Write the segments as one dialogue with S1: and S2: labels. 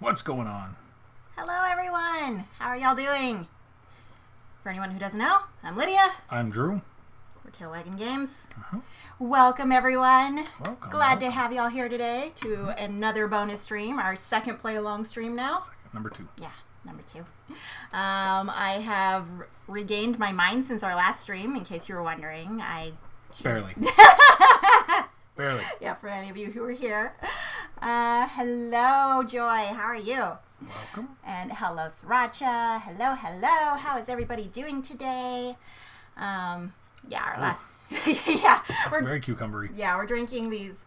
S1: What's going on?
S2: Hello, everyone. How are y'all doing? For anyone who doesn't know, I'm Lydia.
S1: I'm Drew.
S2: We're Tail Wagging Games. Welcome, everyone.
S1: Welcome.
S2: Glad to have y'all here today to another bonus stream, our second play-along stream now.
S1: Number 2.
S2: Yeah, number 2. I have regained my mind since our last stream, in case you were wondering.
S1: Barely. Barely.
S2: Yeah, for any of you who were here. Hello, Joy. How are you?
S1: Welcome.
S2: And hello, Sriracha. Hello, hello. How is everybody doing today? Our last... yeah.
S1: That's very cucumbery.
S2: Yeah, we're drinking these,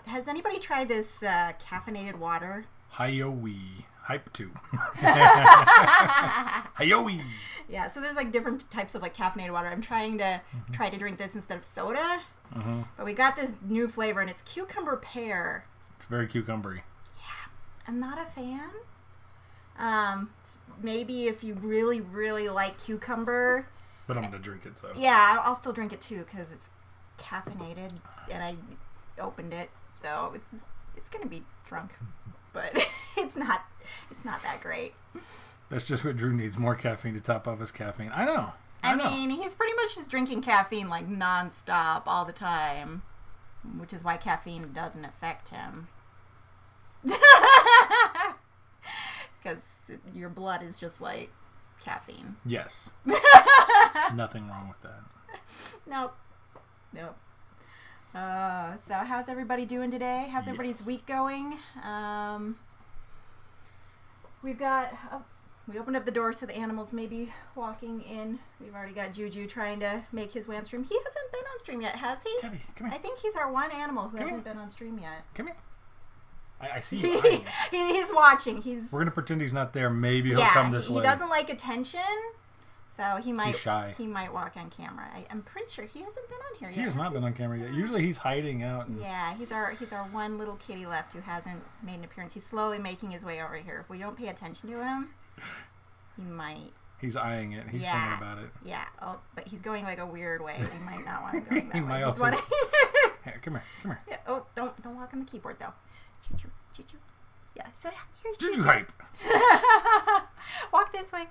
S2: has anybody tried this caffeinated water?
S1: Hi-yo-wee. Hype 2. Hi-yo-wee.
S2: Yeah, so there's different types of caffeinated water. I'm trying to drink this instead of soda. But we got this new flavor, and it's cucumber pear.
S1: It's very cucumbery.
S2: Yeah. I'm not a fan. Maybe if you really, really like cucumber.
S1: But I'm going to drink it, so.
S2: Yeah, I'll still drink it, too, because it's caffeinated, and I opened it, so it's going to be drunk. But it's not that great.
S1: That's just what Drew needs, more caffeine to top off his caffeine. I know.
S2: I mean, he's pretty much just drinking caffeine nonstop all the time, which is why caffeine doesn't affect him. Because your blood is just like caffeine.
S1: Yes. Nothing wrong with that.
S2: Nope. So how's everybody doing today? How's everybody's week going? We opened up the doors so the animals may be walking in. We've already got Juju trying to make his way on stream. He hasn't been on stream yet, has he?
S1: Debbie, come here.
S2: I think he's our one animal who hasn't been on stream yet.
S1: Come here. I see you eyeing it.
S2: He's watching. We're
S1: going to pretend he's not there. Maybe he'll come this way.
S2: He doesn't like attention, so he might.
S1: He's shy.
S2: He might walk on camera. I'm pretty sure he hasn't been on here yet.
S1: He has not been on camera yet. Usually he's hiding out.
S2: Yeah, he's our one little kitty left who hasn't made an appearance. He's slowly making his way over here. If we don't pay attention to him, he might.
S1: He's eyeing it. He's thinking about it.
S2: Yeah. Oh, but he's going a weird way. We might not want him going that
S1: he
S2: way.
S1: might also. Here, come here.
S2: Yeah. Oh, don't walk on the keyboard though. Choo. Yeah. So here's
S1: Juju hype.
S2: Walk this way.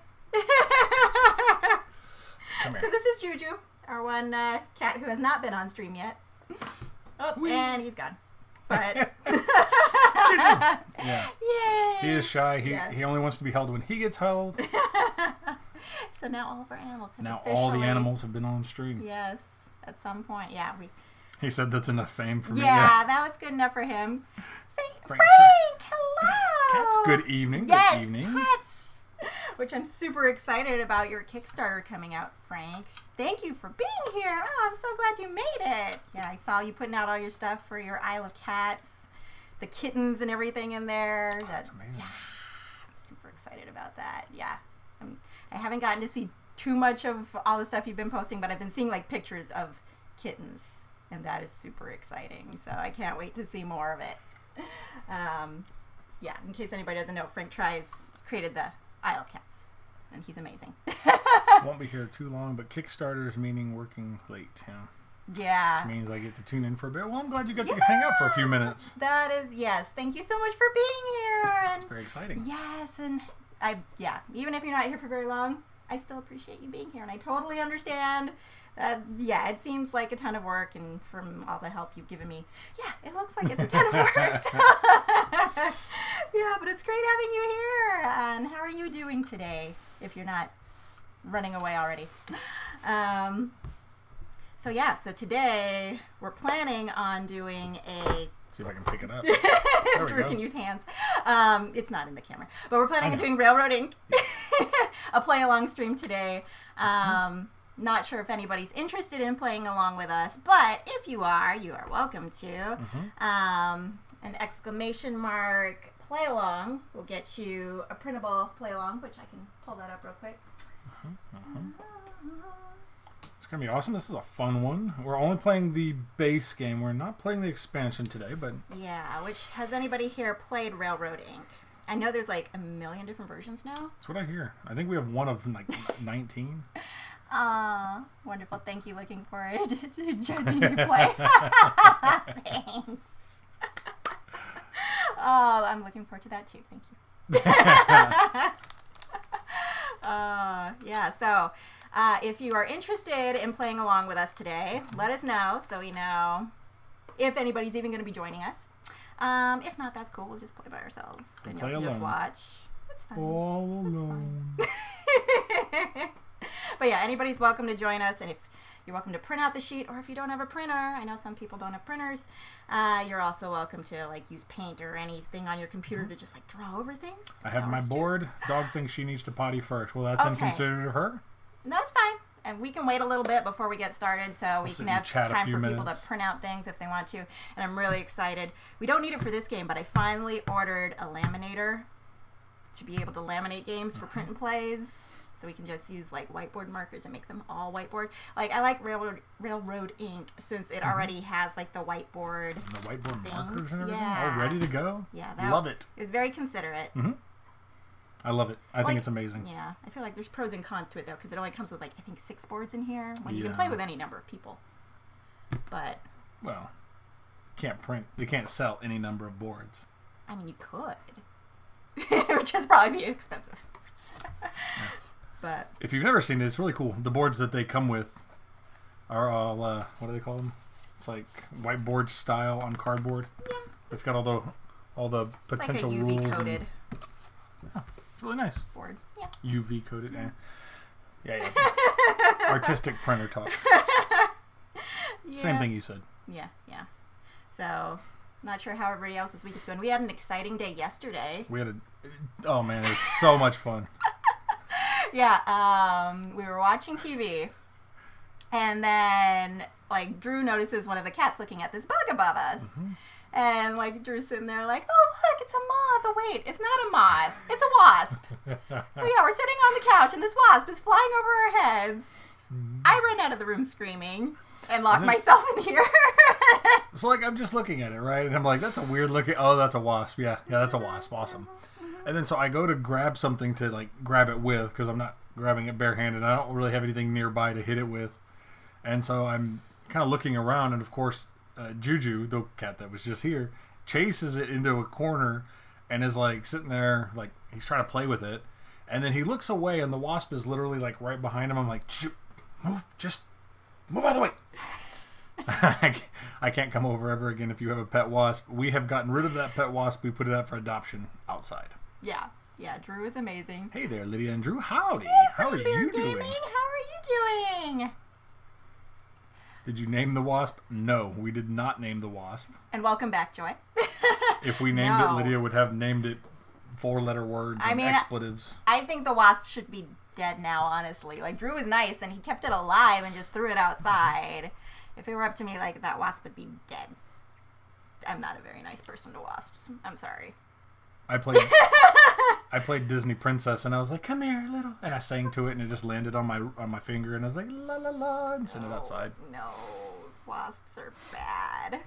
S1: Come here.
S2: So this is Juju, our one cat who has not been on stream yet. Oh,
S1: Whee!
S2: and he's gone. But
S1: Yeah.
S2: yay!
S1: He is shy.
S2: Yes.
S1: He only wants to be held when he gets held.
S2: So now all of our animals have
S1: Now
S2: officially,
S1: all the animals have been on stream.
S2: Yes, at some point. Yeah,
S1: He said that's enough fame for me.
S2: Yeah, that was good enough for him. Frank, hello.
S1: Cats, good evening.
S2: Yes,
S1: Good evening.
S2: Cats. Which I'm super excited about your Kickstarter coming out, Frank. Thank you for being here. Oh, I'm so glad you made it. Yeah, I saw you putting out all your stuff for your Isle of Cats, the kittens and everything in there.
S1: That's amazing.
S2: Yeah, I'm super excited about that. Yeah, I haven't gotten to see too much of all the stuff you've been posting, but I've been seeing like pictures of kittens, and that is super exciting. So I can't wait to see more of it. Yeah, in case anybody doesn't know, Frank created the Isle of Cats, and he's amazing.
S1: Won't be here too long, but Kickstarters meaning working late.
S2: Yeah.
S1: Which means I get to tune in for a bit. Well, I'm glad you got to hang out for a few minutes.
S2: That is, yes. Thank you so much for being here. And
S1: It's very exciting.
S2: yes, and even if you're not here for very long, I still appreciate you being here, and I totally understand. Yeah, it seems like a ton of work, and from all the help you've given me, yeah, it looks like it's a ton of work. So yeah, but it's great having you here. And how are you doing today, if you're not running away already? So today we're planning on doing a...
S1: See if I can pick it up.
S2: Drew can use hands. It's not in the camera. But we're planning on doing Railroad Inc. A play-along stream today. Not sure if anybody's interested in playing along with us, but if you are welcome to. An exclamation mark play-along will get you a printable play-along, which I can pull that up real quick.
S1: It's going to be awesome. This is a fun one. We're only playing the base game. We're not playing the expansion today, but...
S2: Yeah, has anybody here played Railroad Inc.? I know there's like a million different versions now.
S1: That's what I hear. I think we have one of like 19.
S2: Wonderful. Thank you. Looking forward to judging you play. Thanks. Oh, I'm looking forward to that too. Thank you. Yeah, so if you are interested in playing along with us today, let us know so we know if anybody's even going to be joining us. If not, that's cool. We'll just play by ourselves and you can just watch. It's fine.
S1: All alone.
S2: But yeah, anybody's welcome to join us, and if you're welcome to print out the sheet, or if you don't have a printer, I know some people don't have printers, you're also welcome to like use paint or anything on your computer to just like draw over things.
S1: I have my board. Dog thinks she needs to potty first. Well, that's inconsiderate of her.
S2: That's fine. And we can wait a little bit before we get started, so we can have time for people to print out things if they want to. And I'm really excited. We don't need it for this game, but I finally ordered a laminator to be able to laminate games for print and plays. So we can just use like whiteboard markers and make them all whiteboard. Like I like Railroad Inc. since it already has like the whiteboard.
S1: And the whiteboard
S2: things.
S1: markers and everything,
S2: Yeah.
S1: all ready to go.
S2: Yeah,
S1: love it.
S2: It was very considerate.
S1: I love it. I think it's amazing.
S2: Yeah, I feel like there's pros and cons to it though, because it only comes with like I think 6 boards in here. When you can play with any number of people. But
S1: well, can't print. They can't sell any number of boards.
S2: I mean, you could. It would just probably be expensive. But
S1: if you've never seen it, it's really cool. The boards that they come with are all what do they call them? It's like whiteboard style on cardboard. Yeah. It's got all the potential
S2: it's like a UV
S1: rules.
S2: coated.
S1: Yeah, it's really nice.
S2: Board. Yeah.
S1: UV coated. Yeah. Artistic printer talk.
S2: Yeah.
S1: Same thing you said.
S2: Yeah. So, not sure how everybody else's week is going. We had an exciting day yesterday.
S1: Oh man, it was so much fun.
S2: Yeah, we were watching TV, and then like Drew notices one of the cats looking at this bug above us, and like Drew's sitting there like, oh look, it's a moth. Oh wait, it's not a moth, it's a wasp. So yeah, we're sitting on the couch, and this wasp is flying over our heads. I ran out of the room screaming and locked myself in here.
S1: So like I'm just looking at it, right, and I'm like, that's a weird looking. Oh, that's a wasp. Yeah, that's a wasp. Awesome. And then so I go to grab something to like grab it with, because I'm not grabbing it barehanded. I don't really have anything nearby to hit it with. And so I'm kind of looking around, and of course Juju, the cat that was just here, chases it into a corner and is like sitting there like he's trying to play with it. And then he looks away, and the wasp is literally like right behind him. I'm like, move out of the way. I can't come over ever again if you have a pet wasp. We have gotten rid of that pet wasp. We put it up for adoption outside.
S2: Yeah. Yeah, Drew is amazing.
S1: Hey there, Lydia and Drew. Howdy. How are you doing?
S2: How are you doing?
S1: Did you name the wasp? No, we did not name the wasp.
S2: And welcome back, Joy.
S1: If we named it, Lydia would have named it 4-letter words and expletives.
S2: I think the wasp should be dead now, honestly. Like, Drew was nice, and he kept it alive and just threw it outside. If it were up to me, like, that wasp would be dead. I'm not a very nice person to wasps. I'm sorry.
S1: I played Disney Princess, and I was like, "Come here, little," and I sang to it, and it just landed on my finger, and I was like, "La la la," and sent it outside.
S2: No, wasps are bad.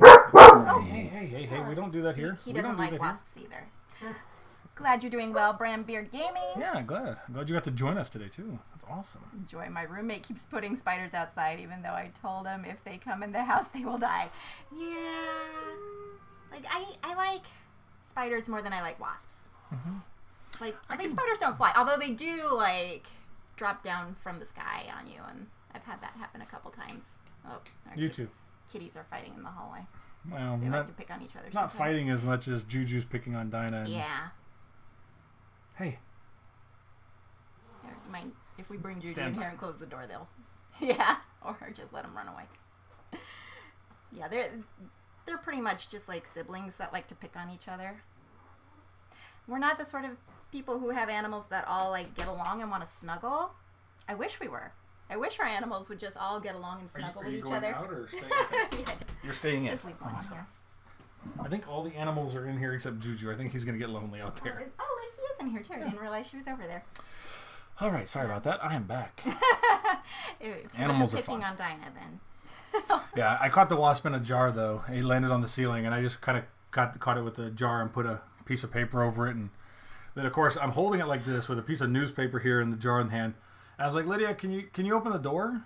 S1: Hey, we don't do that here.
S2: He doesn't like wasps either. Glad you're doing well, Bram Beard Gaming.
S1: Yeah, glad you got to join us today too. That's awesome.
S2: Enjoy. My roommate keeps putting spiders outside, even though I told him if they come in the house, they will die. Yeah, like I like spiders more than I like wasps. Mm-hmm. Like, these spiders don't fly, although they do, like, drop down from the sky on you, and I've had that happen a couple times. Oh,
S1: you too.
S2: Kitties are fighting in the hallway.
S1: Well,
S2: they like to pick on each other.
S1: Not fighting as much as Juju's picking on Dinah.
S2: Yeah.
S1: Hey.
S2: Yeah, you mind if we bring Juju in here and close the door? They'll. Yeah, or just let them run away. Yeah, they're pretty much just like siblings that like to pick on each other. We're not the sort of people who have animals that all like get along and want to snuggle. I wish we were. I wish our animals would just all get along and snuggle with each other.
S1: Are you going out or staying? Okay. You're staying in.
S2: Just leave one in here.
S1: I think all the animals are in here except Juju. I think he's going to get lonely out there.
S2: Oh, Lacey is in here too. I didn't realize she was over there.
S1: All right, sorry about that. I am back.
S2: Animals are picking on Dinah then.
S1: Yeah, I caught the wasp in a jar though. It landed on the ceiling, and I just kind of caught it with the jar and put a piece of paper over it, and then of course I'm holding it like this with a piece of newspaper here and the jar in the hand. And I was like, "Lydia, can you open the door?"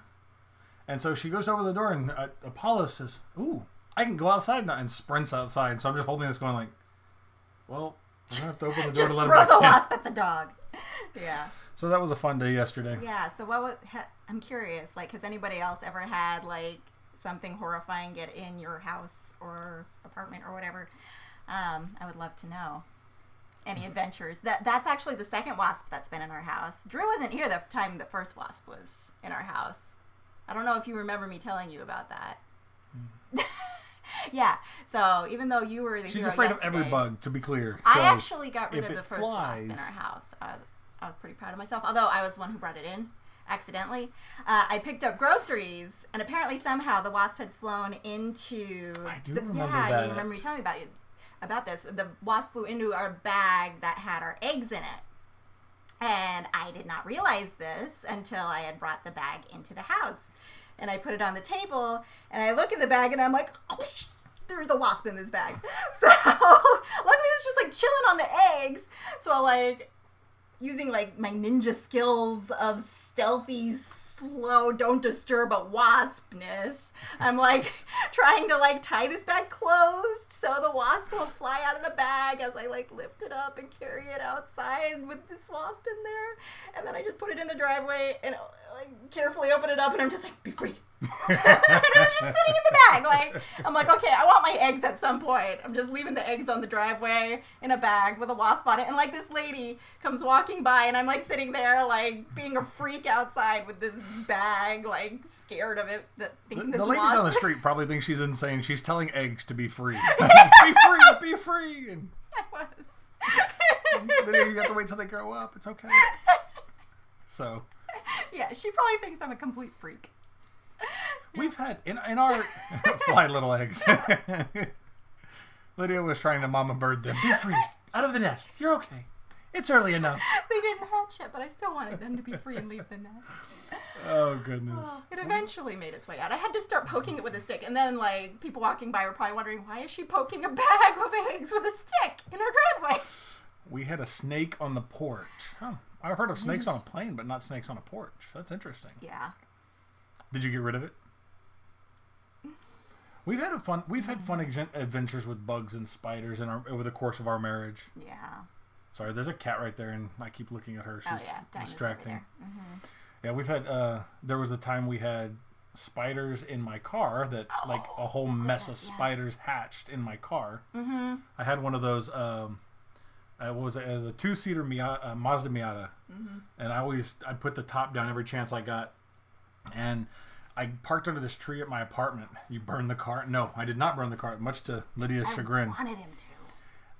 S1: And so she goes to open the door, and Apollo says, "Ooh, I can go outside now," and sprints outside. So I'm just holding this, going like, "Well, we're gonna have to open the door to let her back in."
S2: Just throw the wasp at the dog. Yeah.
S1: So that was a fun day yesterday.
S2: Yeah. So I'm curious. Like, has anybody else ever had like something horrifying get in your house or apartment or whatever? I would love to know. Any adventures? That's actually the second wasp that's been in our house. Drew wasn't here the time the first wasp was in our house. I don't know if you remember me telling you about that. Yeah. So even though you were the
S1: She's
S2: hero
S1: afraid
S2: yesterday,
S1: of every bug, to be clear.
S2: I
S1: So
S2: actually got rid of the first wasp in our house. I was pretty proud of myself, although I was the one who brought it in accidentally. I picked up groceries, and apparently somehow the wasp had flown into...
S1: I do remember that.
S2: Yeah, you remember me telling me about this. The wasp flew into our bag that had our eggs in it. And I did not realize this until I had brought the bag into the house. And I put it on the table, and I look in the bag, and I'm like, oh, there's a wasp in this bag. So luckily it was just like chilling on the eggs. So I like... using like my ninja skills of stealthy, slow, don't disturb a waspness, I'm like trying to like tie this bag closed so the wasp won't fly out of the bag as I like lift it up and carry it outside with this wasp in there. And then I just put it in the driveway and like carefully open it up, and I'm just like, be free. And it was just sitting in the bag. Like, I'm like, okay, I want my eggs at some point. I'm just leaving the eggs on the driveway in a bag with a wasp on it. And like this lady comes walking by, and I'm like sitting there like being a freak outside with this bag, like scared of it. The
S1: lady down the street probably thinks she's insane. She's telling eggs to be free. Be free. And
S2: I was.
S1: then you have to wait till they grow up. It's okay. So.
S2: Yeah, she probably thinks I'm a complete freak.
S1: We've had in our fly little eggs. Lydia was trying to mama bird them. Be free, out of the nest. You're okay. It's early enough.
S2: They didn't hatch yet, but I still wanted them to be free and leave the nest.
S1: Oh goodness!
S2: Oh, it eventually made its way out. I had to start poking it with a stick, and then like people walking by were probably wondering, why is she poking a bag of eggs with a stick in her driveway?
S1: We had a snake on the porch. Oh, I've heard of snakes on a plane, but not snakes on a porch. That's interesting.
S2: Yeah.
S1: Did you get rid of it? We've had fun adventures with bugs and spiders over the course of our marriage.
S2: Yeah.
S1: Sorry, there's a cat right there, and I keep looking at her. She's
S2: Dinah's
S1: distracting.
S2: Mm-hmm.
S1: Yeah, we've had. There was the time we had spiders in my car that like a whole mess of spiders hatched in my car. Mm-hmm. I had one of those. What was it? It was a 2-seater Mazda Miata, and I put the top down every chance I got, and I parked under this tree at my apartment. You burned the car? No, I did not burn the car, much to Lydia's chagrin.
S2: I wanted him to.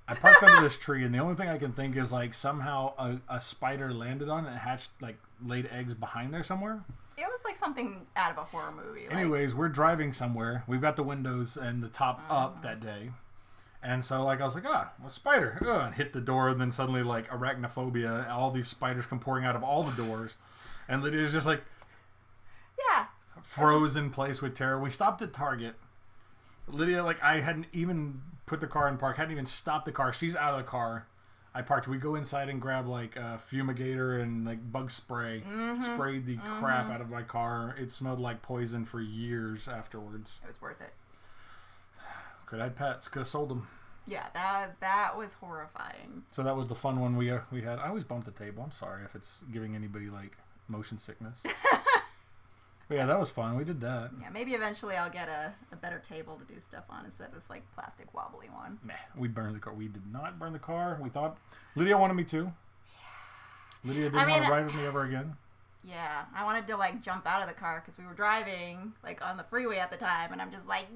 S1: I parked under this tree, and the only thing I can think is like somehow a spider landed on it and hatched, like laid eggs behind there somewhere.
S2: It was like something out of a horror movie.
S1: Anyways, we're driving somewhere. We've got the windows and the top up that day. And so, like, I was like, a spider. And hit the door, and then suddenly, like, arachnophobia. All these spiders come pouring out of all the doors. And Lydia's just like...
S2: Yeah.
S1: Froze in place with terror. We stopped at Target. Lydia, like, I hadn't even put the car in park. Hadn't even stopped the car. She's out of the car. I parked. We go inside and grab, like, a fumigator and, like, bug spray. Sprayed the crap out of my car. It smelled like poison for years afterwards.
S2: It was worth it.
S1: Could have had pets. Could have sold them.
S2: Yeah, that was horrifying.
S1: So that was the fun one we had. I always bump the table. I'm sorry if it's giving anybody like motion sickness. But yeah, that was fun. We did that.
S2: Yeah, maybe eventually I'll get a better table to do stuff on instead of this like plastic wobbly one.
S1: Nah, we burned the car. We did not burn the car. We thought Lydia wanted me to. Yeah. Lydia didn't want to ride with me ever again.
S2: Yeah, I wanted to like jump out of the car because we were driving like on the freeway at the time, and I'm just like,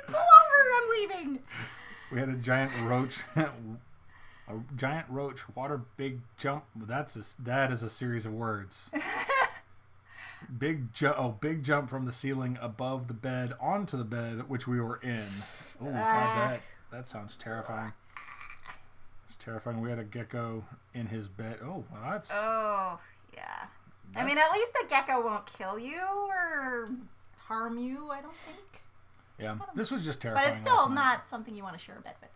S2: pull over, I'm leaving.
S1: We had a giant roach, water big jump. That is a series of words. Big jump from the ceiling above the bed onto the bed, which we were in. Oh God, that sounds terrifying. It's terrifying. We had a gecko in his bed. Oh, well, that's.
S2: Oh. Yeah. I mean, at least a gecko won't kill you or harm you, I don't think.
S1: Yeah. This was just terrifying.
S2: But it's still not something you want to share a bed with.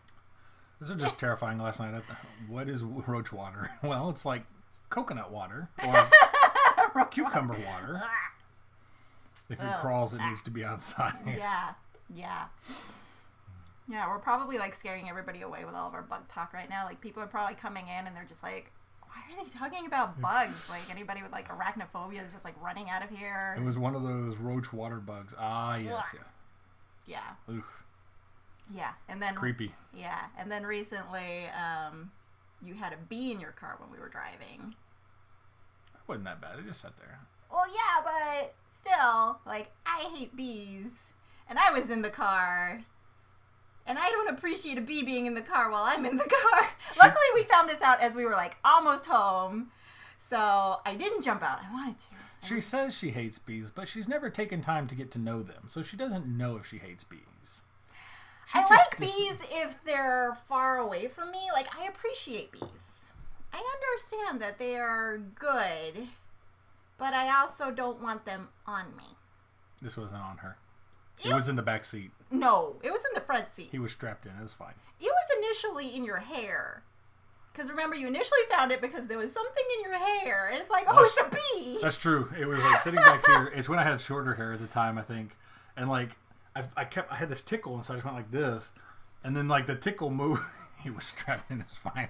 S1: This was just terrifying last night. What is roach water? Well, it's like coconut water or cucumber water. If it crawls, it needs to be outside.
S2: Yeah. Yeah, we're probably like scaring everybody away with all of our bug talk right now. Like people are probably coming in and they're just like, why are they talking about bugs? Like anybody with like arachnophobia is just like running out of here.
S1: It was one of those roach water bugs. Ah, yes.
S2: Yeah.
S1: Oof.
S2: Yeah, and then
S1: it's creepy.
S2: Yeah, and then recently, you had a bee in your car when we were driving.
S1: It wasn't that bad. It just sat there.
S2: Well, yeah, but still, like I hate bees, and I was in the car. And I don't appreciate a bee being in the car while I'm in the car. Luckily, we found this out as we were, like, almost home. So I didn't jump out. I wanted to.
S1: She says she hates bees, but she's never taken time to get to know them. So she doesn't know if she hates bees.
S2: I like bees if they're far away from me. Like, I appreciate bees. I understand that they are good, but I also don't want them on me.
S1: This wasn't on her. It was in the back seat.
S2: No, it was in the front seat.
S1: He was strapped in. It was fine.
S2: It was initially in your hair. Because remember, you initially found it because there was something in your hair. And it's like, it's a bee.
S1: That's true. It was like sitting back here. It's when I had shorter hair at the time, I think. And like, I had this tickle, and so I just went like this. And then like the tickle moved. He was strapped in. It's fine.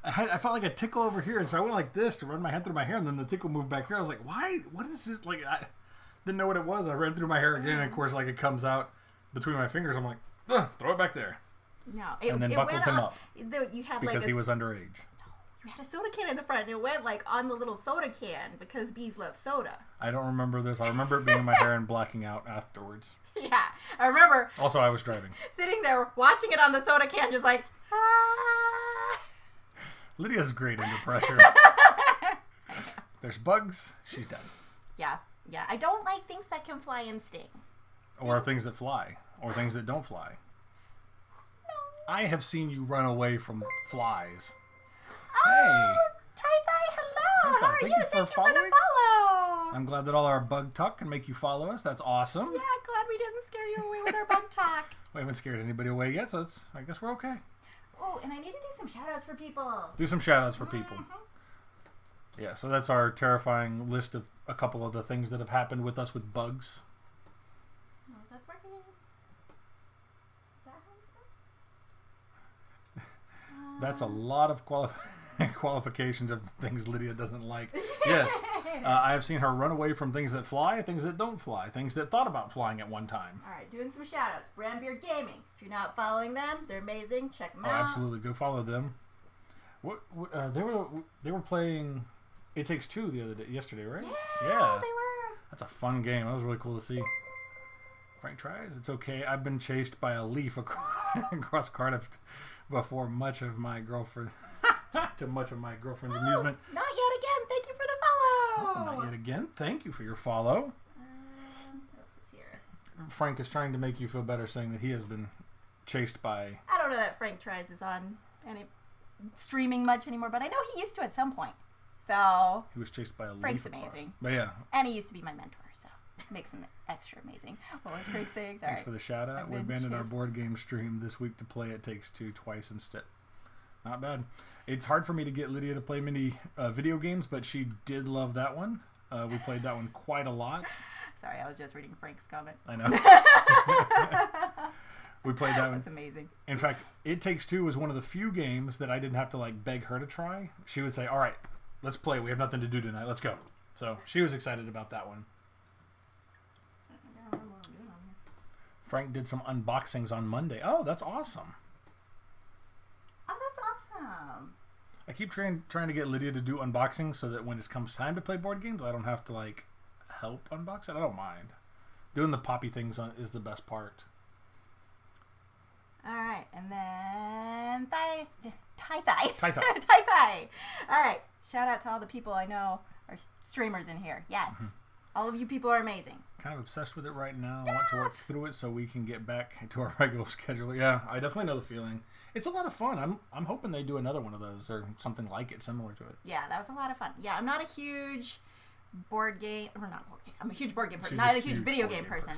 S1: I felt like a tickle over here. And so I went like this to run my hand through my hair. And then the tickle moved back here. I was like, why? What is this? Like, I didn't know what it was. I ran through my hair again, and of course, like it comes out between my fingers. I'm like, throw it back there.
S2: No,
S1: and then buckled him up
S2: you had
S1: because he was underage.
S2: You had a soda can in the front, and it went like on the little soda can because bees love soda.
S1: I don't remember this. I remember it being in my hair and blacking out afterwards.
S2: Yeah, I remember.
S1: Also, I was driving.
S2: Sitting there watching it on the soda can, just like.
S1: Lydia's great under pressure. There's bugs. She's done.
S2: Yeah. Yeah, I don't like things that can fly and sting.
S1: Or things that fly. Or things that don't fly.
S2: No.
S1: I have seen you run away from flies.
S2: Oh,
S1: hey.
S2: Ty-Thai, hello. How are you? Thank you for the follow.
S1: I'm glad that all our bug talk can make you follow us. That's awesome.
S2: Yeah, glad we didn't scare you away with our bug talk.
S1: We haven't scared anybody away yet, so I guess we're okay.
S2: Oh, and I need to do some shout-outs for people.
S1: Do some shout-outs for people. Yeah, so that's our terrifying list of a couple of the things that have happened with us with bugs.
S2: Oh, that's working. Is that how it's done?
S1: That's a lot of qualifications of things Lydia doesn't like. Yes, I have seen her run away from things that fly, things that don't fly, things that thought about flying at one time.
S2: All right, doing some shout-outs. Brand Beer Gaming. If you're not following them, they're amazing. Check them out.
S1: Absolutely. Go follow them. They were playing It Takes Two yesterday, right?
S2: Yeah, they were.
S1: That's a fun game. That was really cool to see. Frank tries. It's okay. I've been chased by a leaf across Cardiff before much of my girlfriend's amusement.
S2: Not yet again. Thank you for the follow.
S1: Oh, not yet again. Thank you for your follow.
S2: What else is here?
S1: Frank is trying to make you feel better, saying that he has been chased by...
S2: I don't know that Frank Tries is on any streaming much anymore, but I know he used to at some point. So
S1: he was chased by a
S2: Frank's
S1: leaf across.
S2: amazing.
S1: But yeah.
S2: And he used to be my mentor, so makes him extra amazing. What was Frank saying? Sorry.
S1: Thanks for the shout out. We abandoned our board game stream this week to play It Takes Two twice instead. Not bad. It's hard for me to get Lydia to play many video games, but she did love that one. We played that one quite a lot.
S2: Sorry, I was just reading Frank's comment.
S1: I know. We played that one.
S2: That's amazing.
S1: In fact, It Takes Two was one of the few games that I didn't have to beg her to try. She would say, all right, let's play. We have nothing to do tonight. Let's go. So she was excited about that one. Frank did some unboxings on Monday. Oh, that's awesome.
S2: Oh, that's awesome.
S1: I keep trying to get Lydia to do unboxings so that when it comes time to play board games, I don't have to help unbox it. I don't mind. Doing the poppy things is the best part.
S2: All right, and then Thai. All right, shout out to all the people I know are streamers in here. Yes, all of you people are amazing.
S1: Kind of obsessed with it right now. I want to work through it so we can get back to our regular schedule. Yeah, I definitely know the feeling. It's a lot of fun. I'm hoping they do another one of those or something like it, similar to it.
S2: Yeah, that was a lot of fun. Yeah, I'm not a huge board game, or not board game. I'm a huge board game person.
S1: She's
S2: not a huge video game person.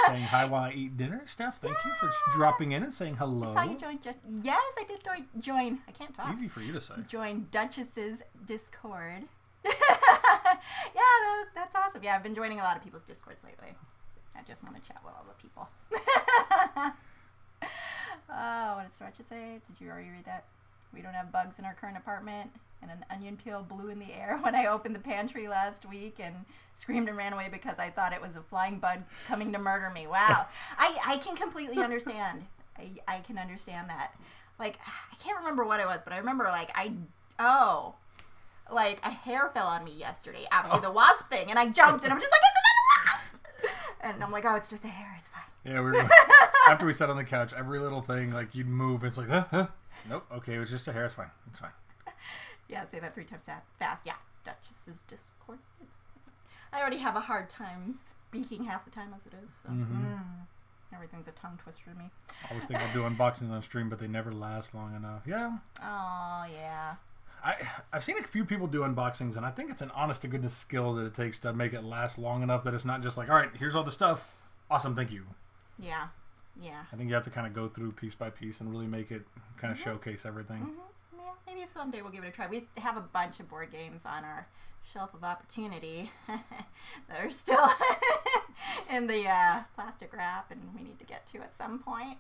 S1: Saying hi while I eat dinner, Steph. Thank you for dropping in and saying hello.
S2: I saw you join. Yes, I did join. I can't talk.
S1: Easy for you to say.
S2: Join Duchess's Discord. Yeah, that's awesome. Yeah, I've been joining a lot of people's Discords lately. I just want to chat with all the people. Oh, what did Sriracha say? Did you already read that? We don't have bugs in our current apartment, and an onion peel blew in the air when I opened the pantry last week and screamed and ran away because I thought it was a flying bug coming to murder me. Wow. I can completely understand. I can understand that. I can't remember what it was, but I remember a hair fell on me yesterday after the wasp thing, and I jumped, and I'm just like, it's another wasp! And I'm like, oh, it's just a hair, it's fine.
S1: Yeah, after we sat on the couch, every little thing, you'd move, it's like, huh? Nope, okay, it was just a hair, it's fine.
S2: Yeah, say that 3 times fast. Yeah, Duchess's Discord. I already have a hard time speaking half the time as it is, so everything's a tongue twister to me.
S1: I always think I'll do unboxings on stream, but they never last long enough. Yeah.
S2: Oh, yeah.
S1: I've seen a few people do unboxings, and I think it's an honest-to-goodness skill that it takes to make it last long enough that it's not just all right, here's all the stuff. Awesome, thank you.
S2: Yeah.
S1: I think you have to kind of go through piece by piece and really make it kind of showcase everything.
S2: Yeah, maybe someday we'll give it a try. We have a bunch of board games on our shelf of opportunity that are still in the plastic wrap, and we need to get to at some point.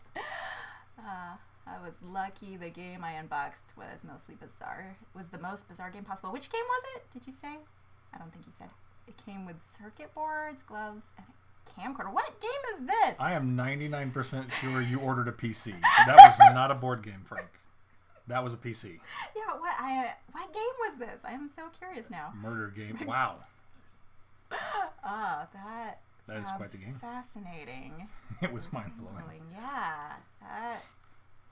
S2: I was lucky the game I unboxed was mostly bizarre. It was the most bizarre game possible. Which game was it? Did you say? I don't think you said. It came with circuit boards, gloves, and a camcorder. What game is this?
S1: I am 99% sure you ordered a PC. That was not a board game, Frank. That was a PC.
S2: Yeah, what game was this? I am so curious now.
S1: Murder game. Wow.
S2: That
S1: is quite the game.
S2: Fascinating.
S1: It was mind-blowing.
S2: Yeah,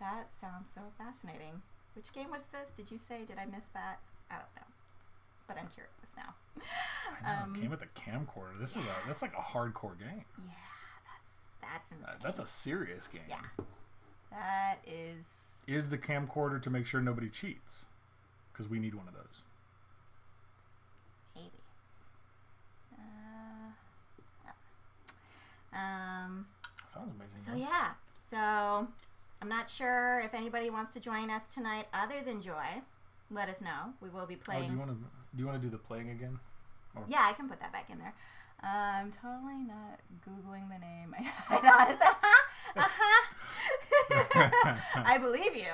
S2: that sounds so fascinating. Which game was this? Did you say? Did I miss that? I don't know. But I'm curious now.
S1: I know, it came with a camcorder. That's like a hardcore game.
S2: Yeah, that's insane.
S1: That's a serious game.
S2: Yeah. That is...
S1: Is the camcorder to make sure nobody cheats? Because we need one of those.
S2: Maybe.
S1: Sounds amazing.
S2: So yeah. So I'm not sure if anybody wants to join us tonight other than Joy. Let us know. We will be playing.
S1: Do you want to do the playing again? Or...
S2: Yeah, I can put that back in there. I'm totally not Googling the name. I know how to say I believe you.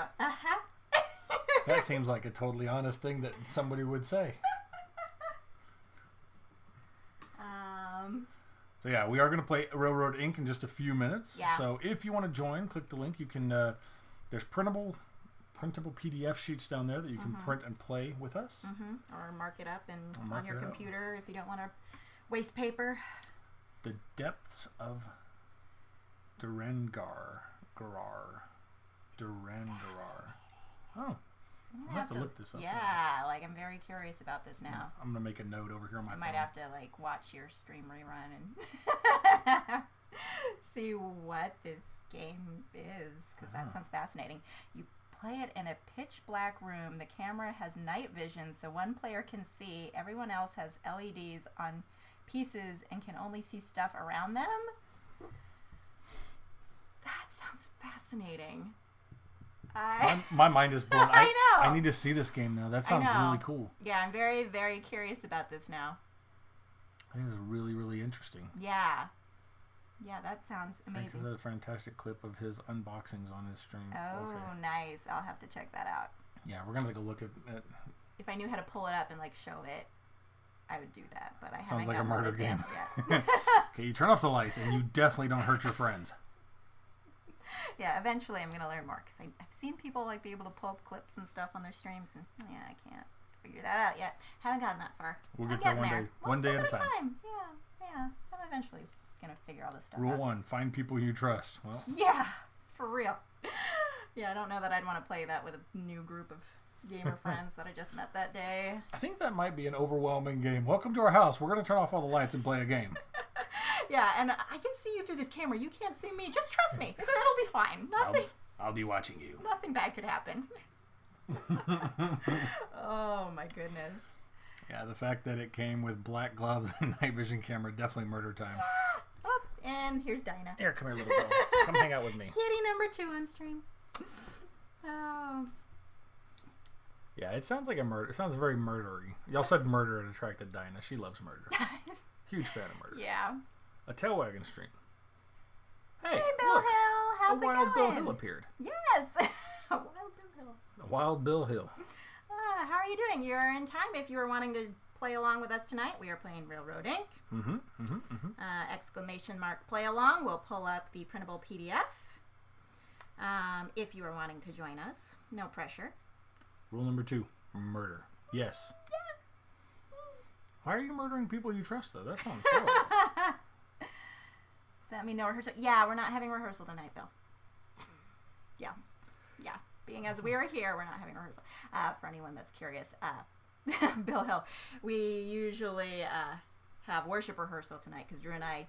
S1: That seems like a totally honest thing that somebody would say. So yeah, we are going to play Railroad Inc. in just a few minutes.
S2: Yeah.
S1: So if you want to join, click the link. You can. There's printable PDF sheets down there that you can print and play with us.
S2: Or mark it up on your computer if you don't want to waste paper.
S1: The Depths of Durangar. Oh. I'm going to have to look this up.
S2: Yeah, like I'm very curious about this now.
S1: I'm going to make a note over here on my phone.
S2: I might have to like watch your stream rerun and see what this game is, because that sounds fascinating. You play it in a pitch black room. The camera has night vision, so one player can see. Everyone else has LEDs on pieces and can only see stuff around them. That sounds fascinating.
S1: My mind is blown.
S2: I know.
S1: I need to see this game now. That sounds really cool.
S2: Yeah, I'm very, very curious about this now.
S1: It is really, really interesting.
S2: Yeah. Yeah, that sounds amazing.
S1: There's a fantastic clip of his unboxings on his stream.
S2: Oh, okay. Nice. I'll have to check that out.
S1: Yeah, we're going to take a look at it.
S2: If I knew how to pull it up and like show it, I would do that. But I haven't.
S1: Sounds like a murder game.
S2: Yet.
S1: Okay, you turn off the lights and you definitely don't hurt your friends.
S2: Yeah, eventually I'm going to learn more, because I've seen people like be able to pull up clips and stuff on their streams, and yeah, I can't figure that out yet. Haven't gotten that far.
S1: We'll get there one day at a time.
S2: Yeah. I'm eventually going to figure all this stuff
S1: Rule
S2: out.
S1: 1, find people you trust. Well,
S2: yeah, for real. Yeah, I don't know that I'd want to play that with a new group of gamer friends that I just met that day.
S1: I think that might be an overwhelming game. Welcome to our house. We're going to turn off all the lights and play a game.
S2: Yeah, and I can see you through this camera. You can't see me. Just trust me. It'll be fine.
S1: I'll be watching you.
S2: Nothing bad could happen. Oh, my goodness.
S1: Yeah, the fact that it came with black gloves and night vision camera, definitely murder time.
S2: Oh, and here's Dinah.
S1: Here, come here, little girl. Come hang out with me.
S2: Kitty number 2 on stream. Oh.
S1: Yeah, it sounds like a murder. It sounds very murdery. Y'all said murder and attracted Dinah. She loves murder. Huge fan of murder.
S2: Yeah.
S1: A tail wagon stream.
S2: Hey Bill
S1: look,
S2: Hill. How's it going?
S1: A wild Bill Hill appeared.
S2: Yes. A wild Bill Hill.
S1: A wild Bill Hill.
S2: How are you doing? You're in time if you were wanting to play along with us tonight. We are playing Railroad Inc. Exclamation mark play along. We'll pull up the printable PDF. If you are wanting to join us, no pressure.
S1: Rule number 2, murder. Yes.
S2: Yeah.
S1: Why are you murdering people you trust, though? That sounds horrible.
S2: Does that mean no rehearsal? Yeah, we're not having rehearsal tonight, Bill. Yeah. Being as we are here, we're not having rehearsal. For anyone that's curious, Bill Hill, we usually have worship rehearsal tonight because Drew and I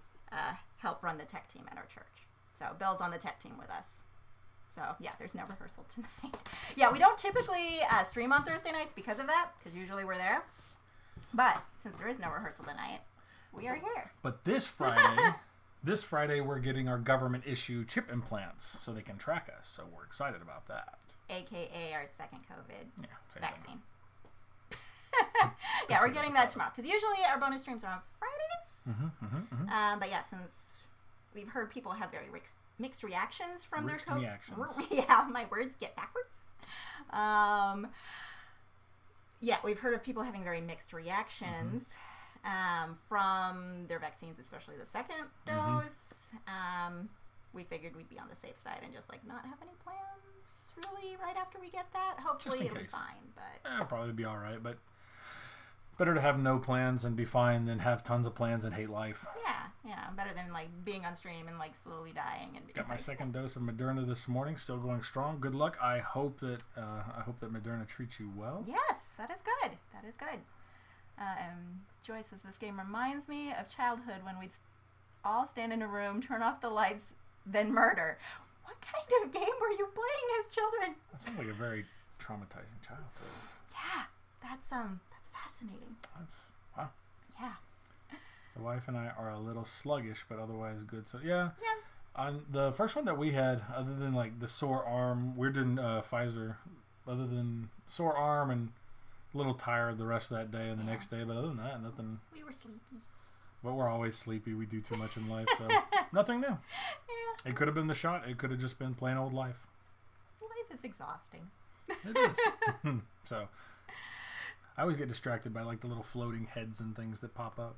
S2: help run the tech team at our church. So Bill's on the tech team with us. So, yeah, there's no rehearsal tonight. Yeah, we don't typically stream on Thursday nights because of that, because usually we're there. But since there is no rehearsal tonight, we are here.
S1: But this Friday, we're getting our government issue chip implants so they can track us. So we're excited about that.
S2: AKA our second COVID vaccine.
S1: Yeah,
S2: we're getting that tomorrow. Because usually our bonus streams are on Fridays. But yeah, since we've heard people have very mixed reactions from their COVID. Yeah, my words get backwards. Yeah, we've heard of people having very mixed reactions from their vaccines, especially the second dose. We figured we'd be on the safe side and just like not have any plans really right after we get that. Hopefully it'll be fine, but
S1: it'll probably be all right. But better to have no plans and be fine than have tons of plans and hate life.
S2: Yeah, better than like being on stream and like slowly dying. And
S1: got my second dose of Moderna this morning, still going strong. Good luck. I hope that Moderna treats you well.
S2: Yes, that is good. That is good. Joy says this game reminds me of childhood when we'd all stand in a room, turn off the lights, then murder. What kind of game were you playing as children?
S1: That sounds like a very traumatizing childhood.
S2: Yeah, that's fascinating.
S1: Wow.
S2: Yeah.
S1: The wife and I are a little sluggish, but otherwise good. So yeah. On the first one that we had, other than like the sore arm, we're doing Pfizer. Other than sore arm and a little tired the rest of that day and the next day, but other than that, nothing.
S2: We were sleepy.
S1: But we're always sleepy. We do too much in life, so nothing new.
S2: Yeah.
S1: It could have been the shot. It could have just been plain old life.
S2: It's exhausting.
S1: It is. So, I always get distracted by like the little floating heads and things that pop up.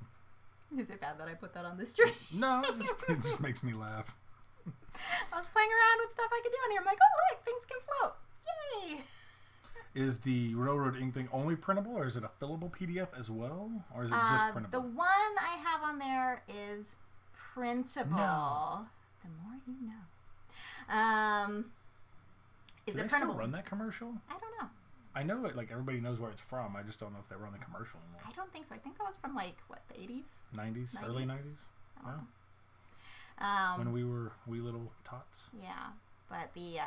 S2: Is it bad that I put that on the stream?
S1: No, it just makes me laugh.
S2: I was playing around with stuff I could do on here. I'm like, oh look, things can float. Yay!
S1: Is the Railroad Ink thing only printable, or is it a fillable PDF as well, or is it just printable?
S2: The one I have on there is printable.
S1: No.
S2: The more you know. Is it printable?
S1: Still run that commercial?
S2: I don't know.
S1: I know it. Like everybody knows where it's from. I just don't know if they run the commercial anymore.
S2: I don't think so. I think that was from like what, the 80s,
S1: 90s, early 90s.
S2: Yeah.
S1: When we were wee little tots.
S2: Yeah. But the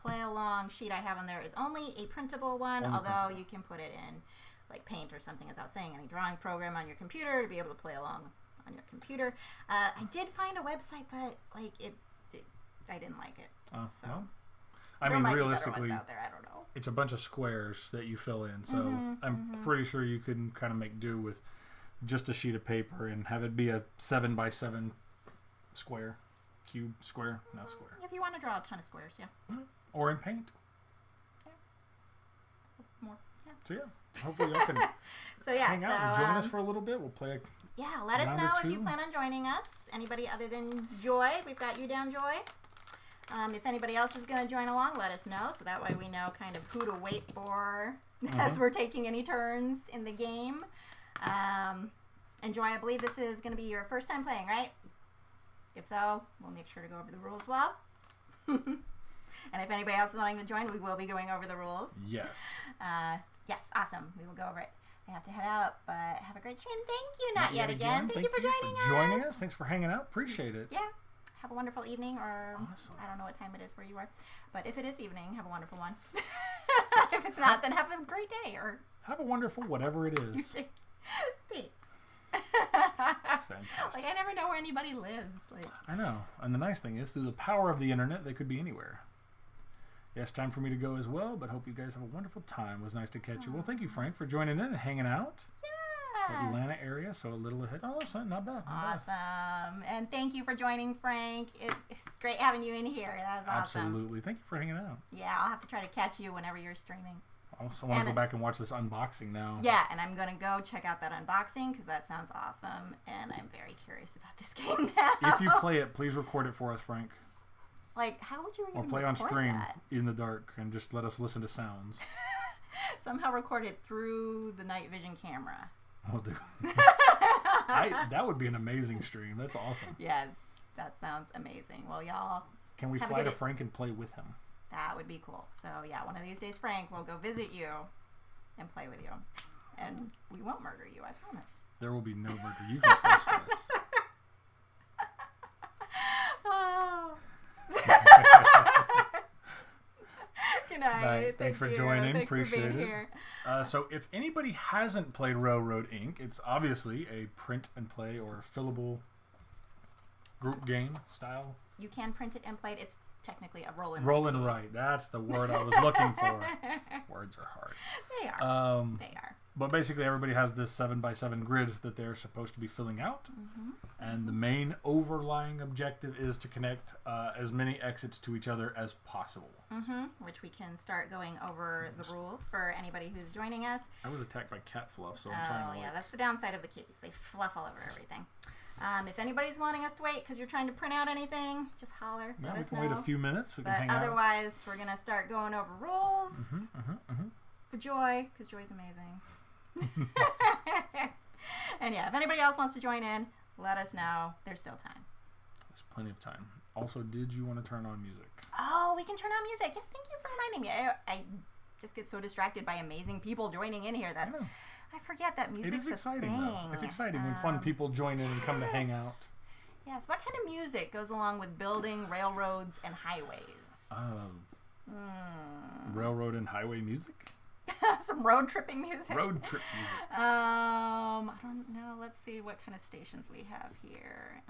S2: play along sheet I have on there is only a printable one,
S1: Only
S2: although
S1: printable.
S2: you can put it in like Paint or something, as I was saying, any drawing program on your computer to be able to play along on your computer. I did find a website, but like I didn't like it. So
S1: well, I mean, realistically, out there. I don't know. It's a bunch of squares that you fill in, so I'm pretty sure you can kind of make do with just a sheet of paper and have it be a 7x7 square. Cube, square, no square.
S2: If you want to draw a ton of squares, yeah.
S1: Or in Paint.
S2: Yeah. More, yeah.
S1: So yeah, hopefully y'all can hang out and join us for a little bit. We'll play
S2: yeah, let us know if you plan on joining us. Anybody other than Joy, we've got you down, Joy. If anybody else is going to join along, let us know, so that way we know kind of who to wait for as we're taking any turns in the game. And Joy, I believe this is going to be your first time playing, right? If so, we'll make sure to go over the rules well. And if anybody else is wanting to join, we will be going over the rules.
S1: Yes.
S2: Yes, awesome. We will go over it. I have to head out, but have a great stream. Thank you, not yet again. Thank you for joining us.
S1: Thanks for hanging out. Appreciate it.
S2: Yeah. Have a wonderful evening, or awesome. I don't know what time it is where you are. But if it is evening, have a wonderful one. If it's not, then have a great day. Or
S1: have a wonderful whatever it is.
S2: Thanks.
S1: It's fantastic.
S2: Like, I never know where anybody lives. Like,
S1: I know. And the nice thing is, through the power of the internet, they could be anywhere. Yes, time for me to go as well, but hope you guys have a wonderful time. It was nice to catch you. Well, thank you, Frank, for joining in and hanging out.
S2: Yeah.
S1: Atlanta area, so a little ahead. Oh, that's not bad.
S2: Awesome. And thank you for joining, Frank. It's great having you in here. That was awesome.
S1: Absolutely. Thank you for hanging out.
S2: Yeah, I'll have to try to catch you whenever you're streaming.
S1: I also want to go back and watch this unboxing now.
S2: Yeah, and I'm going to go check out that unboxing because that sounds awesome, and I'm very curious about this game now.
S1: If you play it, please record it for us, Frank.
S2: Like, how would you even
S1: Or play on stream
S2: that?
S1: In the dark and just let us listen to sounds.
S2: Somehow record it through the night vision camera.
S1: We'll do. That would be an amazing stream. That's awesome.
S2: Yes, that sounds amazing. Well, y'all...
S1: Can we fly to Frank and play with him?
S2: That would be cool. So, yeah, one of these days, Frank, will go visit you and play with you. And we won't murder you, I promise.
S1: There will be no murder. You can trust us.
S2: Oh. Good night.
S1: Thanks for joining. Appreciate it. So if anybody hasn't played Railroad Ink, it's obviously a print and play or fillable group game style.
S2: You can print it and play it. It's technically a roll and
S1: write. That's the word I was looking for. Words are hard.
S2: They are. They are.
S1: But basically everybody has this 7x7 grid that they're supposed to be filling out. And the main overlying objective is to connect as many exits to each other as possible.
S2: Which we can start going over the rules for anybody who's joining us.
S1: I was attacked by cat fluff, so I'm trying to...
S2: yeah, that's the downside of the kitties. They fluff all over everything. If anybody's wanting us to wait because you're trying to print out anything, just holler.
S1: Yeah,
S2: let us know.
S1: We can wait a few minutes. We can hang out.
S2: But otherwise, we're going to start going over rules for Joy, because Joy's amazing. And yeah, if anybody else wants to join in, let us know. There's still time.
S1: There's plenty of time. Also, did you want to turn on music?
S2: Oh, we can turn on music. Yeah, thank you for reminding me. I just get so distracted by amazing people joining in here that I forget that music's
S1: It is exciting,
S2: a thing.
S1: though. It's exciting when fun people join in and come to hang out.
S2: Yes. What kind of music goes along with building railroads and highways?
S1: Railroad and highway music?
S2: Some road tripping music.
S1: Road trip music.
S2: I don't know. Let's see what kind of stations we have here.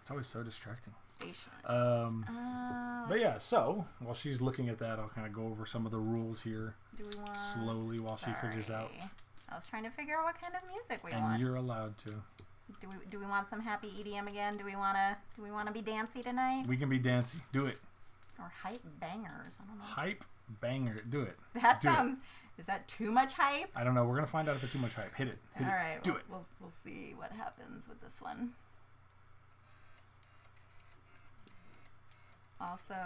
S1: It's always so distracting.
S2: Stations.
S1: But yeah, so while she's looking at that, I'll kind of go over some of the rules here slowly while she figures out.
S2: I was trying to figure out what kind of music we want.
S1: And you're allowed to.
S2: Do we want some happy EDM again? Do we wanna be dancey tonight?
S1: We can be dancey. Do it.
S2: Or hype bangers. I don't know.
S1: Hype banger. Do it.
S2: That sounds... Is that too much hype?
S1: I don't know. We're going to find out if it's too much hype. Hit it.
S2: All right.
S1: Do it.
S2: We'll see what happens with this one. Also,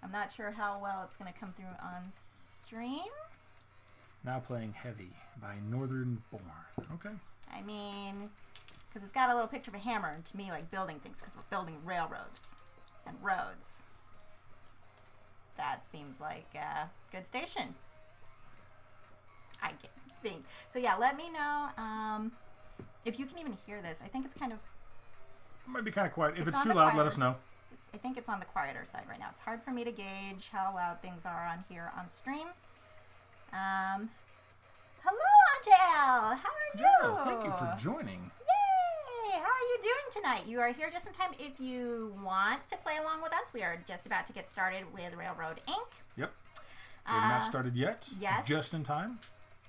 S2: I'm not sure how well it's going to come through on stream.
S1: Now playing Heavy by Northern Born. Okay.
S2: I mean, because it's got a little picture of a hammer, and to me, like building things, because we're building railroads and roads. That seems like a good station. I think. So yeah, let me know if you can even hear this. I think it's kind of...
S1: It might be kind of quiet. If it's too loud, let us know.
S2: I think it's on the quieter side right now. It's hard for me to gauge how loud things are on here on stream. Hello, Angel! How are you?
S1: Thank you for joining.
S2: Yay! How are you doing tonight? You are here just in time. If you want to play along with us, we are just about to get started with Railroad Inc.
S1: Yep. We're not started yet.
S2: Yes.
S1: Just in time.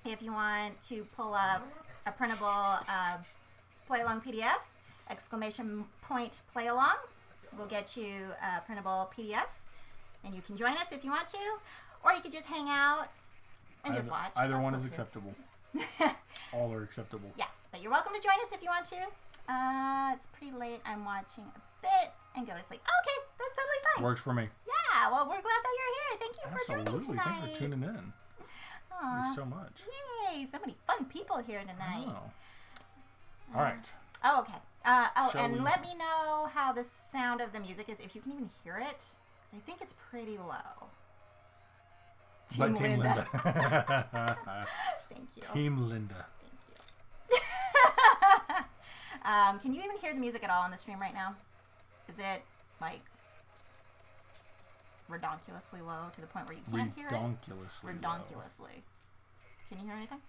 S2: If you want to pull up a printable play along PDF, / play along, we'll get you a printable PDF, and you can join us if you want to, or you could just hang out and just watch.
S1: Either one is acceptable. All are acceptable.
S2: Yeah, but you're welcome to join us if you want to. It's pretty late. I'm watching a bit and go to sleep. Okay, that's totally fine.
S1: Works for me.
S2: Yeah, well, we're glad that you're here. Thank you for joining tonight.
S1: Absolutely. Thanks for tuning in. Thank you so much.
S2: Yay, so many fun people here tonight.
S1: Oh. All right.
S2: Oh, okay. Let me know how the sound of the music is, if you can even hear it, because I think it's pretty low.
S1: Team Linda.
S2: Thank you.
S1: Team Linda.
S2: Thank you. Can you even hear the music at all on the stream right now? Is it, like, redonkulously low to the point where you can't hear it? Redonkulously. Can you hear anything?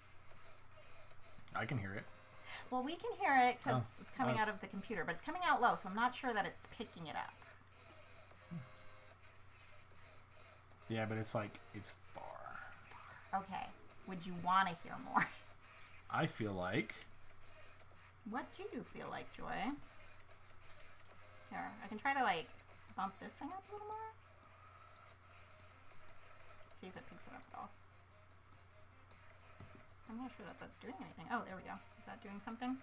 S1: I can hear it.
S2: Well, we can hear it because it's coming out of the computer, but it's coming out low, so I'm not sure that it's picking it up.
S1: Yeah, but it's like, it's far.
S2: Okay. Would you want to hear more?
S1: I feel like...
S2: What do you feel like, Joy? Here, I can try to, like, bump this thing up a little more. See if it picks it up at all. I'm not sure that that's doing anything. Oh, there we go. Is that doing something?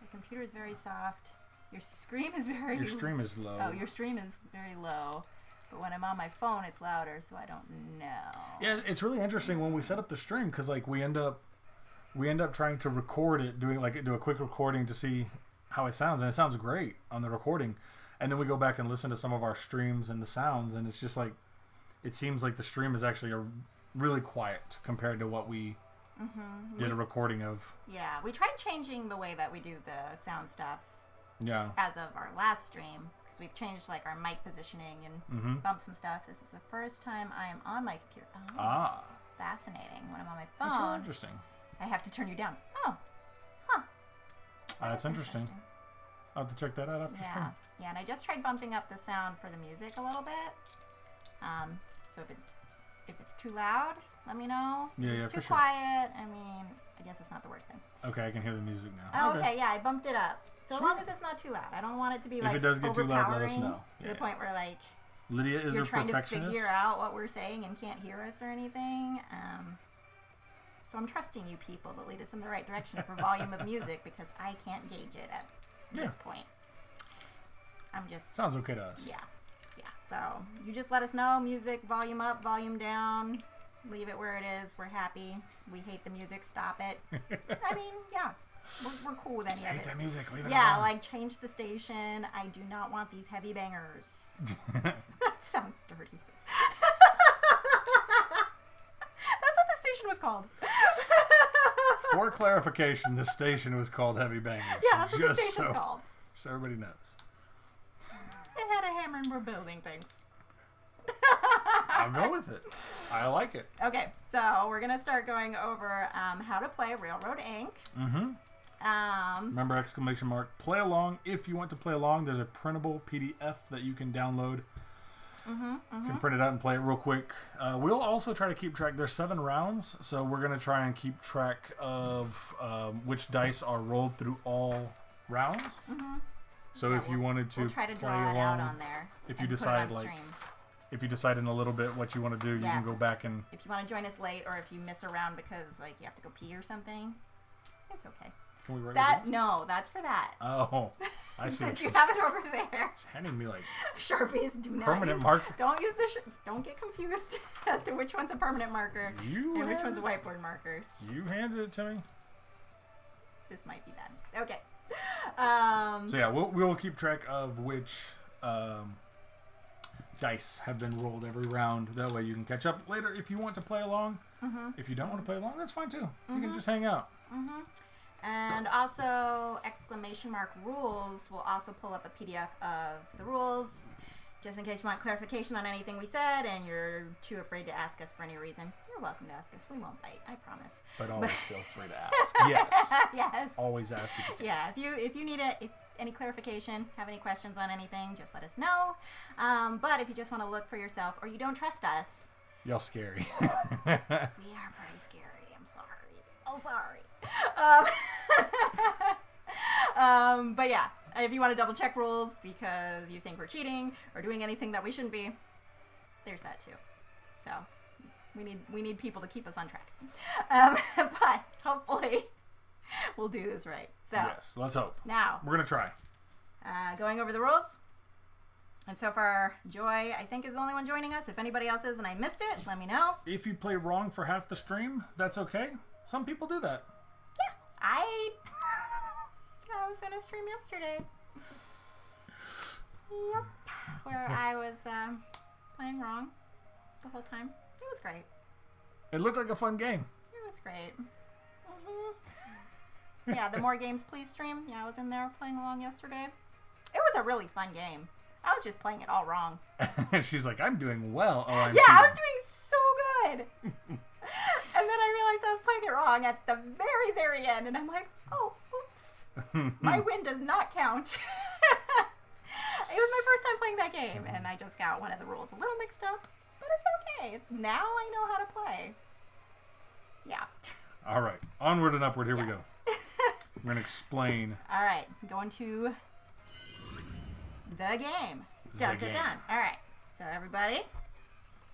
S2: The computer is very soft. Your stream is very...
S1: Your stream is low.
S2: Oh, your stream is very low. But when I'm on my phone, it's louder, so I don't know.
S1: Yeah, it's really interesting when we set up the stream, because like we end up trying to record it, do a quick recording to see how it sounds, and it sounds great on the recording. And then we go back and listen to some of our streams and the sounds, and it's just like, it seems like the stream is actually really quiet compared to what we did a recording of.
S2: Yeah, we tried changing the way that we do the sound stuff.
S1: Yeah.
S2: As of our last stream, because we've changed like our mic positioning and bumped some stuff. This is the first time I am on my computer. Oh, fascinating. When I'm on my phone,
S1: that's really interesting.
S2: I have to turn you down. Oh, huh.
S1: That's interesting. I'll have to check that out after stream.
S2: Yeah, and I just tried bumping up the sound for the music a little bit. So if it's too loud, let me know.
S1: Yeah,
S2: if it's too quiet, I mean, I guess it's not the worst thing.
S1: Okay, I can hear the music now.
S2: Oh, okay, yeah, I bumped it up. So as long as it's not too loud. I don't want it to be like
S1: if it does get too loud, let us know.
S2: To the point where like
S1: Lydia is
S2: you're
S1: a
S2: trying
S1: perfectionist.
S2: to figure out what we're saying and can't hear us or anything. So I'm trusting you people to lead us in the right direction for volume of music, because I can't gauge it at this point. I'm just...
S1: Sounds okay to us.
S2: Yeah. So you just let us know. Music, volume up, volume down. Leave it where it is. We're happy. We hate the music. Stop it. I mean, yeah. We're cool with any of it.
S1: Hate that music. Leave it
S2: alone.
S1: Yeah,
S2: like change the station. I do not want these heavy bangers. That sounds dirty. That's what the station was called.
S1: For clarification, the station was called Heavy Bangers.
S2: Yeah, that's what the station's called.
S1: So everybody knows.
S2: It had a hammer and we're building things.
S1: I'll go with it. I like it.
S2: Okay, so we're going to start going over how to play Railroad Inc.
S1: Remember, play along. If you want to play along, there's a printable PDF that you can download. You can print it out and play it real quick. We'll also try to keep track. There's 7 rounds, so we're going to try and keep track of which dice are rolled through all rounds. So if you wanted to
S2: we'll try to
S1: play
S2: draw
S1: along,
S2: it out on there.
S1: if you decide like if you decide in a little bit what you want to do, you can go back and...
S2: If you want to join us late, or if you miss around because, like, you have to go pee or something, it's okay.
S1: Can we write
S2: that? No, that's for that.
S1: Oh, I see.
S2: Since you have it over there.
S1: She's handing me, like...
S2: Sharpies, do not
S1: permanent marker.
S2: Don't use the... don't get confused as to which one's a permanent marker and which one's a whiteboard marker.
S1: You handed it to me.
S2: This might be bad. Okay.
S1: So, yeah, we'll keep track of which... dice have been rolled every round. That way you can catch up later if you want to play along. If you don't want to play along, that's fine too. You can just hang out.
S2: And also, !rules will also pull up a PDF of the rules, just in case you want clarification on anything we said and you're too afraid to ask us for any reason. You're welcome to ask us. We won't bite, I promise.
S1: But always feel free to ask. Yes.
S2: Yes.
S1: Always ask if you can.
S2: Yeah, if you need any clarification, have any questions on anything, just let us know. But if you just want to look for yourself or you don't trust us...
S1: Y'all scary.
S2: We are pretty scary. I'm sorry. Oh, sorry. But yeah, if you want to double check rules because you think we're cheating or doing anything that we shouldn't be, there's that too. So we need people to keep us on track. But hopefully we'll do this right. So
S1: yes, let's hope.
S2: Now
S1: we're gonna try.
S2: Going over the rules. And so far, Joy, I think, is the only one joining us. If anybody else is and I missed it, let me know.
S1: If you play wrong for half the stream, that's okay. Some people do that.
S2: Yeah, I was in a stream yesterday. Yep. Where I was playing wrong the whole time. It was great.
S1: It looked like a fun game.
S2: It was great. Yeah, the More Games Please stream. Yeah, I was in there playing along yesterday. It was a really fun game. I was just playing it all wrong.
S1: She's like, I'm doing well. Oh, I'm
S2: cheating.
S1: I
S2: was doing so good. And then I realized I was playing it wrong at the very, very end. And I'm like, oh, oops. My win does not count. It was my first time playing that game. And I just got one of the rules a little mixed up. But it's okay. Now I know how to play. Yeah.
S1: All right. Onward and upward. Here we go. We're going to explain.
S2: All right. Going to the game. Dun, dun, dun. All right. So everybody,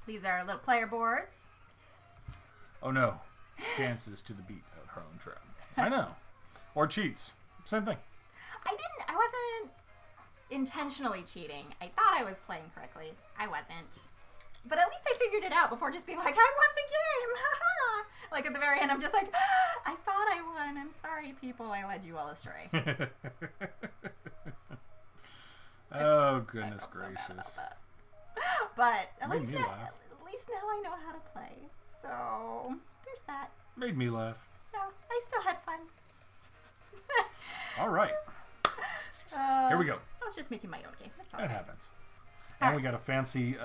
S2: these are little player boards.
S1: Oh no. Dances to the beat of her own drum. I know. Or cheats. Same thing.
S2: I wasn't intentionally cheating. I thought I was playing correctly. I wasn't. But at least I figured it out before just being like, I won the game. Like at the very end, I'm just like, I thought I won. I'm sorry, people. I led you all astray.
S1: Oh, goodness gracious.
S2: So but at least now I know how to play. So there's that.
S1: Made me laugh.
S2: Yeah, I still had fun.
S1: All right. Here we go.
S2: I was just making my own game. That's all.
S1: That happens. And we got a fancy...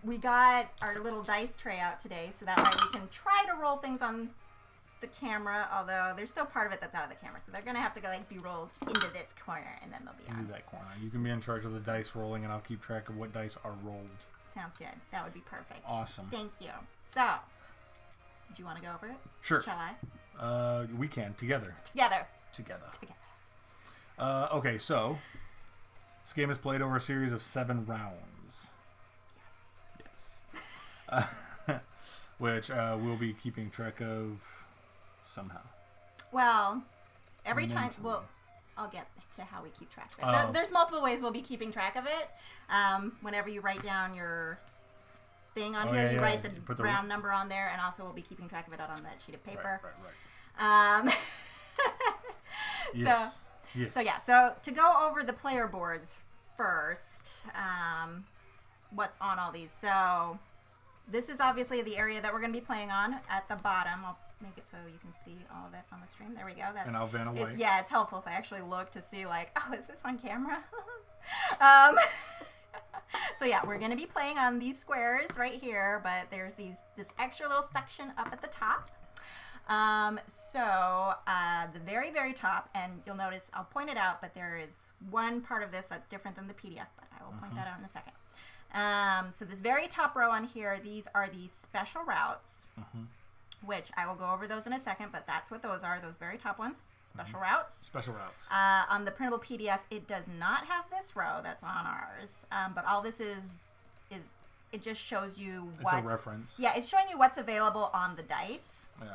S2: we got our little dice tray out today, so that way we can try to roll things on the camera, although there's still part of it that's out of the camera, so they're going to have to be rolled into this corner, and then they'll be on.
S1: Into that corner. You can be in charge of the dice rolling, and I'll keep track of what dice are rolled.
S2: Sounds good. That would be perfect.
S1: Awesome.
S2: Thank you. So, did you want to go over it?
S1: Sure.
S2: Shall I?
S1: We can. Together.
S2: Together.
S1: Okay, so... This game is played over a series of 7 rounds. Yes. Which we'll be keeping track of somehow.
S2: Well, every time... Well, I'll get to how we keep track of it. There's multiple ways we'll be keeping track of it. Whenever you write down your thing on here, you write the round number on there, and also we'll be keeping track of it out on that sheet of paper.
S1: Right.
S2: Yes.
S1: Yes.
S2: So to go over the player boards first, what's on all these? So this is obviously the area that we're going to be playing on at the bottom. I'll make it so you can see all of it on the stream. There we go.
S1: And I'll van away.
S2: It's helpful if I actually look to see is this on camera? So yeah, we're going to be playing on these squares right here, but there's this extra little section up at the top. The very, very top, and you'll notice, I'll point it out, but there is one part of this that's different than the PDF, but I will point that out in a second. So this very top row on here, these are the special routes, which I will go over those in a second, but that's what those are, those very top ones, special routes.
S1: Special routes.
S2: On the printable PDF, it does not have this row that's on ours, but all this is it just shows you
S1: what's... It's a reference.
S2: Yeah, it's showing you what's available on the dice.
S1: Yeah.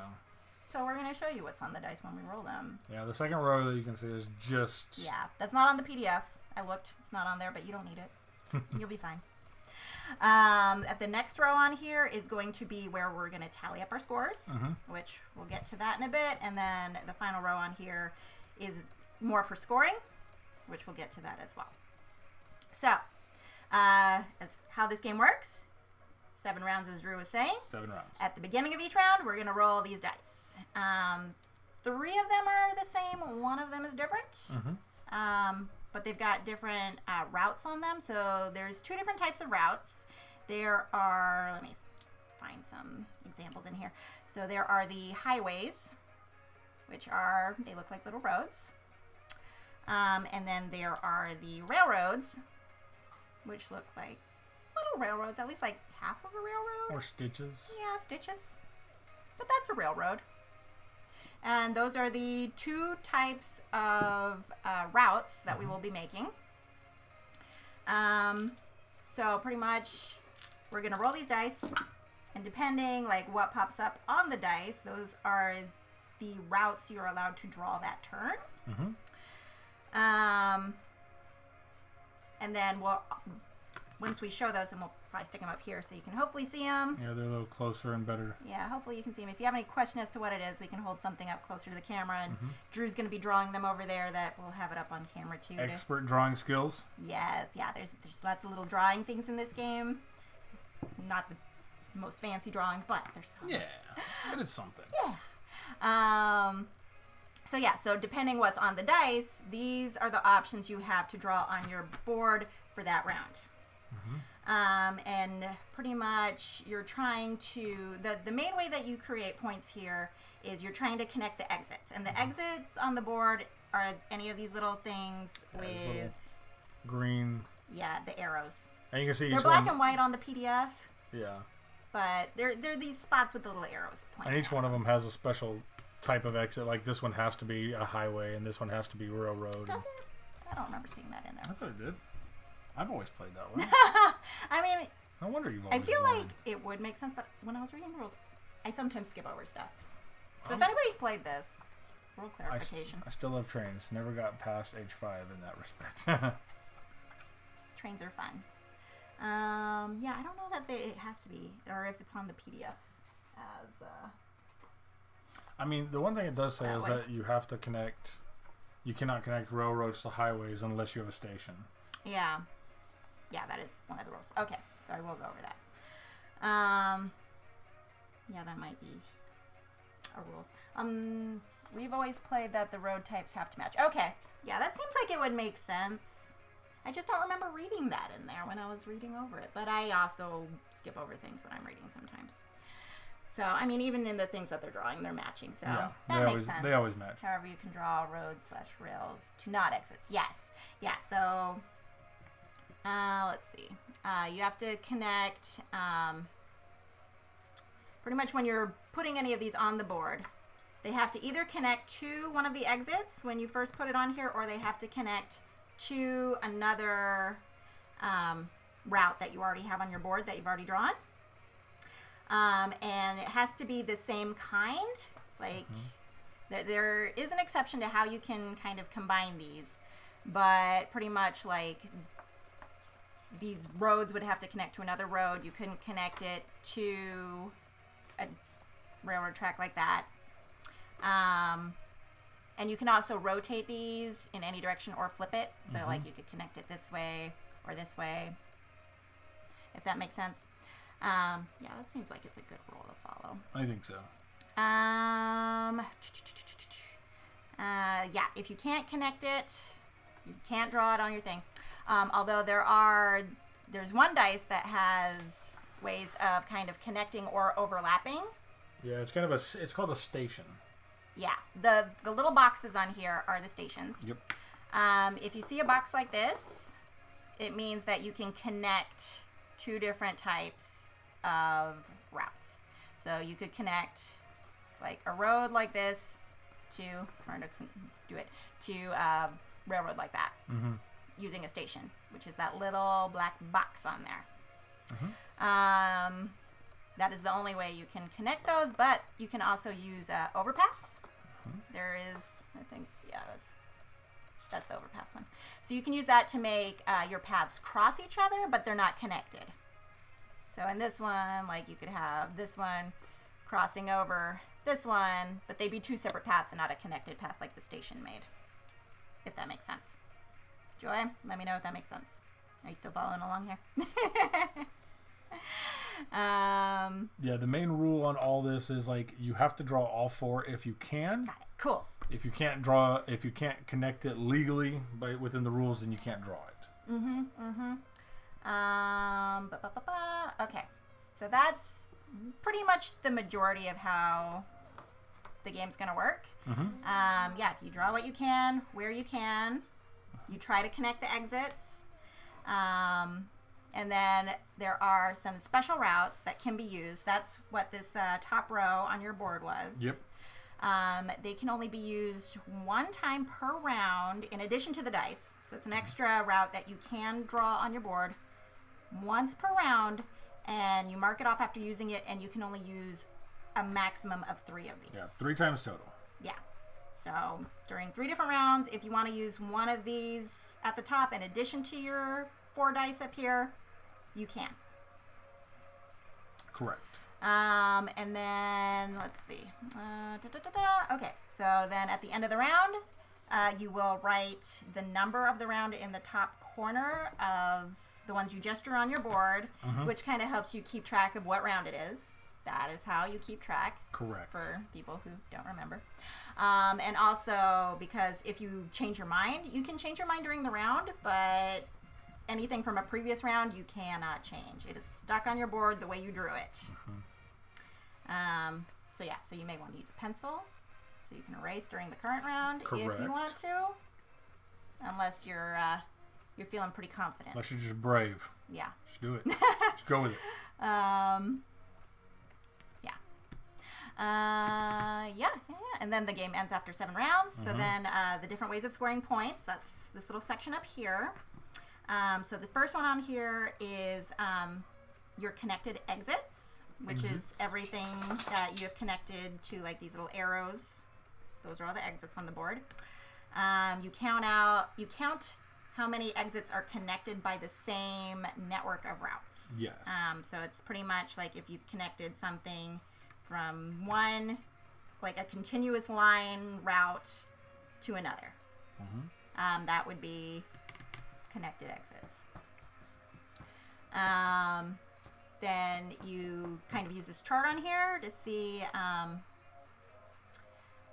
S2: So we're going to show you what's on the dice when we roll them.
S1: Yeah, the second row that you can see is just...
S2: Yeah, that's not on the PDF. I looked. It's not on there, but you don't need it. You'll be fine. At the next row on here is going to be where we're going to tally up our scores, which we'll get to that in a bit. And then the final row on here is more for scoring, which we'll get to that as well. So, as how this game works, 7 rounds, as Drew was saying.
S1: 7 rounds.
S2: At the beginning of each round, we're going to roll these dice. 3 of them are the same. 1 of them is different. But they've got different routes on them. So there's 2 different types of routes. There are, let me find some examples in here. So there are the highways, which are, they look like little roads. And then there are the railroads, which look like little railroads, at least like half of a railroad.
S1: Or stitches.
S2: Yeah, stitches. But that's a railroad. And those are the 2 types of routes that we will be making. So pretty much we're going to roll these dice. And depending like what pops up on the dice, those are the routes you're allowed to draw that turn. And then we'll... Once we show those, and we'll probably stick them up here so you can hopefully see them.
S1: Yeah, they're a little closer and better.
S2: Yeah, hopefully you can see them. If you have any question as to what it is, we can hold something up closer to the camera, and Drew's going to be drawing them over there. That we'll have it up on camera too.
S1: Expert drawing skills.
S2: Yes, yeah. There's lots of little drawing things in this game. Not the most fancy drawing, but there's some.
S1: Yeah, but it's something.
S2: Yeah. So depending what's on the dice, these are the options you have to draw on your board for that round. And pretty much you're trying to, the main way that you create points here is you're trying to connect the exits. And the exits on the board are any of these little things with
S1: green.
S2: Yeah, the arrows.
S1: And you can see
S2: they're black and white on the PDF.
S1: Yeah.
S2: But they're these spots with the little arrows pointing.
S1: And each one of them has a special type of exit. Like this one has to be a highway and this one has to be railroad.
S2: Does it? I don't remember seeing that in there.
S1: I thought it did. I've always played that one.
S2: I mean,
S1: no wonder you've always
S2: I feel
S1: won.
S2: like it would make sense, but when I was reading the rules, I sometimes skip over stuff. So if anybody's played this, rule clarification.
S1: I still love trains. Never got past age 5 in that respect.
S2: Trains are fun. Yeah, I don't know that it has to be, or if it's on the PDF as.
S1: I mean, the one thing it does say is that you have to connect. You cannot connect railroads to highways unless you have a station.
S2: Yeah. Yeah, that is one of the rules. Okay, so I will go over that. Yeah, that might be a rule. We've always played that the road types have to match. Okay, yeah, that seems like it would make sense. I just don't remember reading that in there when I was reading over it. But I also skip over things when I'm reading sometimes. So, I mean, even in the things that they're drawing, they're matching. So,
S1: yeah,
S2: that makes sense.
S1: They always match.
S2: However, you can draw roads/rails to not exits. Yes. Yeah, so... let's see. You have to connect, pretty much when you're putting any of these on the board, they have to either connect to one of the exits when you first put it on here, or they have to connect to another route that you already have on your board that you've already drawn. And it has to be the same kind. Like, there is an exception to how you can kind of combine these, but pretty much like... These roads would have to connect to another road. You couldn't connect it to a railroad track like that. And you can also rotate these in any direction or flip it. So, like, you could connect it this way or this way, if that makes sense. Yeah, that seems like it's a good rule to follow.
S1: I think so.
S2: Yeah, if you can't connect it, you can't draw it on your thing. Although there's one dice that has ways of kind of connecting or overlapping.
S1: Yeah, it's kind of it's called a station.
S2: Yeah, the little boxes on here are the stations.
S1: Yep.
S2: If you see a box like this, it means that you can connect 2 different types of routes. So you could connect like a road like this to a railroad like that. Using a station, which is that little black box on there. That is the only way you can connect those, but you can also use overpass. There is, I think, yeah, that's the overpass one. So you can use that to make your paths cross each other, but they're not connected. So in this one, like, you could have this one crossing over this one, but they'd be two separate paths and not a connected path like the station made, if that makes sense. Joy, let me know if that makes sense. Are you still following along here?
S1: Yeah, the main rule on all this is, like, you have to draw all four if you can.
S2: Got it. Cool.
S1: If you can't connect it legally within the rules, then you can't draw it.
S2: Okay. So that's pretty much the majority of how the game's going to work. Yeah, you draw what you can, where you can. You try to connect the exits. And then there are some special routes that can be used. That's what this top row on your board was.
S1: Yep.
S2: They can only be used one time per round in addition to the dice. So it's an extra route that you can draw on your board once per round, and you mark it off after using it, and you can only use a maximum of 3 of these.
S1: Yeah, 3 times total.
S2: Yeah. So during 3 different rounds, if you want to use one of these at the top in addition to your 4 dice up here, you can.
S1: Correct.
S2: And then, let's see. Okay, so then at the end of the round, you will write the number of the round in the top corner of the ones you just drew on your board, which kind of helps you keep track of what round it is. That is how you keep track.
S1: Correct.
S2: For people who don't remember. And also, because if you change your mind, you can change your mind during the round, but anything from a previous round you cannot change. It is stuck on your board the way you drew it. So yeah, so you may want to use a pencil so you can erase during the current round.
S1: Correct.
S2: If you want to, unless you're feeling pretty confident.
S1: Unless you're just brave.
S2: Yeah.
S1: Just do it. Just go with it.
S2: Yeah. And then the game ends after 7 rounds. So then the different ways of scoring points, that's this little section up here. So the first one on here is your connected exits, which is everything that you have connected to, like these little arrows. Those are all the exits on the board. You count how many exits are connected by the same network of routes.
S1: Yes.
S2: So it's pretty much like if you've connected something from one, like a continuous line route to another. That would be connected exits. Then you kind of use this chart on here to see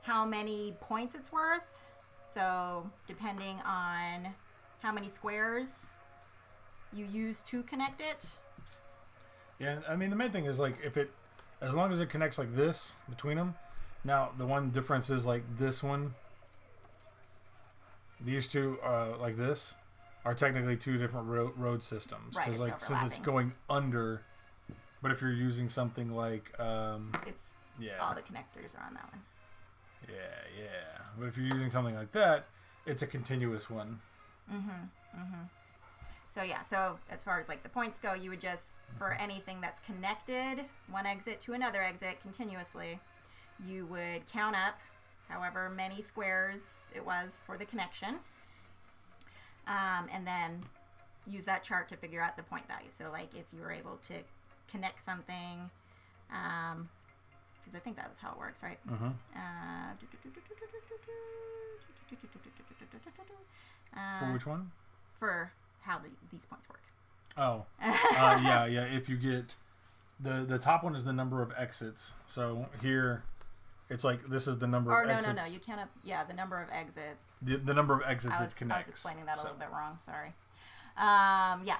S2: how many points it's worth. So depending on how many squares you use to connect it.
S1: Yeah, I mean, the main thing is, like, as long as it connects like this between them. Now, the one difference is, like, this one, these two, like this, are technically 2 different road systems.
S2: Right,
S1: Because, like, since it's going under, but if you're using something like,
S2: it's all the connectors are on that one.
S1: Yeah. But if you're using something like that, it's a continuous one.
S2: So yeah, so as far as like the points go, you would just, for anything that's connected, one exit to another exit continuously, you would count up however many squares it was for the connection, and then use that chart to figure out the point value. So like if you were able to connect something, because I think that was how it works, right?
S1: For which one?
S2: For how these points work.
S1: Oh. Yeah. If you get... The top one is the number of exits. So here, it's like this is the number of exits.
S2: No. You count up, the number of exits.
S1: The number of exits it connects.
S2: I was explaining that a little bit wrong. Sorry.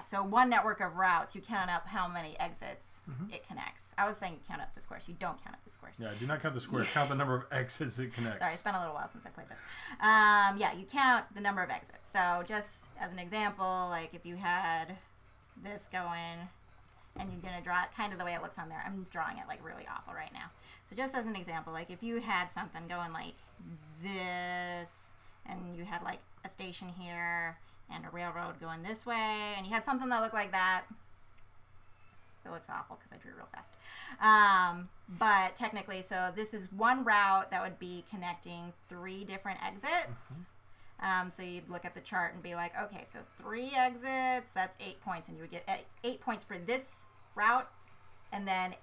S2: So one network of routes, you count up how many exits it connects. I was saying you count up the squares. You don't count up the squares.
S1: Yeah, do not count the squares. Count the number of exits it connects.
S2: Sorry, it's been a little while since I played this. You count the number of exits. So just as an example, like if you had this going and you're going to draw it kind of the way it looks on there. I'm drawing it like really awful right now. So just as an example, like if you had something going like this and you had like a station here and a railroad going this way, and you had something that looked like that, It looks awful because I drew real fast. But technically, so this is one route that would be connecting 3 different exits. So you'd look at the chart and be like, okay, so 3 exits, that's 8 points. And you would get 8 points for this route. And then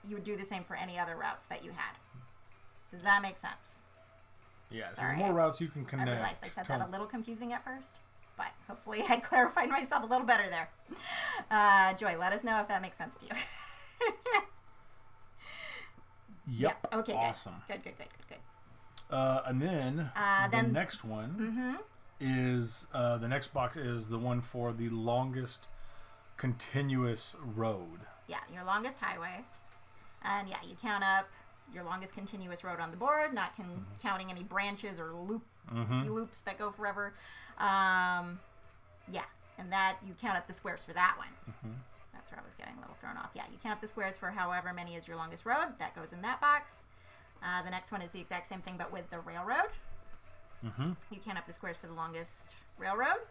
S2: you would do the same for any other routes that you had. Does that make sense?
S1: Yeah, so the more routes you can connect.
S2: I realized I said that a little confusing at first. But hopefully I clarified myself a little better there. Joy, let us know if that makes sense to you.
S1: Yep.
S2: Okay,
S1: awesome.
S2: Good.
S1: And then the next one is the next box is the one for the longest continuous road.
S2: Yeah, your longest highway. And yeah, you count up your longest continuous road on the board, not counting any branches or loops that go forever. Yeah, and that you count up the squares for that one. That's where I was getting a little thrown off. Yeah, you count up the squares for however many is your longest road. That goes in that box. The next one is the exact same thing, but with the railroad. You count up the squares for the longest railroad.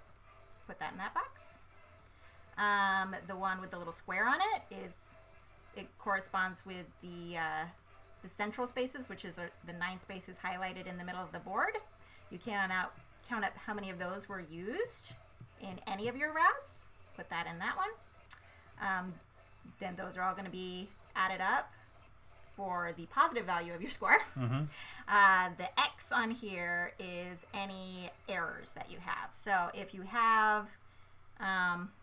S2: Put that in that box. The one with the little square on it corresponds with the central spaces, which is the 9 spaces highlighted in the middle of the board. You count up how many of those were used in any of your routes. Put that in that one. Then those are all going to be added up for the positive value of your score. The X on here is any errors that you have. So if you have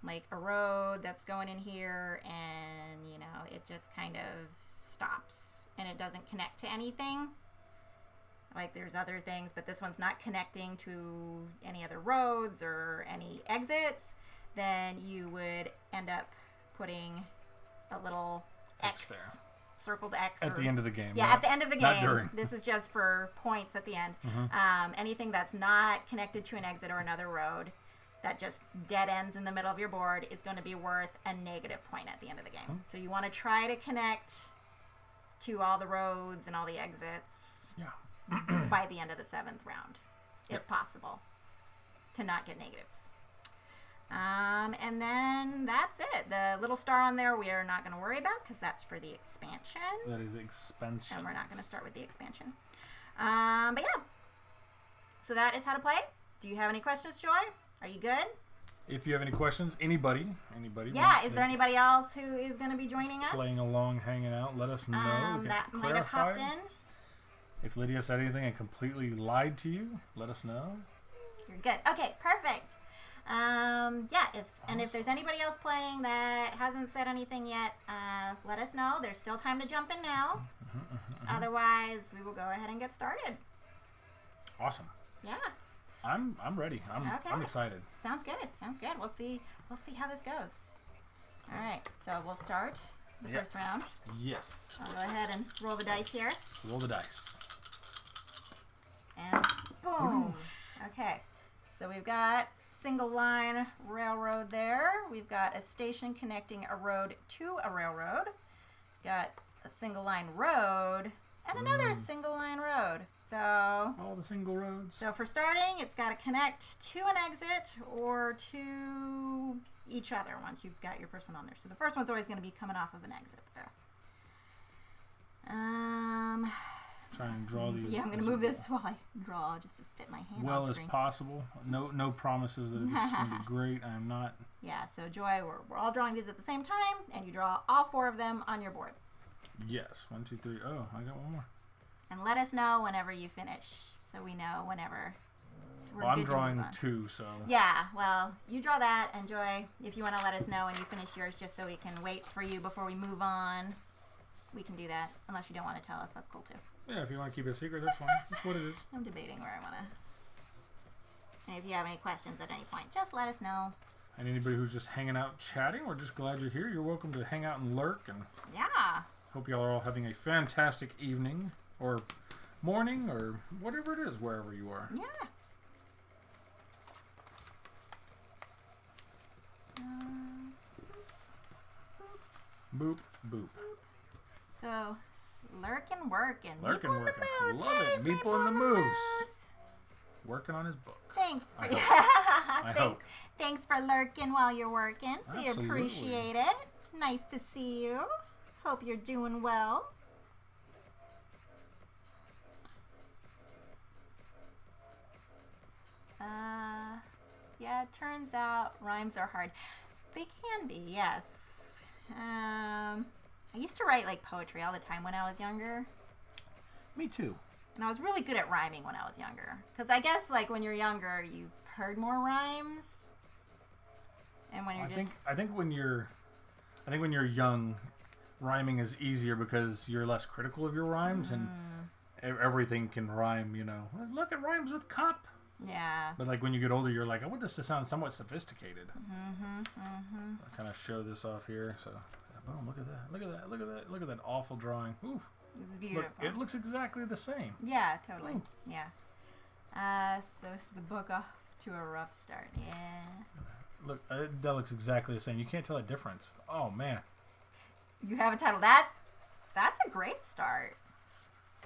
S2: like a road that's going in here and, you know, it just kind of stops and it doesn't connect to anything. Like there's other things, but this one's not connecting to any other roads or any exits, then you would end up putting a little X there. Circled X.
S1: At the end of the game.
S2: Yeah, at the end of the game. This is just for points at the end. Anything that's not connected to an exit or another road that just dead ends in the middle of your board is going to be worth a negative point at the end of the game. So you want to try to connect to all the roads and all the exits by the end of the 7th round, if possible, to not get negatives. And then that's it. The little star on there we are not going to worry about because that's for the expansion.
S1: That is expansion.
S2: And we're not going to start with the expansion. But yeah. So that is how to play. Do you have any questions, Joy? Are you good?
S1: If you have any questions, anybody.
S2: Yeah, is there anybody else who is going to be joining us?
S1: Playing along, hanging out, let us know.
S2: That might have hopped in.
S1: If Lydia said anything and completely lied to you, let us know.
S2: You're good. Okay, perfect. If there's anybody else playing that hasn't said anything yet, let us know. There's still time to jump in now. Otherwise, we will go ahead and get started.
S1: Awesome.
S2: Yeah.
S1: I'm ready. I'm excited.
S2: Sounds good. We'll see how this goes. All right. So we'll start the first round.
S1: Yes.
S2: I'll go ahead and roll the dice here.
S1: Roll the dice.
S2: And boom. Okay. So we've got single line railroad there. We've got a station connecting a road to a railroad. Got a single line road and another single line road. So
S1: all the single roads.
S2: So for starting, it's got to connect to an exit or to each other once you've got your first one on there. So the first one's always going to be coming off of an exit there.
S1: Try and draw these.
S2: Yeah, I'm going to move this while I draw just to fit my hand on screen.
S1: As possible. No promises that this is going to be great. I'm not.
S2: Yeah, so Joy, we're all drawing these at the same time, and you draw all 4 of them on your board.
S1: Yes. 1, 2, 3. Oh, I got one more.
S2: And let us know whenever you finish, so we know whenever we're
S1: I'm drawing 2, so.
S2: Yeah, well, you draw that, and Joy, if you want to let us know when you finish yours, just so we can wait for you before we move on, we can do that. Unless you don't want to tell us, that's cool too.
S1: Yeah, if you want to keep it a secret, that's fine. That's what it is.
S2: I'm debating where I want to. And if you have any questions at any point, just let us know.
S1: And anybody who's just hanging out chatting, we're just glad you're here. You're welcome to hang out and lurk. And
S2: yeah.
S1: Hope y'all are all having a fantastic evening or morning or whatever it is, wherever you are.
S2: Yeah.
S1: Boop, boop.
S2: So, lurking, working.
S1: Lurking, working. Love it. Meeple in the Moose. Working on his book.
S2: Thanks for
S1: I hope.
S2: Thanks for lurking while you're working.
S1: Absolutely.
S2: We appreciate it. Nice to see you. Hope you're doing well. Yeah, it turns out rhymes are hard. They can be, yes. I used to write like poetry all the time when I was younger.
S1: Me too.
S2: And I was really good at rhyming when I was younger. Because I guess like when you're younger, you've heard more rhymes. And when you're
S1: I think when you're young, rhyming is easier because you're less critical of your rhymes and everything can rhyme, you know. Look, it rhymes with cup.
S2: Yeah.
S1: But like when you get older, you're like, I want this to sound somewhat sophisticated. I kind of show this off here. So, boom, look at that. Look at that. Look at that. Look at that awful drawing. Oof.
S2: It's beautiful.
S1: Look, it looks exactly the same.
S2: Yeah, totally.
S1: Ooh.
S2: Yeah. So this is the book off to a rough start. Yeah.
S1: Look, that looks exactly the same. You can't tell a difference. Oh, man.
S2: You have a title. That's a great start.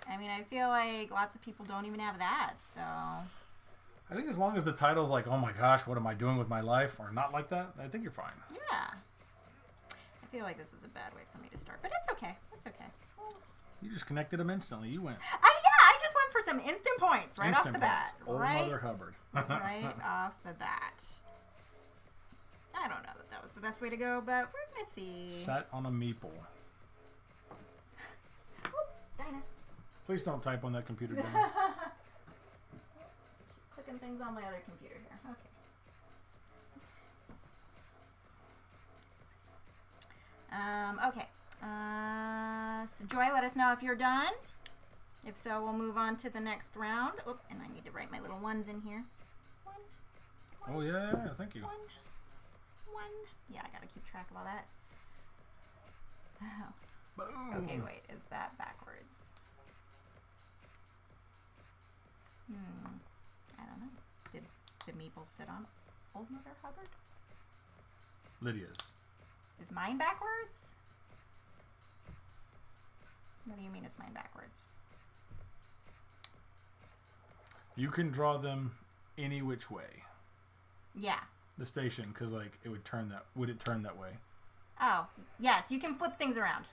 S2: I mean, I feel like lots of people don't even have that, so...
S1: I think as long as the title's like, oh my gosh, what am I doing with my life? Or not like that, I think you're fine.
S2: Yeah. I feel like this was a bad way for me to start, but it's okay. It's okay.
S1: You just connected them instantly. You went.
S2: I just went for some instant points off the bat.
S1: Old Mother Hubbard.
S2: Right off the bat. I don't know that was the best way to go, but we're going to see.
S1: Sat on a meeple.
S2: Dinah.
S1: Please don't type on that computer, Dinah.
S2: She's clicking things on my other computer here. Okay. Okay. So Joy, let us know if you're done. If so, we'll move on to the next round. Oh, and I need to write my little ones in here. One.
S1: Oh, yeah. Thank you.
S2: One. Yeah, I gotta keep track of all that. Oh.
S1: Boom.
S2: Okay, wait. Is that backwards? I don't know. Did the meeple sit on Old Mother Hubbard?
S1: Lydia's.
S2: Is mine backwards? What do you mean is mine backwards?
S1: You can draw them any which way.
S2: Yeah.
S1: The station, because like it would turn that. Would it turn that way?
S2: Oh, yes. You can flip things around.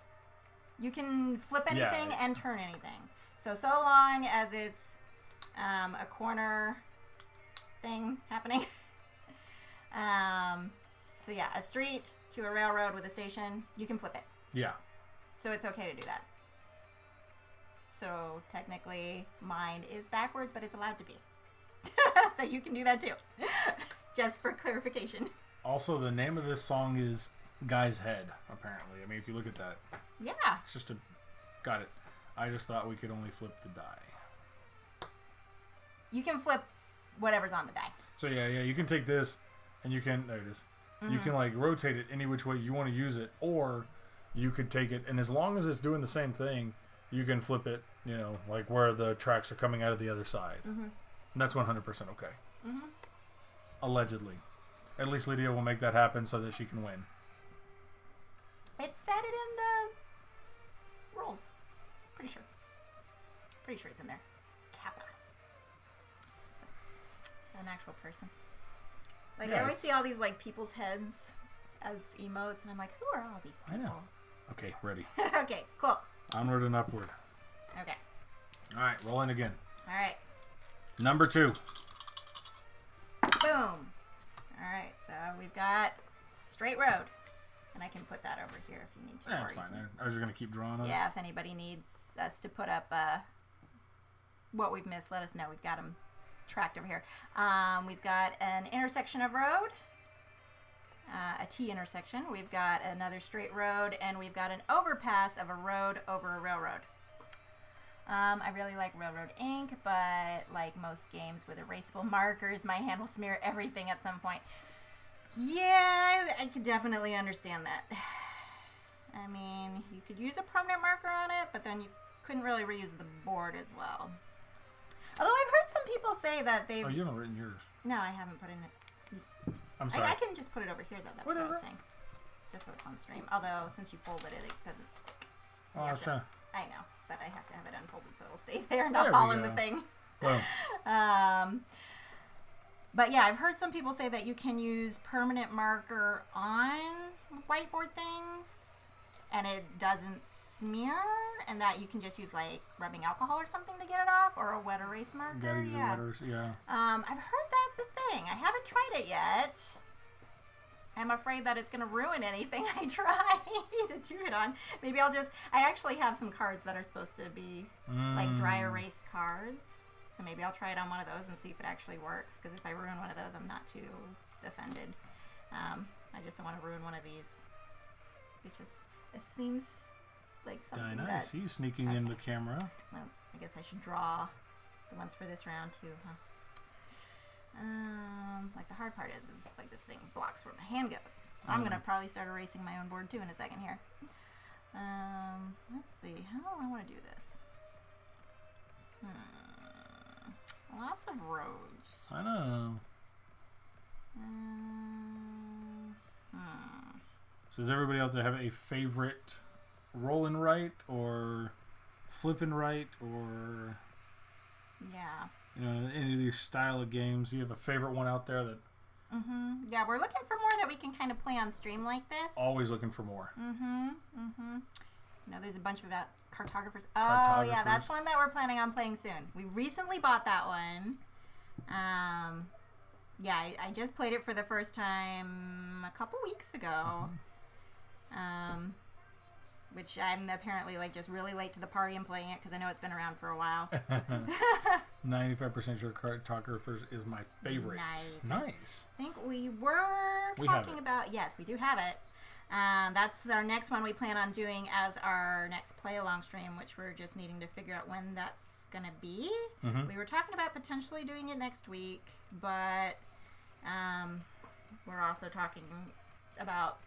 S2: You can flip anything and turn anything. So long as it's a corner thing happening. So yeah, a street to a railroad with a station, you can flip it.
S1: Yeah.
S2: So it's okay to do that. So technically mine is backwards, but it's allowed to be. So you can do that too. Just for clarification.
S1: Also, the name of this song is Guy's Head, apparently. I mean, if you look at that.
S2: Yeah.
S1: It's just a... Got it. I just thought we could only flip the die.
S2: You can flip whatever's on the die.
S1: So yeah, you can take this and you can... There it is. You can like rotate it any which way you want to use it, or you could take it, and as long as it's doing the same thing, you can flip it, you know, like where the tracks are coming out of the other side. And that's 100% okay. Allegedly. At least Lydia will make that happen so that she can win.
S2: It said it in the rules. Pretty sure. Pretty sure it's in there. Kappa. It's an actual person. Like, yeah, I always see all these, like, people's heads as emotes, and I'm like, who are all these people?
S1: I know. Okay, ready.
S2: Okay, cool.
S1: Onward and upward.
S2: Okay.
S1: All right, roll in again.
S2: All right.
S1: Number 2.
S2: Boom. All right, so we've got straight road. And I can put that over here if you need to.
S1: That's fine. I was just going to keep drawing on it.
S2: Yeah, if anybody needs us to put up what we've missed, let us know. We've got them tracked over here. We've got an intersection of road, a T intersection. We've got another straight road, and we've got an overpass of a road over a railroad. I really like railroad ink, but like most games with erasable markers, my hand will smear everything at some point. Yeah, I could definitely understand that. I mean, you could use a permanent marker on it, but then you couldn't really reuse the board as well. Although I've heard some people say that they've...
S1: Oh, you haven't written yours.
S2: No, I haven't put in it.
S1: I'm sorry.
S2: I can just put it over here, though. That's what I was saying. Just so it's on stream. Although, since you folded it, it doesn't stick.
S1: Oh, I was trying.
S2: I know, but I have to have it unfolded so it'll stay there and not fall in the thing.
S1: Well.
S2: But yeah, I've heard some people say that you can use permanent marker on whiteboard things, and it doesn't smear, and that you can just use like rubbing alcohol or something to get it off, or a wet erase marker.
S1: Yeah.
S2: I've heard that's a thing. I haven't tried it yet. I'm afraid that it's going to ruin anything I try to do it on. Maybe I actually have some cards that are supposed to be like dry erase cards. So maybe I'll try it on one of those and see if it actually works. Because if I ruin one of those, I'm not too offended. I just don't want to ruin one of these. It seems like something
S1: Dinah, I see you sneaking in the camera.
S2: Well, I guess I should draw the ones for this round too, huh? Like the hard part is like this thing blocks where my hand goes. So I'm gonna probably start erasing my own board too in a second here. Let's see, how do I want to do this? Lots of rows.
S1: I know. So does everybody out there have a favorite roll and write or flip and write or any of these style of games? Do you have a favorite one out there that?
S2: Yeah, we're looking for more that we can kind of play on stream like this.
S1: Always looking for more.
S2: There's a bunch of cartographers. Oh yeah, that's one that we're planning on playing soon. We recently bought that one. I just played it for the first time a couple weeks ago. Which I'm apparently like just really late to the party and playing it because I know it's been around for a while.
S1: 95% sure cartographers is my favorite. Nice.
S2: I think we were talking about, yes, we do have it. That's our next one we plan on doing as our next play along stream, which we're just needing to figure out when that's going to be. We were talking about potentially doing it next week, but we're also talking about,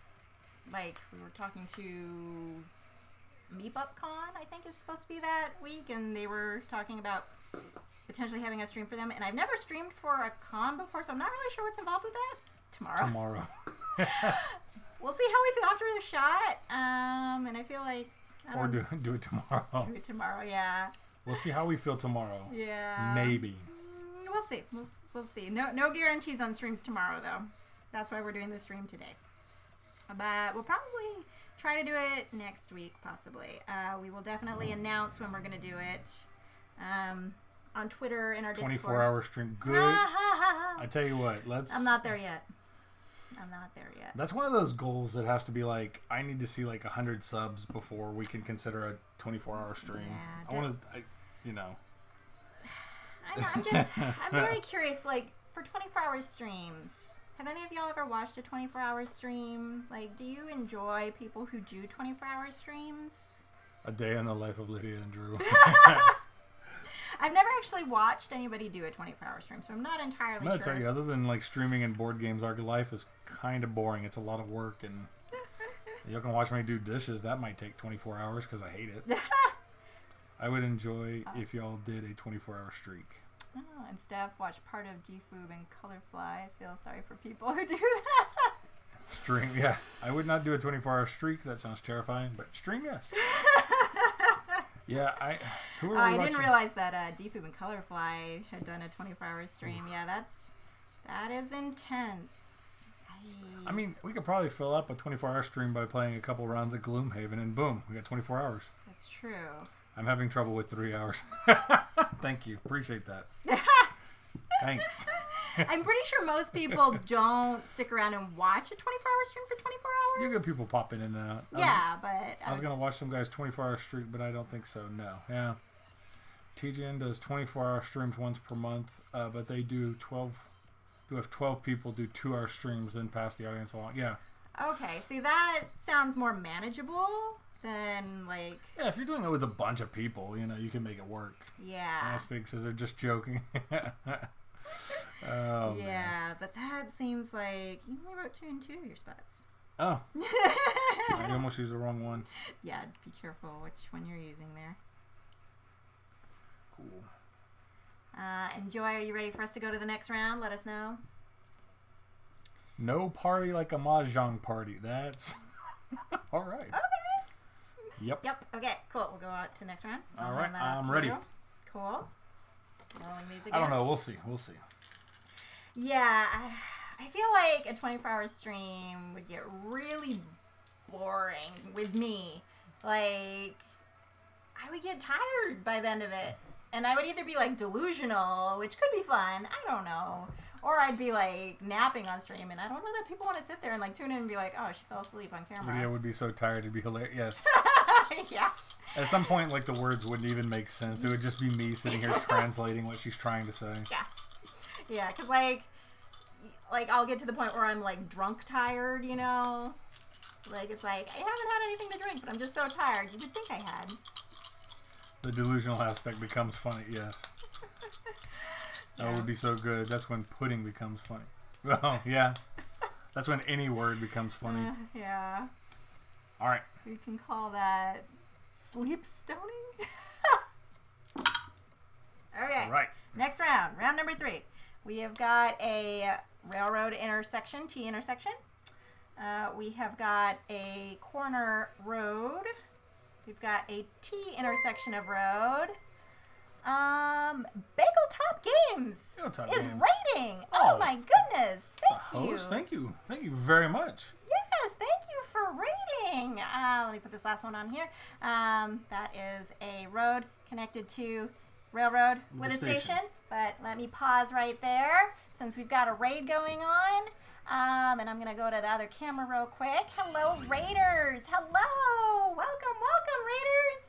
S2: like, we were talking to MeepUpCon, I think is supposed to be that week, and they were talking about potentially having a stream for them. And I've never streamed for a con before, so I'm not really sure what's involved with that. Tomorrow. We'll see how we feel after the shot. And I feel like...
S1: do it tomorrow.
S2: Do it tomorrow, yeah.
S1: We'll see how we feel tomorrow.
S2: Yeah.
S1: Maybe.
S2: We'll see. We'll see. No guarantees on streams tomorrow, though. That's why we're doing the stream today. But we'll probably try to do it next week, possibly. We will definitely announce when we're going to do it on Twitter, in our Discord.
S1: 24-hour stream. Good. I tell you what,
S2: I'm not there yet.
S1: That's one of those goals that has to be like, I need to see like 100 subs before we can consider a 24-hour stream.
S2: Yeah, I'm very curious, like, for 24-hour streams, have any of y'all ever watched a 24-hour stream? Like, do you enjoy people who do 24-hour streams?
S1: A day in the life of Lydia and Drew.
S2: I've never actually watched anybody do a 24-hour stream, so I'm not entirely sure.
S1: I'll tell you, other than like streaming and board games, our life is kind of boring. It's a lot of work, and you can watch me do dishes. That might take 24 hours because I hate it. I would enjoy if y'all did a 24-hour streak.
S2: Oh, and Steph watched part of DFoob and Colorfly. I feel sorry for people who do that.
S1: Stream, yeah. I would not do a 24-hour streak. That sounds terrifying, but stream, yes. Yeah, I didn't
S2: realize that DFoob and Colorfly had done a 24-hour stream. Yeah, that is intense.
S1: I mean, we could probably fill up a 24-hour stream by playing a couple rounds at Gloomhaven, and boom, we got 24 hours.
S2: That's true.
S1: I'm having trouble with 3 hours. Thank you. Appreciate that. Thanks.
S2: I'm pretty sure most people don't stick around and watch a 24-hour stream for 24 hours.
S1: You get people popping in and out.
S2: Yeah, but...
S1: I was going to watch some guys 24-hour streak, but I don't think so. No. Yeah. TGN does 24-hour streams once per month, but they do 12... have 12 people do 2-hour streams, then pass the audience along. Yeah.
S2: Okay. See, that sounds more manageable than, like...
S1: Yeah, if you're doing it with a bunch of people, you can make it work.
S2: Yeah.
S1: Asphyx says they're just joking.
S2: Oh, yeah, man. But that seems like you only wrote 2 in 2 of your spots.
S1: Oh. I almost used the wrong one.
S2: Yeah, be careful which one you're using there.
S1: Cool.
S2: Joy, are you ready for us to go to the next round? Let us know.
S1: No party like a mahjong party. That's all right.
S2: Okay.
S1: Yep.
S2: Okay, cool. We'll go out to the next round.
S1: All right, I'm ready.
S2: Cool. Rolling these again.
S1: I don't know. We'll see.
S2: Yeah, I feel like a 24-hour stream would get really boring with me. Like, I would get tired by the end of it. And I would either be, like, delusional, which could be fun. I don't know. Or I'd be, like, napping on stream. And I don't know that people want to sit there and, like, tune in and be like, oh, she fell asleep on camera.
S1: Lydia would be so tired. It'd be hilarious. Yes.
S2: Yeah.
S1: At some point, like, the words wouldn't even make sense. It would just be me sitting here translating what she's trying to say.
S2: Yeah. Yeah, because, like, I'll get to the point where I'm, like, drunk tired, you know? Like, it's like, I haven't had anything to drink, but I'm just so tired. You would think I had.
S1: The delusional aspect becomes funny, yes. That would be so good. That's when pudding becomes funny. Oh, yeah. That's when any word becomes funny.
S2: Yeah.
S1: All right.
S2: We can call that sleep stoning. Okay.
S1: All right.
S2: Next round. Round number 3. We have got a railroad intersection, T intersection. We have got a corner road. We've got a T intersection of road. Bagel Top Games is rating. Oh my goodness. Thank you.
S1: Thank you. Thank you very much.
S2: Yes, thank you for rating. Let me put this last one on here. That is a road connected to railroad with a station. But let me pause right there since we've got a raid going on. And I'm going to go to the other camera real quick. Hello, Raiders. Hello. Welcome, Raiders.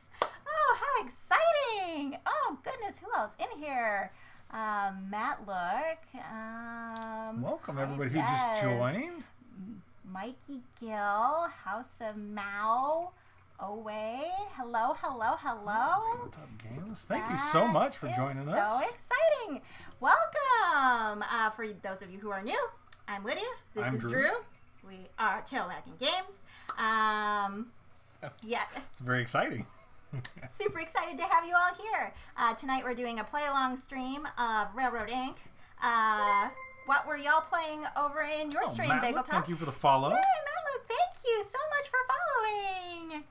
S2: Oh, how exciting. Oh, goodness. Who else in here? Matt Look.
S1: Welcome, everybody who just joined.
S2: Mikey Gill. House of Mao. Away. Hello.
S1: Top Games. Thank you so much for joining us.
S2: So exciting. Welcome. For those of you who are new, I'm Lydia. This is Drew. We are Tail Wagging Games. Yeah.
S1: It's very exciting.
S2: Super excited to have you all here. Tonight we're doing a play-along stream of Railroad Inc. What were y'all playing over in your stream,
S1: Matt,
S2: Bagel Top?
S1: thank you for the follow.
S2: Hey, Matt, thank you so much for following.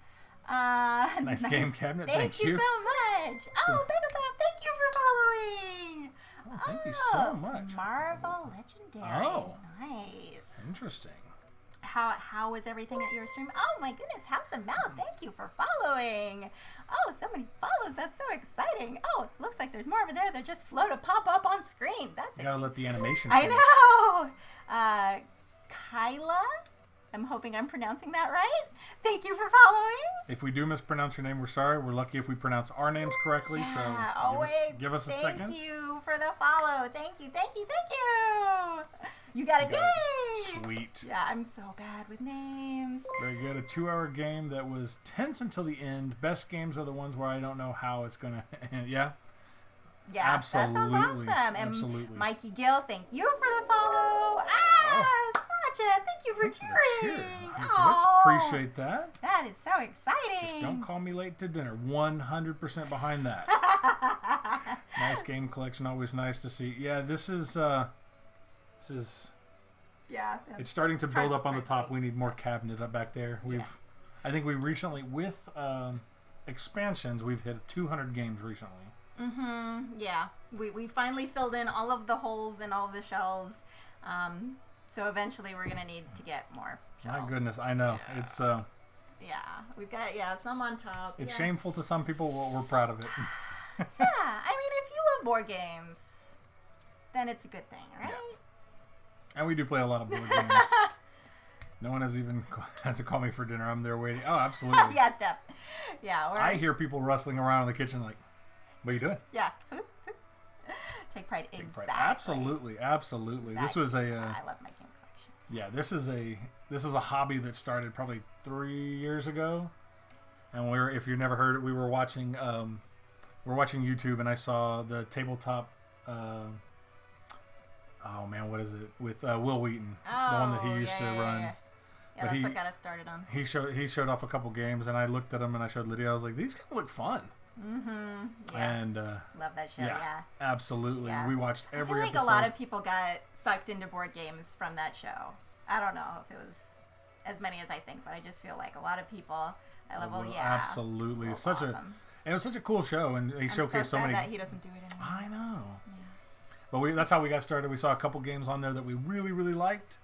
S1: Nice game cabinet.
S2: Thank you so much. Oh, Bagel Top, thank you for following.
S1: Oh, thank you so much.
S2: Marvel Legendary.
S1: Oh.
S2: Nice.
S1: Interesting.
S2: How was everything at your stream? Oh my goodness, House of Mouth, thank you for following. Oh, so many follows, that's so exciting. Oh, looks like there's more over there. They're just slow to pop up on screen. That's
S1: you gotta let the animation
S2: I
S1: finish.
S2: know. Kyla, I'm hoping I'm pronouncing that right. Thank you for following.
S1: If we do mispronounce your name, we're sorry. We're lucky if we pronounce our names correctly.
S2: Yeah.
S1: So give us a second.
S2: Thank you for the follow. Thank you. You got it. Yay!
S1: Sweet.
S2: Yeah, I'm so bad with names.
S1: Very good. A 2-hour game that was tense until the end. Best games are the ones where I don't know how it's going to end. Yeah?
S2: Yeah,
S1: absolutely.
S2: That sounds awesome. And
S1: absolutely.
S2: Mikey Gill, thank you for the follow. Sriracha, thank you for cheering.
S1: Let's appreciate that.
S2: That is so exciting.
S1: Just don't call me late to dinner. 100% behind that. Nice game collection. Always nice to see. Yeah, this is...
S2: Yeah.
S1: It's starting to build up on the top. We need more cabinet up back there. I think we recently, with expansions, we've hit 200 games recently.
S2: Yeah. We finally filled in all of the holes in all of the shelves. So eventually we're going to need to get more shelves.
S1: My goodness, I know.
S2: Yeah.
S1: It's
S2: yeah, we've got some on top.
S1: It's shameful to some people, but we're proud of it.
S2: Yeah, I mean, if you love board games, then it's a good thing, right?
S1: Yeah. And we do play a lot of board games. No one has to call me for dinner. I'm there waiting. Oh, absolutely.
S2: Yeah, Steph. Yeah.
S1: I hear people rustling around in the kitchen like, what are you doing?
S2: Yeah. Food. Take pride. Exactly.
S1: Absolutely.
S2: Exactly.
S1: This was
S2: I love my game collection.
S1: Yeah, this is a hobby that started probably 3 years ago. And if you've never heard it, we were watching YouTube and I saw the tabletop oh man, what is it? With Will Wheaton, the one that he used to run.
S2: Yeah, but that's what got us started on.
S1: He showed off a couple games, and I looked at them and I showed Lydia. I was like, these kind of look fun.
S2: Yeah.
S1: And
S2: love that show. Yeah.
S1: Absolutely.
S2: Yeah.
S1: We watched every
S2: I feel like
S1: episode.
S2: a lot of people got sucked into board games from that show. I don't know if it was as many as I think, but I just feel like a lot of people.
S1: Absolutely.
S2: Awesome.
S1: And it was such a cool show, and he showcased so many.
S2: That he doesn't do it anymore.
S1: I know.
S2: Yeah.
S1: But that's how we got started. We saw a couple games on there that we really, really liked.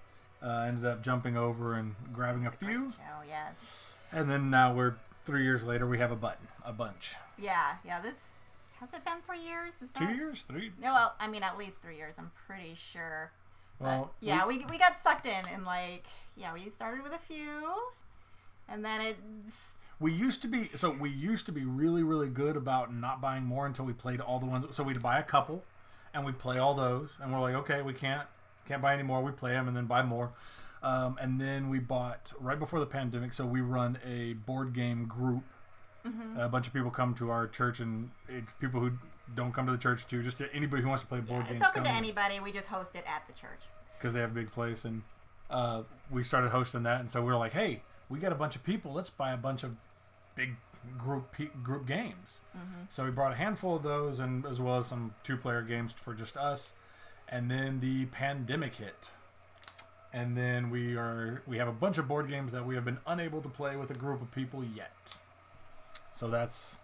S1: Ended up jumping over and grabbing a few.
S2: Oh, yes.
S1: And then now we're 3 years later. We have a bunch.
S2: Yeah. This has it been 3 years? Is that...
S1: 2 years? 3?
S2: No, well, I mean at least 3 years. I'm pretty sure.
S1: Well,
S2: but, yeah, we got sucked in and we started with a few, and then it's.
S1: We used to be really, really good about not buying more until we played all the ones. So we'd buy a couple, and we'd play all those, and we're like, okay, we can't buy any more. We play them and then buy more, and then we bought right before the pandemic. So we run a board game group. Mm-hmm. A bunch of people come to our church, and it's people who don't come to the church too. Just anybody who wants to play board games.
S2: It's open to anybody. We just host it at the church
S1: because they have a big place, and we started hosting that. And so we were like, hey, we got a bunch of people. Let's buy a bunch of big group games. Mm-hmm. So we brought a handful of those, and as well as some 2-player games for just us. And then the pandemic hit, and then we have a bunch of board games that we have been unable to play with a group of people yet. So that's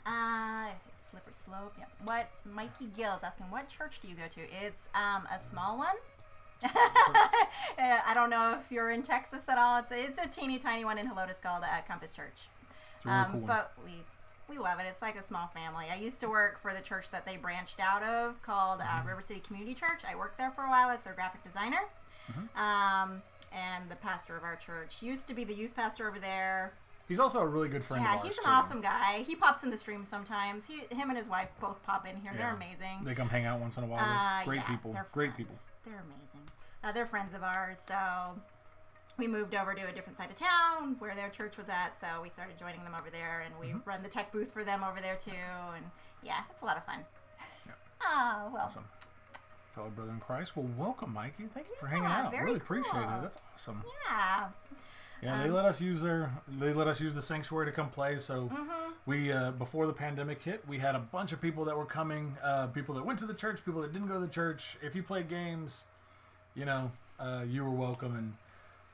S2: it's a slippery slope. Yeah. What Mikey Gill is asking, what church do you go to? It's a small one. I don't know if you're in Texas at all. It's a teeny tiny one in Helotes called Compass Church.
S1: It's a really cool
S2: but we love it. It's like a small family. I used to work for the church that they branched out of called River City Community Church. I worked there for a while as their graphic designer. Mm-hmm. And the pastor of our church used to be the youth pastor over there.
S1: He's also a really good friend of ours.
S2: Yeah, he's an awesome guy. He pops in the stream sometimes. Him and his wife both pop in here. Yeah. They're amazing.
S1: They come hang out once in a while. Great people. Great people.
S2: They're amazing. They're friends of ours, so we moved over to a different side of town where their church was at, so we started joining them over there, and we run the tech booth for them over there, too, and yeah, it's a lot of fun. Yeah. Oh, well.
S1: Awesome. Fellow brother in Christ, well, welcome, Mikey. Thank you for hanging out. Really appreciate it. That's awesome.
S2: Yeah.
S1: Yeah, they let us use the sanctuary to come play. So we before the pandemic hit, we had a bunch of people that were coming, people that went to the church, people that didn't go to the church. If you played games, you were welcome, and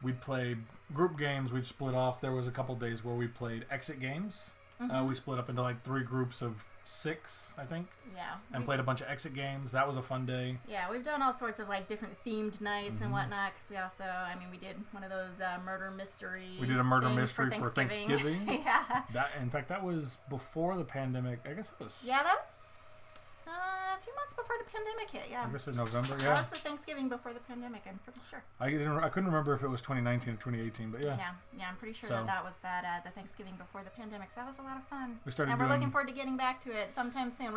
S1: we'd play group games. We'd split off. There was a couple days where we played exit games. We split up into like 3 groups of 6, I think.
S2: Yeah.
S1: And played a bunch of exit games. That was a fun day.
S2: Yeah, we've done all sorts of like different themed nights and whatnot. Because we also, we did one of those murder mystery.
S1: We did a murder mystery for Thanksgiving.
S2: Yeah.
S1: In fact, that was before the pandemic. I guess it was.
S2: Yeah, that was a few months before the pandemic hit. Yeah.
S1: I guess in November. Yeah.
S2: That was the Thanksgiving before the pandemic. I'm pretty sure.
S1: I couldn't remember if it was 2019 or 2018, but yeah.
S2: Yeah, I'm pretty sure that was the Thanksgiving before the pandemic. So that was a lot of fun.
S1: We're
S2: looking forward to getting back to it sometime soon.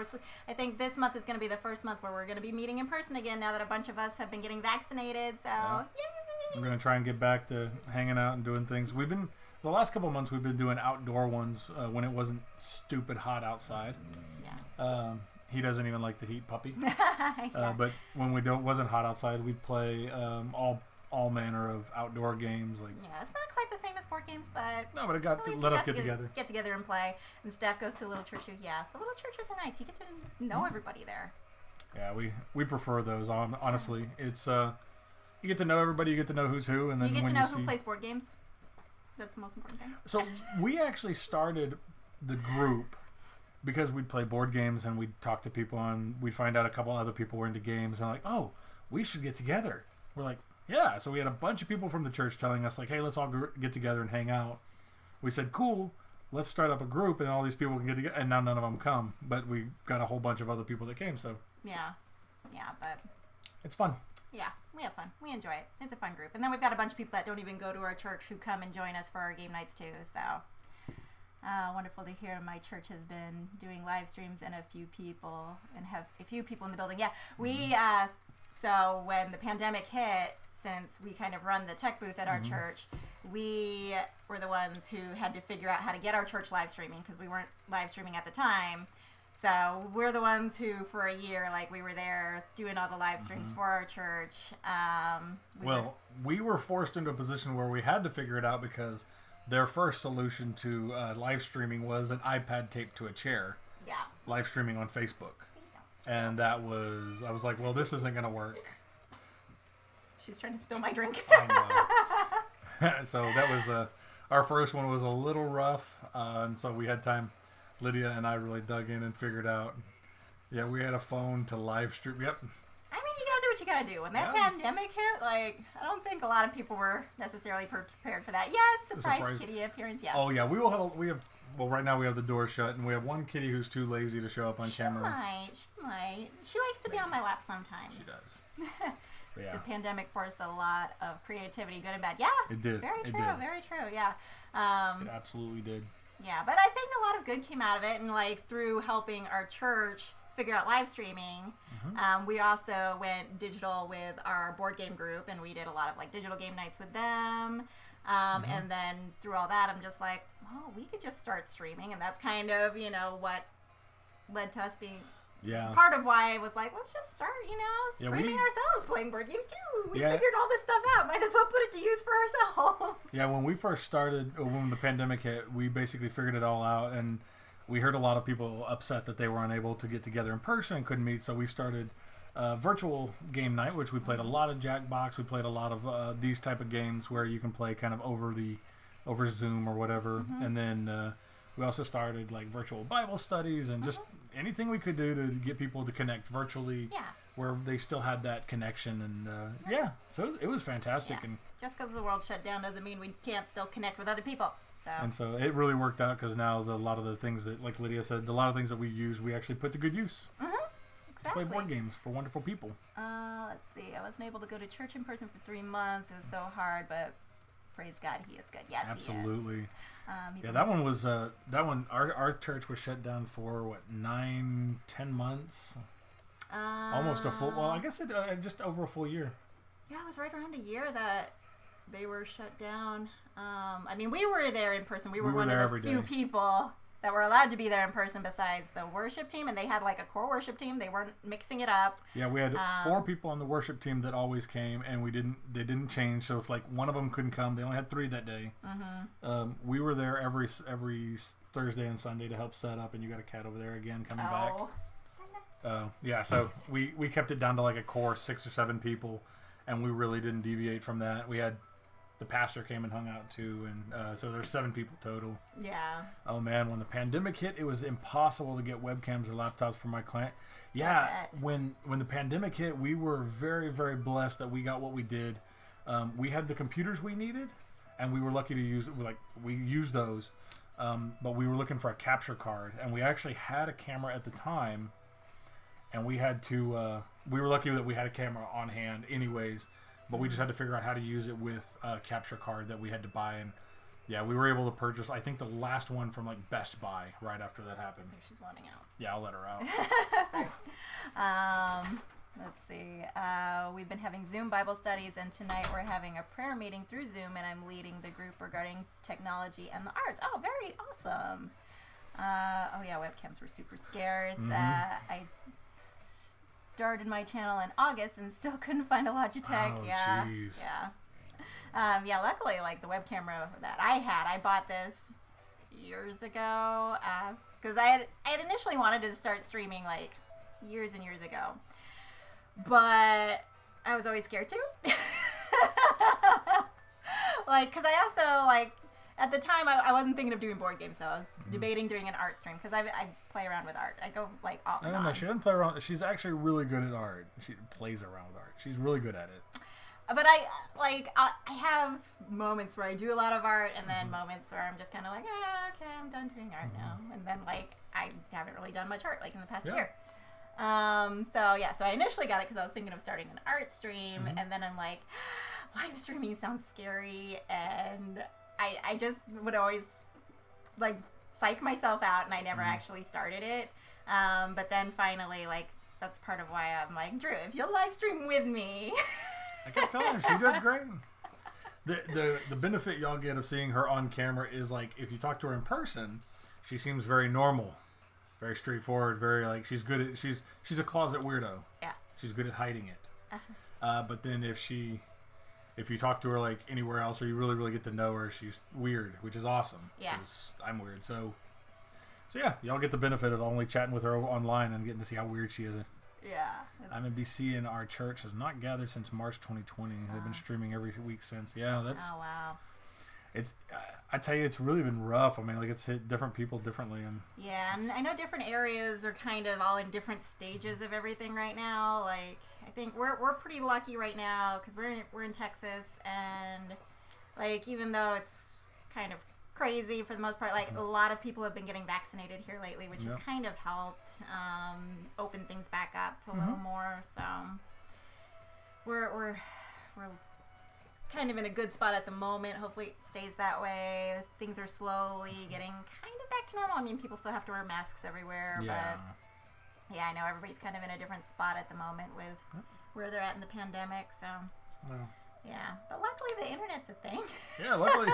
S2: I think this month is going to be the first month where we're going to be meeting in person again. Now that a bunch of us have been getting vaccinated. So yay!
S1: We're going to try and get back to hanging out and doing things. The last couple of months we've been doing outdoor ones when it wasn't stupid hot outside. Yeah. He doesn't even like the heat, puppy. Yeah. But when wasn't hot outside, we'd play all manner of outdoor games.
S2: Yeah, it's not quite the same as board games, but
S1: no, but it let us get together.
S2: Get together and play. And Steph goes to a little church. Yeah, the little churches are nice. You get to know everybody there.
S1: Yeah, we prefer those. Honestly, it's you get to know everybody. You get to know who's who, and then
S2: you get to know who plays board games. That's the most important thing.
S1: So we actually started the group because we'd play board games and we'd talk to people, and we'd find out a couple other people were into games, and like, oh, we should get together. We're like, yeah. So we had a bunch of people from the church telling us like, hey, let's all get together and hang out. We said, cool, let's start up a group, and all these people can get together. And now none of them come, but we got a whole bunch of other people that came. So
S2: yeah, but
S1: it's fun.
S2: Yeah, we have fun. We enjoy it. It's a fun group. And then we've got a bunch of people that don't even go to our church who come and join us for our game nights too. So wonderful to hear. My church has been doing live streams and have a few people in the building. Yeah, we so when the pandemic hit, since we kind of run the tech booth at our church, we were the ones who had to figure out how to get our church live streaming because we weren't live streaming at the time. So we're the ones who, for a year, we were there doing all the live streams for our church.
S1: We were forced into a position where we had to figure it out because their first solution to live streaming was an iPad taped to a chair.
S2: Yeah.
S1: Live streaming on Facebook. And I was like, well, this isn't going to work.
S2: She's trying to spill my drink.
S1: I know. So that was, our first one was a little rough. And so we had time. Lydia and I really dug in and figured out. Yeah, we had a phone to live stream. Yep.
S2: I mean, you gotta do what you gotta do. When that pandemic hit, like, I don't think a lot of people were necessarily prepared for that. Yes, surprise kitty appearance, yeah.
S1: Oh, yeah, well, right now we have the door shut, and we have one kitty who's too lazy to show up on camera.
S2: She might. She likes to be on my lap sometimes.
S1: She does.
S2: Yeah. The pandemic forced a lot of creativity, good and bad. Yeah.
S1: It did.
S2: Very true, yeah.
S1: It absolutely did.
S2: Yeah, but I think a lot of good came out of it, and like through helping our church figure out live streaming, we also went digital with our board game group, and we did a lot of like digital game nights with them. And then through all that, I'm just like, oh, we could just start streaming, and that's kind of, what led to us being part of why I was like, let's just start, streaming ourselves, playing board games too. We figured all this stuff out. Might as well put it to use for ourselves.
S1: Yeah, when we first started, when the pandemic hit, we basically figured it all out, and we heard a lot of people upset that they were unable to get together in person and couldn't meet, so we started virtual game night, which we played a lot of Jackbox. We played a lot of these type of games where you can play kind of over Zoom or whatever, and then we also started like virtual Bible studies and just anything we could do to get people to connect virtually, where they still had that connection, and so it was fantastic. And
S2: just because the world shut down doesn't mean we can't still connect with other people.
S1: And so it really worked out because now a lot of the things that, like Lydia said, a lot of things that we use, we actually put to good use.
S2: Exactly.
S1: Play board games for wonderful people.
S2: Let's see. I wasn't able to go to church in person for 3 months. It was so hard, but praise God, He is good. Yes,
S1: absolutely.
S2: He is.
S1: That one was our church was shut down for 9-10 months, almost a full. Well, I guess it just over a full year.
S2: Yeah, it was right around a year that they were shut down. We were there in person. We were one of the few people that were allowed to be there in person besides the worship team, and they had like a core worship team. They weren't mixing it up.
S1: Yeah, we had 4 people on the worship team that always came, and they didn't change. So if like one of them couldn't come, they only had 3 that day. We were there every Thursday and Sunday to help set up, and you got a cat over there again coming back. Yeah, so we kept it down to like a core 6 or 7 people, and we really didn't deviate from that. We had the pastor came and hung out too, and so there's 7 people total.
S2: Yeah.
S1: Oh man, when the pandemic hit, it was impossible to get webcams or laptops for my client. Yeah, when the pandemic hit, we were very, very blessed that we got what we did. We had the computers we needed, and we were lucky to use we used those. But we were looking for a capture card, and we actually had a camera at the time, and we had to. We were lucky that we had a camera on hand, anyways. But we just had to figure out how to use it with a capture card that we had to buy. And yeah, we were able to purchase, I think, the last one from like Best Buy right after that happened.
S2: I think she's wanting out.
S1: Yeah, I'll let her out.
S2: Sorry. Let's see. We've been having Zoom Bible studies, and tonight we're having a prayer meeting through Zoom, and I'm leading the group regarding technology and the arts. Oh, very awesome. Webcams were super scarce. I started my channel in August and still couldn't find a Logitech. Luckily, like the web camera that I bought this years ago because I had initially wanted to start streaming like years and years ago, but I was always scared too. Because I also at the time, I wasn't thinking of doing board games, though. I was debating doing an art stream, because I play around with art. I go, off and on.
S1: No, she doesn't play around. She's actually really good at art. She plays around with art. She's really good at it.
S2: But I have moments where I do a lot of art, and then moments where I'm just kind of like, okay, I'm done doing art now. And then, I haven't really done much art, in the past year. So I initially got it because I was thinking of starting an art stream, and then I'm like, live streaming sounds scary, and I just would always psych myself out, and I never actually started it. But then finally, that's part of why I'm like, Drew, if you'll live stream with me.
S1: I kept telling her she does great. The benefit y'all get of seeing her on camera is if you talk to her in person, she seems very normal, very straightforward, very she's good at she's a closet weirdo.
S2: Yeah.
S1: She's good at hiding it. But then if you talk to her anywhere else, or you really get to know her, she's weird, which is awesome.
S2: Yeah.
S1: 'Cause I'm weird, so yeah, y'all get the benefit of only chatting with her online and getting to see how weird she is.
S2: Yeah.
S1: IMBC in our church has not gathered since March 2020. They've been streaming every week since. Yeah, that's.
S2: Oh wow.
S1: It's. I tell you, it's really been rough. I mean, it's hit different people differently, and.
S2: Yeah, and I know different areas are kind of all in different stages of everything right now. I think we're pretty lucky right now because we're in Texas, and like even though it's kind of crazy for the most part, like a lot of people have been getting vaccinated here lately, which has kind of helped open things back up a little more. So we're kind of in a good spot at the moment. Hopefully it stays that way. Things are slowly getting kind of back to normal. I mean, people still have to wear masks everywhere, but yeah, I know everybody's kind of in a different spot at the moment with where they're at in the pandemic. So yeah, but luckily the internet's a thing.
S1: Yeah, luckily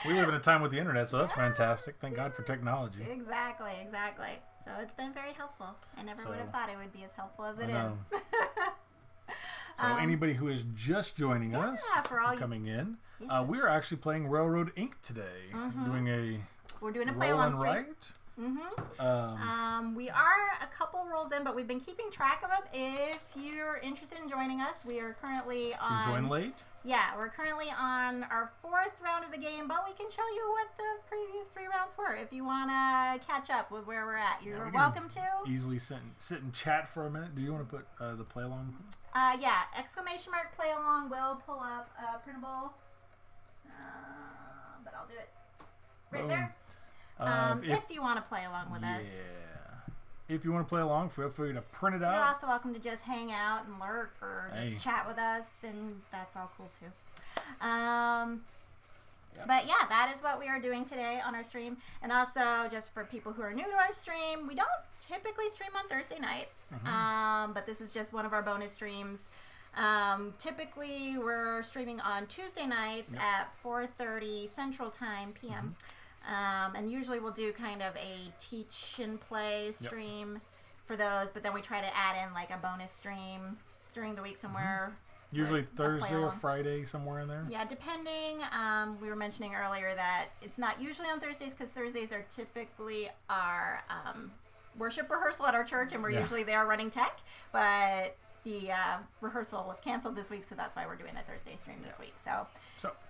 S1: we live in a time with the internet, so that's fantastic. Thank God for technology.
S2: Exactly. So it's been very helpful. I never would have thought it would be as helpful as it is.
S1: So anybody who is just joining us,
S2: for all
S1: coming in, we are actually playing Railroad Inc. today.
S2: We're doing a
S1: roll
S2: play-along
S1: and
S2: stream.
S1: write.
S2: We are a couple rolls in, but we've been keeping track of them. If you're interested in joining us, we are currently on...
S1: You join late?
S2: Yeah, we're currently on our 4th round of the game, but we can show you what the previous 3 rounds were if you want to catch up with where we're at. You're welcome to.
S1: Easily sit and chat for a minute. Do you want to put the play along?
S2: Yeah, !play along will pull up printable, but I'll do it right there. If you want to play along with us.
S1: If you want to play along, feel free to print it out.
S2: You're also welcome to just hang out and lurk or just chat with us, and that's all cool too. But yeah, that is what we are doing today on our stream. And also, just for people who are new to our stream, we don't typically stream on Thursday nights, but this is just one of our bonus streams. Typically, we're streaming on Tuesday nights at 4:30 Central Time p.m. And usually we'll do kind of a teach and play stream for those, but then we try to add in like a bonus stream during the week somewhere.
S1: Usually Thursday or Friday, somewhere in there.
S2: Yeah, depending. We were mentioning earlier that it's not usually on Thursdays because Thursdays are typically our worship rehearsal at our church, and we're usually there running tech, but the rehearsal was canceled this week, so that's why we're doing a Thursday stream this week. So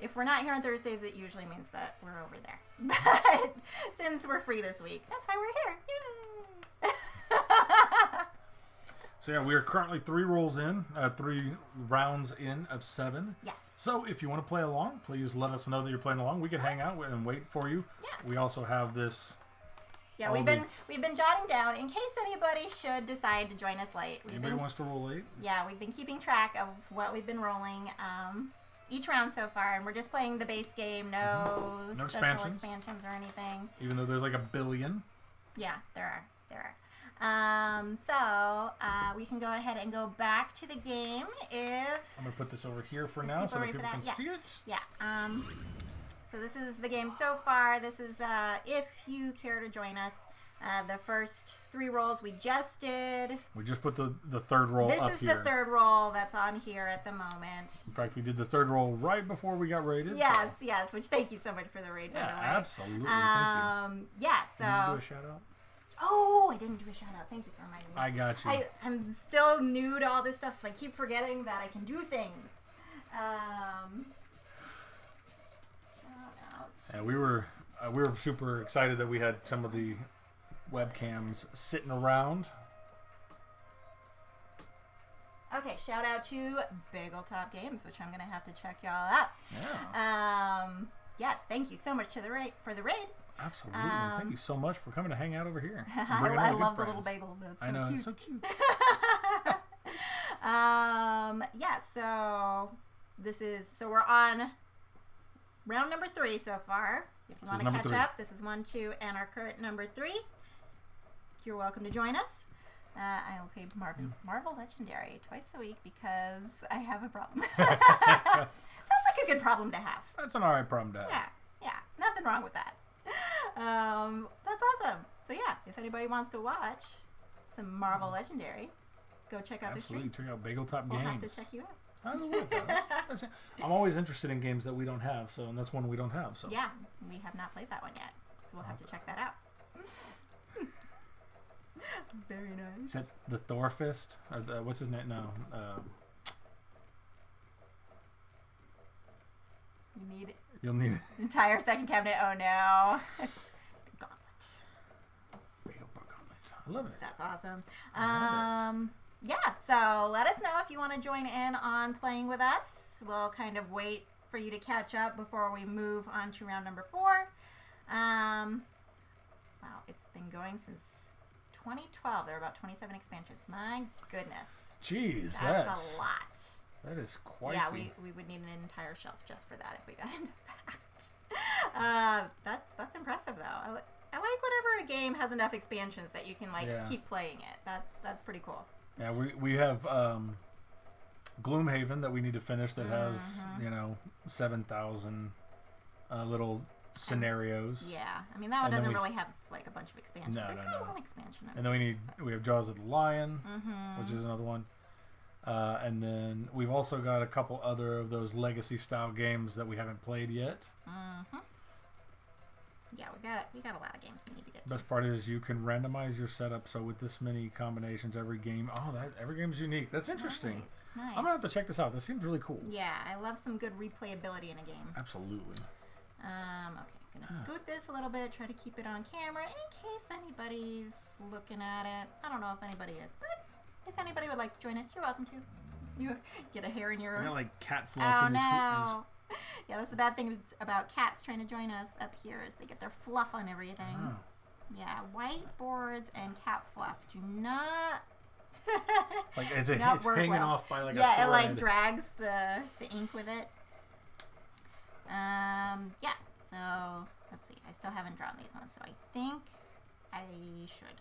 S2: if we're not here on Thursdays, it usually means that we're over there. But since we're free this week, that's why we're here. Yay!
S1: So yeah, we are currently 3 rolls in, 3 rounds in of 7.
S2: Yes.
S1: So if you want to play along, please let us know that you're playing along. We can hang out and wait for you. Yeah. We also have this...
S2: Yeah, we've been jotting down in case anybody should decide to join us late.
S1: Anybody wants to roll late?
S2: Yeah, we've been keeping track of what we've been rolling each round so far, and we're just playing the base game. No special expansions or anything.
S1: Even though there's like a billion.
S2: Yeah, there are. So we can go ahead and go back to the game if...
S1: I'm going to put this over here for now so that people can see it.
S2: Yeah. So this is the game so far. This is if you care to join us. The first 3 rolls we just did.
S1: We just put the 3rd roll up here.
S2: This is the 3rd roll that's on here at the moment.
S1: In fact, we did the 3rd roll right before we got raided.
S2: Yes, which thank you so much for the raid, by the way.
S1: Absolutely, thank you.
S2: Yeah, so...
S1: Did you do a shout-out?
S2: Oh, I didn't do a shout-out. Thank you for reminding me.
S1: I got you.
S2: I'm still new to all this stuff, so I keep forgetting that I can do things.
S1: Yeah, we were super excited that we had some of the webcams sitting around.
S2: Okay, shout out to Bagel Top Games, which I'm gonna have to check y'all out.
S1: Yeah.
S2: Yes, thank you so much for the raid.
S1: Absolutely. Thank you so much for coming to hang out over here.
S2: I love the little bagel. That's so
S1: I know,
S2: cute.
S1: it's so cute.
S2: Yeah, so we're on round number 3 so far. If you want to catch up, this is 1, 2, and our current number 3. You're welcome to join us. I will play Marvel Legendary twice a week because I have a problem. Sounds like a good problem to have.
S1: That's an alright problem to have.
S2: Yeah, nothing wrong with that. That's awesome. So yeah, if anybody wants to watch some Marvel Legendary, go check out their stream.
S1: Check out Bagel Top Games.
S2: We'll have to check you out.
S1: I love that. I'm always interested in games that we don't have, and that's one we don't have. So
S2: yeah, we have not played that one yet, so we'll have to check that out. Very nice.
S1: Is that the Thor Fist? Or what's his name? No. You'll need it.
S2: Entire second cabinet. Oh no. Gauntlet.
S1: Bagel Bar Gauntlet. I love it.
S2: That's awesome. So let us know if you want to join in on playing with us. We'll kind of wait for you to catch up before we move on to round number 4. Wow, it's been going since 2012. There are about 27 expansions. My goodness.
S1: Jeez,
S2: that's a lot.
S1: That is quite.
S2: Yeah, we would need an entire shelf just for that if we got into that. That's impressive though. I like whenever a game has enough expansions that you can keep playing it. That's pretty cool.
S1: Yeah, we have Gloomhaven that we need to finish that has 7,000 little scenarios.
S2: Yeah, I mean that one doesn't really have like a bunch of expansions. It's got one expansion.
S1: And then we have Jaws of the Lion, which is another one. And then we've also got a couple other of those legacy style games that we haven't played yet.
S2: Yeah, we got a lot of games we need to get to.
S1: Best part is you can randomize your setup, so with this many combinations, every game's unique. That's interesting.
S2: Nice.
S1: I'm gonna have to check this out. This seems really cool.
S2: Yeah, I love some good replayability in a game.
S1: Absolutely.
S2: Okay, I'm gonna scoot this a little bit, try to keep it on camera in case anybody's looking at it. I don't know if anybody is, but if anybody would like to join us, you're welcome to. You get a hair in your...
S1: I got like cat fluff.
S2: Oh, no. Yeah, that's the bad thing about cats trying to join us up here is they get their fluff on everything. Oh. Yeah, whiteboards and cat fluff do not...
S1: like it's hanging off by like a
S2: thread.
S1: Yeah,
S2: it like drags the ink with it. Yeah, so let's see. I still haven't drawn these ones, so I think I should.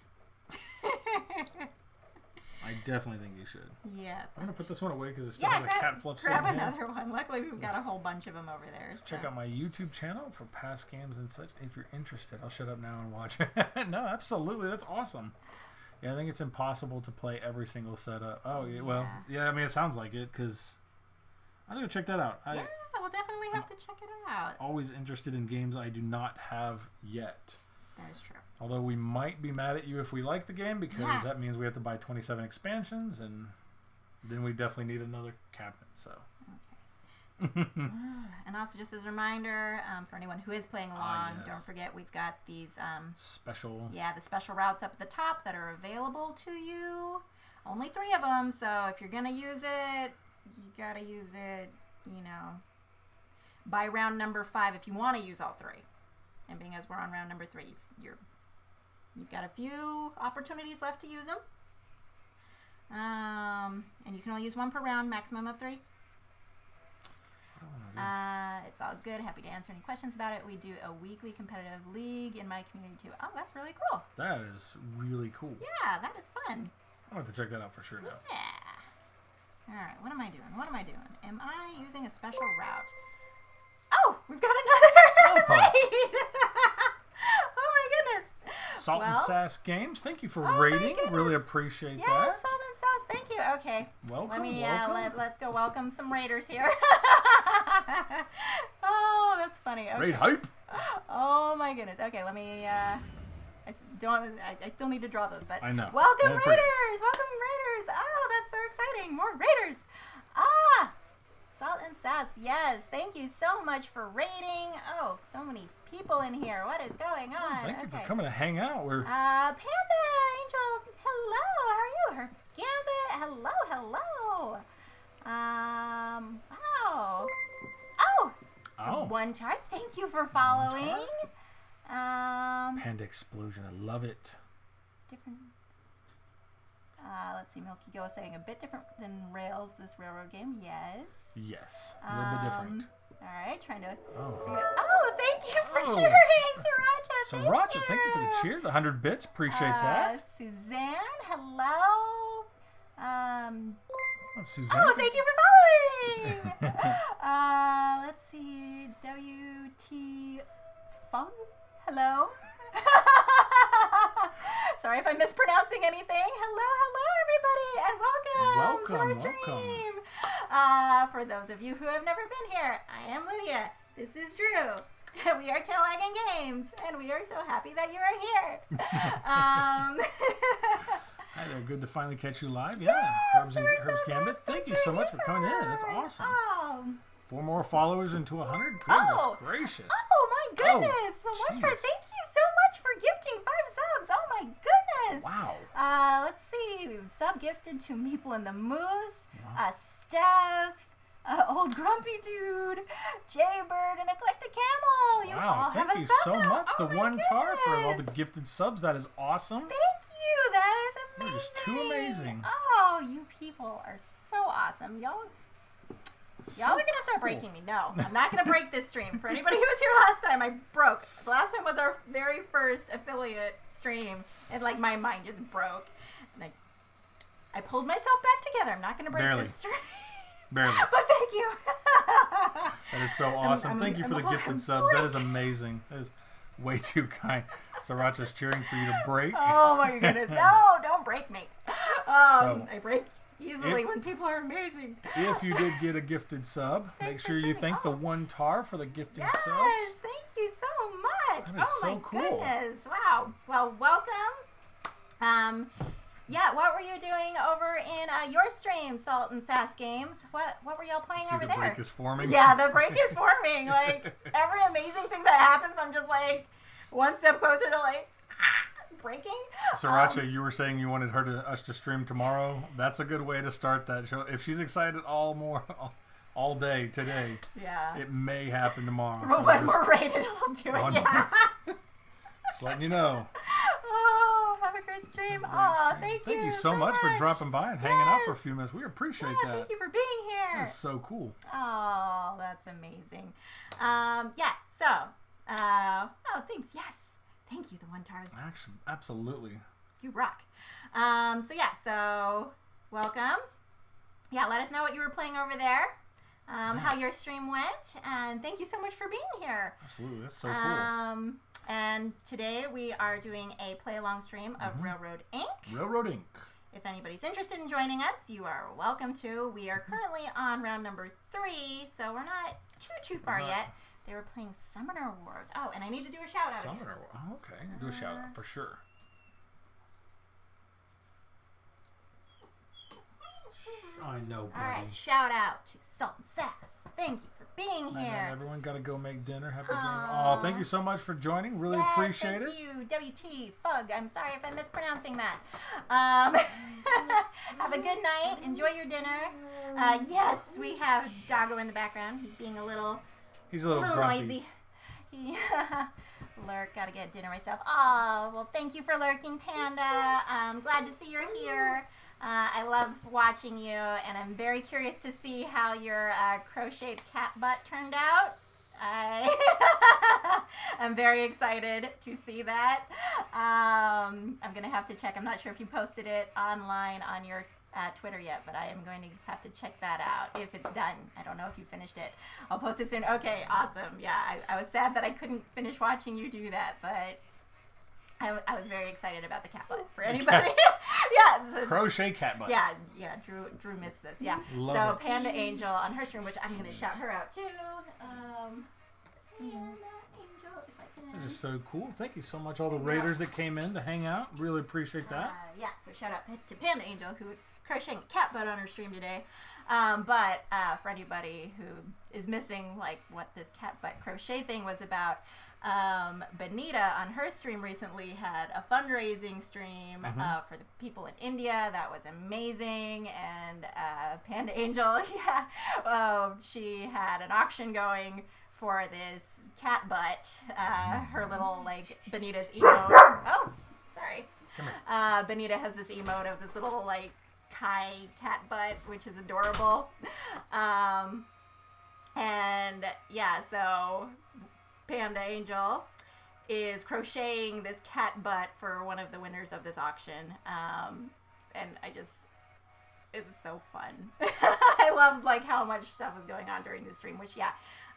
S1: I definitely think you should.
S2: Yes.
S1: I'm going to put this one away because it still has a cat fluff scene.
S2: Grab another one. Luckily, we've got a whole bunch of them over there. So.
S1: Check out my YouTube channel for past games and such. If you're interested, I'll shut up now and watch. No, absolutely. That's awesome. Yeah, I think it's impossible to play every single setup. Oh, yeah, well, yeah, I mean, it sounds like it because I'm going to check that out.
S2: Yeah, we'll definitely have to check it out.
S1: Always interested in games I do not have yet.
S2: That is true.
S1: Although we might be mad at you if we like the game because that means we have to buy 27 expansions and then we definitely need another cabinet. So.
S2: Okay. And also just as a reminder for anyone who is playing along, don't forget we've got these
S1: special.
S2: Yeah, the special routes up at the top that are available to you. Only 3 of them, so if you're gonna use it, you gotta use it. By round number 5 if you want to use all 3. And being as we're on round number 3, you've got a few opportunities left to use them. And you can only use 1 per round, maximum of 3. It's all good. Happy to answer any questions about it. We do a weekly competitive league in my community too. Oh, that's really cool.
S1: That is really cool.
S2: Yeah, that is fun.
S1: I'll have to check that out for sure now.
S2: Yeah. All right, what am I doing? Am I using a special route? Oh, we've got another raid. Oh my goodness.
S1: Salt and Sass Games, thank you for raiding. Really appreciate that.
S2: Yes, Salt and Sass, thank you. Okay.
S1: Welcome.
S2: Let's go welcome some raiders here. Oh, that's funny. Okay.
S1: Raid hype.
S2: Oh my goodness. Okay, let me I still need to draw those, but
S1: I know.
S2: Welcome raiders. Welcome raiders. Oh, that's so exciting. More raiders. Salt and Sass, yes. Thank you so much for raiding. Oh, so many people in here. What is going on?
S1: Thank you for coming to hang out. We're
S2: Panda Angel, hello. How are you? Hermes Gambit, hello. Wow. Oh. One chart. Thank you for following.
S1: Panda Explosion. I love it.
S2: Different. Let's see. Milky Go is saying a bit different than Rails, this railroad game. Yes.
S1: A little bit different.
S2: All right, trying to see it. Oh, thank you for cheering, Sriracha.
S1: Thank you for the cheer. The 100 bits. Appreciate that.
S2: Suzanne, hello.
S1: Suzanne.
S2: Oh, thank you for following. Let's see. WT Fung, hello. Sorry if I'm mispronouncing anything. Hello, everybody, and welcome to our stream. For those of you who have never been here, I am Lydia. This is Drew. We are Playalong Games, and we are so happy that you are here.
S1: Hi there, good to finally catch you live. Yeah, Hermes Gambit. Thank you so much for coming in. That's awesome. 4 more followers into 100. Goodness gracious.
S2: Oh my goodness. Thank you so much for gifting 5 subs. Oh my goodness.
S1: Wow.
S2: Let's see. Bob gifted to Meeple and the Moose, Steph, Old Grumpy Dude, Jaybird, and Eclectic Camel. You all have
S1: thank you so much. The one tar for all the gifted subs. That is awesome.
S2: Thank you. That is amazing.
S1: You're just too amazing.
S2: Oh, you people are so awesome. Y'all are going to start breaking me. No, I'm not going to break this stream. For anybody who was here last time, I broke. The last time was our very first affiliate stream, and like my mind just broke. And I pulled myself back together. I'm not going to break this stream.
S1: Barely.
S2: But thank you.
S1: That is so awesome. Thank you for the gifted subs. That is amazing. That is way too kind. Sriracha's cheering for you to break.
S2: Oh my goodness. No, don't break me. I break easily when people are amazing.
S1: If you did get a gifted sub, make sure you thank the one tar for the gifted subs.
S2: Yes, thank you so much.
S1: That is so cool.
S2: Goodness. Wow. Well, welcome. Yeah, what were you doing over in your stream, Salt and Sass Games? What were y'all playing over there?
S1: The break is forming?
S2: Yeah, the break is forming. Like, every amazing thing that happens, I'm just like one step closer to like breaking.
S1: Sriracha, you were saying you wanted us to stream tomorrow. That's a good way to start that show. If she's excited all day today, it may happen tomorrow.
S2: But when we're rated, we'll do it. Yeah.
S1: Just letting you know.
S2: Have a great stream. Oh, thank you
S1: so much for dropping by and hanging out for a few minutes. We appreciate that.
S2: Thank you for being here.
S1: That's so cool.
S2: Oh, that's amazing. Thanks. Yes. Thank you, the one tar.
S1: Actually, absolutely.
S2: You rock. So welcome. Yeah, let us know what you were playing over there. How your stream went, and thank you so much for being here.
S1: Absolutely, that's so cool.
S2: And today we are doing a play-along stream of Railroad Inc.
S1: Railroad Inc.
S2: If anybody's interested in joining us, you are welcome to. We are currently on round number 3, so we're not too far yet. They were playing Summoner Wars. Oh, and I need to do a shout-out.
S1: Summoner Wars. Oh, okay. Do a shout-out for sure. I know, buddy.
S2: All right, shout out to Salt and Sass. Thank you for being here.
S1: Everyone got to go make dinner. Happy game. Oh, thank you so much for joining. Really appreciate it.
S2: Thank you, WT Fug. I'm sorry if I'm mispronouncing that. Have a good night. Enjoy your dinner. Yes, we have Doggo in the background. He's being a little noisy. Lurk, gotta get dinner myself. Oh, well, thank you for lurking, Panda. I'm glad to see you're here. I love watching you, and I'm very curious to see how your crocheted cat butt turned out. I'm very excited to see that. I'm going to have to check. I'm not sure if you posted it online on your Twitter yet, but I am going to have to check that out if it's done. I don't know if you finished it. I'll post it soon. Okay, awesome. Yeah, I was sad that I couldn't finish watching you do that, but I was very excited about the cat butt. For anybody,
S1: crochet cat butt.
S2: Yeah. Drew missed this. Yeah.
S1: Love
S2: it. Panda Angel on her stream, which I'm gonna shout her out too. Panda Angel, if I can.
S1: This is so cool. Thank you so much, all the raiders that came in to hang out. Really appreciate that.
S2: So shout out to Panda Angel, who was crocheting a cat butt on her stream today. But for anybody who is missing like what this cat butt crochet thing was about. Benita on her stream recently had a fundraising stream for the people in India. That was amazing. And Panda Angel, she had an auction going for this cat butt. Her little like Benita's emote. Oh, sorry. Benita has this emote of this little like Kai cat butt, which is adorable. So Panda Angel is crocheting this cat butt for one of the winners of this auction. And it's so fun. I loved like how much stuff was going on during the stream, which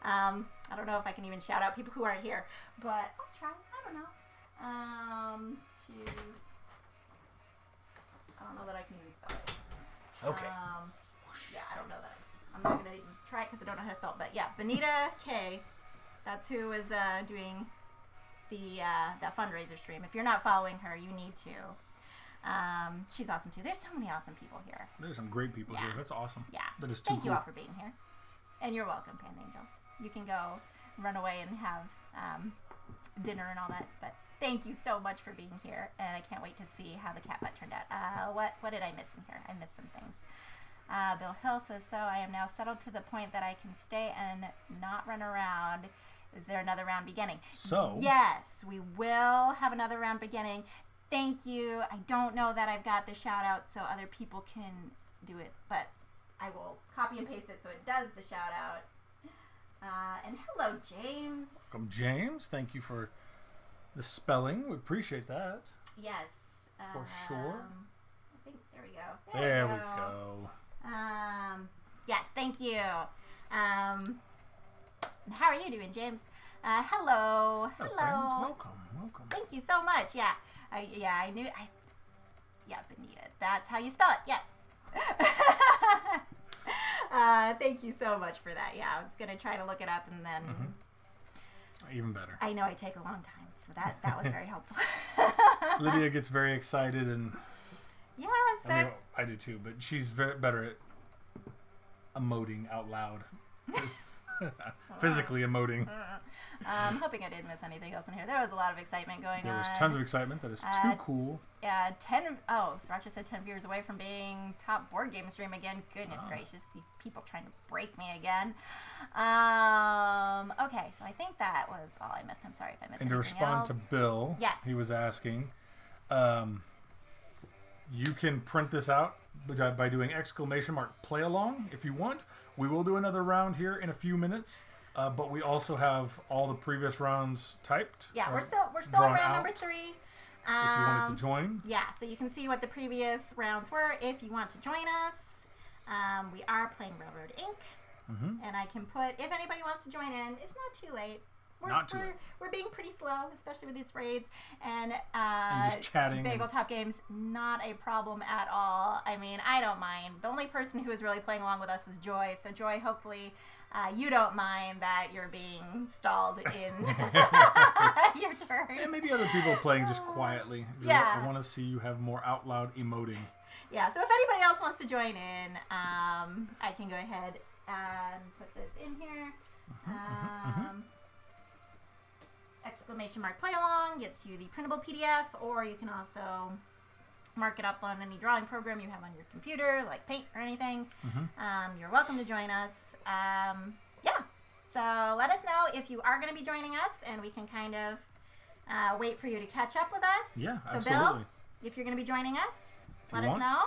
S2: I don't know if I can even shout out people who aren't here, but I'll try. I don't know. I don't know that I can even spell it.
S1: Okay.
S2: I don't know that. I'm not going to try it because I don't know how to spell it, but Benita K. That's who is doing that fundraiser stream. If you're not following her, you need to. She's awesome too. There's so many awesome people here.
S1: There's some great people here. That's awesome.
S2: Yeah.
S1: That is too
S2: Thank you all for being here. And you're welcome, Panda Angel. You can go run away and have dinner and all that. But thank you so much for being here, and I can't wait to see how the cat butt turned out. What did I miss in here? I missed some things. Bill Hill says, so I am now settled to the point that I can stay and not run around. Is there another round beginning?
S1: So
S2: yes, we will have another round beginning. Thank you. I don't know that I've got the shout out so other people can do it, but I will copy and paste it so it does the shout out. And hello, James.
S1: Welcome, James. Thank you for the spelling. We appreciate that.
S2: Yes.
S1: For sure.
S2: I think there we go.
S1: There we go.
S2: Yes, thank you. How are you doing, James? Hello.
S1: Hello. Friends. Welcome.
S2: Thank you so much. Yeah. I knew. Yeah, Benita. That's how you spell it. Yes. Thank you so much for that. Yeah, I was going to try to look it up and then...
S1: Mm-hmm. Even better.
S2: I know I take a long time, so that was very helpful.
S1: Lydia gets very excited and...
S2: Yes,
S1: I do too, but she's better at emoting out loud. Physically emoting.
S2: I'm hoping I didn't miss anything else in here. There was a lot of excitement going on.
S1: There was tons of excitement. That is too cool.
S2: Yeah, Sriracha said 10 viewers away from being top board game stream again. Goodness gracious, see people trying to break me again. Okay, so I think that was all I missed. I'm sorry if I missed anything else.
S1: And to respond to Bill,
S2: yes,
S1: he was asking, you can print this out by doing ! play along if you want. We will do another round here in a few minutes, but we also have all the previous rounds typed.
S2: Yeah, we're still on round number 3.
S1: If you wanted to join.
S2: Yeah, so you can see what the previous rounds were if you want to join us. We are playing Railroad Inc.
S1: Mm-hmm.
S2: And I can put, if anybody wants to join in, it's not too late. We're being pretty slow, especially with these raids, and
S1: just chatting.
S2: Bagel Top Games, not a problem at all. I mean, I don't mind. The only person who was really playing along with us was Joy. So Joy, hopefully, you don't mind that you're being stalled in your turn.
S1: And maybe other people playing just quietly.
S2: Yeah.
S1: I want to see you have more out loud emoting.
S2: Yeah. So if anybody else wants to join in, I can go ahead and put this in here. ! Play along gets you the printable PDF, or you can also mark it up on any drawing program you have on your computer, like Paint or anything. You're welcome to join us. Yeah, so let us know if you are going to be joining us, and we can kind of wait for you to catch up with us.
S1: Yeah,
S2: so
S1: absolutely.
S2: Bill, if you're going to be joining us, let us know.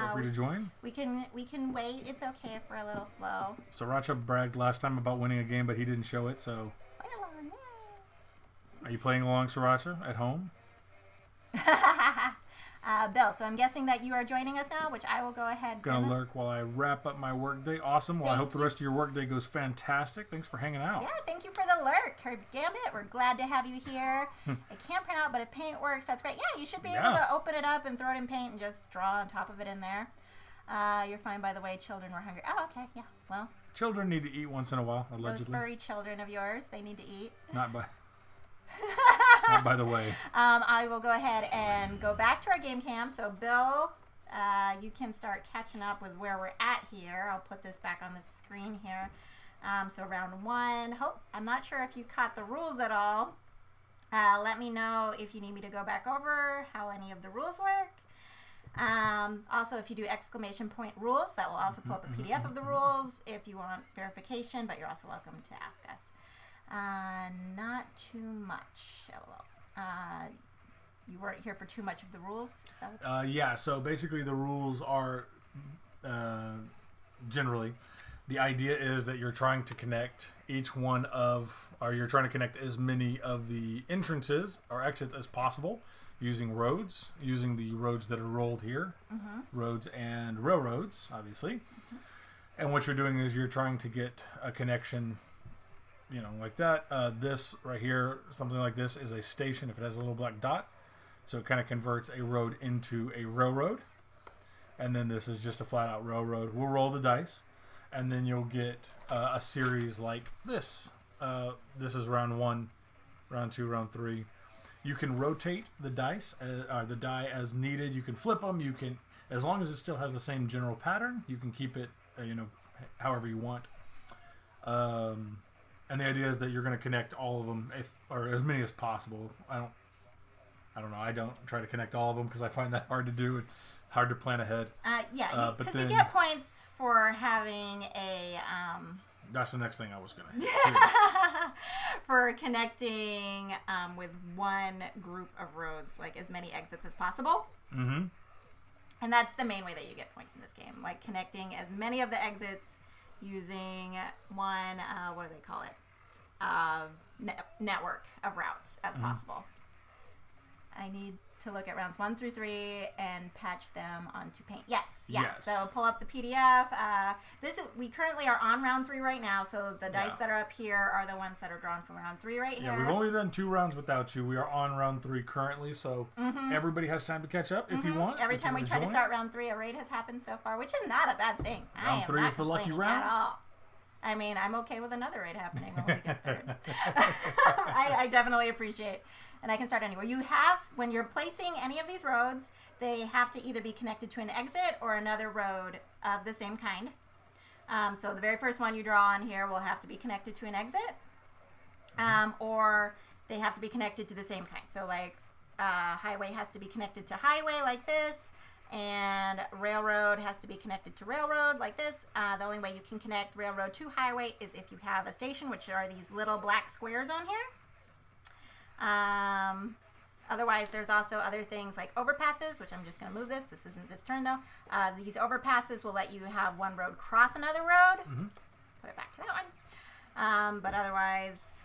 S1: Feel free to join.
S2: We can wait. It's okay if we're a little slow.
S1: Sriracha bragged last time about winning a game, but he didn't show it, so... Are you playing along, Sriracha, at home?
S2: Bill, so I'm guessing that you are joining us now, which I will go ahead.
S1: Gonna lurk while I wrap up my workday. Awesome. Well, I hope the rest of your workday goes fantastic. Thanks for hanging out.
S2: Yeah, thank you for the lurk, Curbs Gambit. We're glad to have you here. I can't print out, but if Paint works, that's great. Yeah, you should be able to open it up and throw it in Paint and just draw on top of it in there. You're fine, by the way. Children were hungry. Oh, okay. Yeah, well.
S1: Children need to eat once in a while, allegedly.
S2: Those furry children of yours, they need to eat.
S1: Not by the way.
S2: I will go ahead and go back to our game cam. So, Bill, you can start catching up with where we're at here. I'll put this back on the screen here. So, round 1. I'm not sure if you caught the rules at all. Let me know if you need me to go back over how any of the rules work. Also, if you do ! Rules, that will also pull up a PDF of the rules if you want verification, but you're also welcome to ask us. Not too much. You weren't here for too much of the rules? Is that
S1: yeah, so basically the rules are generally, the idea is that you're trying to connect you're trying to connect as many of the entrances or exits as possible using the roads that are rolled here, roads and railroads, obviously. And what you're doing is you're trying to get a connection, like that. This right here, something like this, is a station if it has a little black dot. So it kind of converts a road into a railroad. And then this is just a flat out railroad. We'll roll the dice, and then you'll get a series like this. This is round 1, round 2, round 3. You can rotate the dice, the die as needed. You can flip them. You can, as long as it still has the same general pattern, you can keep it, however you want. And the idea is that you're going to connect all of them, or as many as possible. I don't know. I don't try to connect all of them because I find that hard to do and hard to plan ahead.
S2: Because you get points for having a...
S1: That's the next thing I was going to hit,
S2: for connecting with one group of roads, like as many exits as possible.
S1: Mm-hmm.
S2: And that's the main way that you get points in this game, like connecting as many of the exits using one, what do they call it? Network of routes as possible. I need to look at rounds 1 through 3 and patch them onto Paint. Yes. So pull up the PDF. We currently are on round 3 right now, so the dice that are up here are the ones that are drawn from round 3 right here.
S1: Yeah, we've only done 2 rounds without you. We are on round 3 currently, so everybody has time to catch up if you want.
S2: Every time we try to start round 3, a raid has happened so far, which is not a bad thing.
S1: Round 3 is the lucky round.
S2: At all. I mean, I'm okay with another raid happening when we get started. I definitely appreciate. And I can start anywhere. You have, when you're placing any of these roads, they have to either be connected to an exit or another road of the same kind. So the very first one you draw on here will have to be connected to an exit, or they have to be connected to the same kind. So like highway has to be connected to highway like this, and railroad has to be connected to railroad like this. The only way you can connect railroad to highway is if you have a station, which are these little black squares on here. Otherwise, there's also other things like overpasses, which I'm just going to move this. This isn't this turn, though. These overpasses will let you have one road cross another road. Put it back to that one. But otherwise,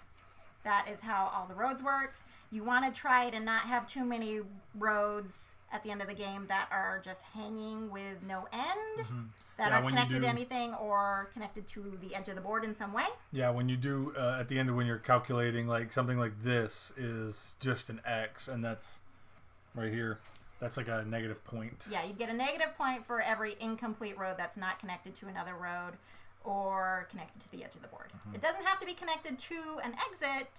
S2: that is how all the roads work. You want to try to not have too many roads at the end of the game that are just hanging with no end. That aren't connected to anything or connected to the edge of the board in some way.
S1: Yeah, when you do, at the end of when you're calculating, like something like this is just an X, and that's right here. That's like a negative point.
S2: Yeah, you get a negative point for every incomplete road that's not connected to another road or connected to the edge of the board. It doesn't have to be connected to an exit.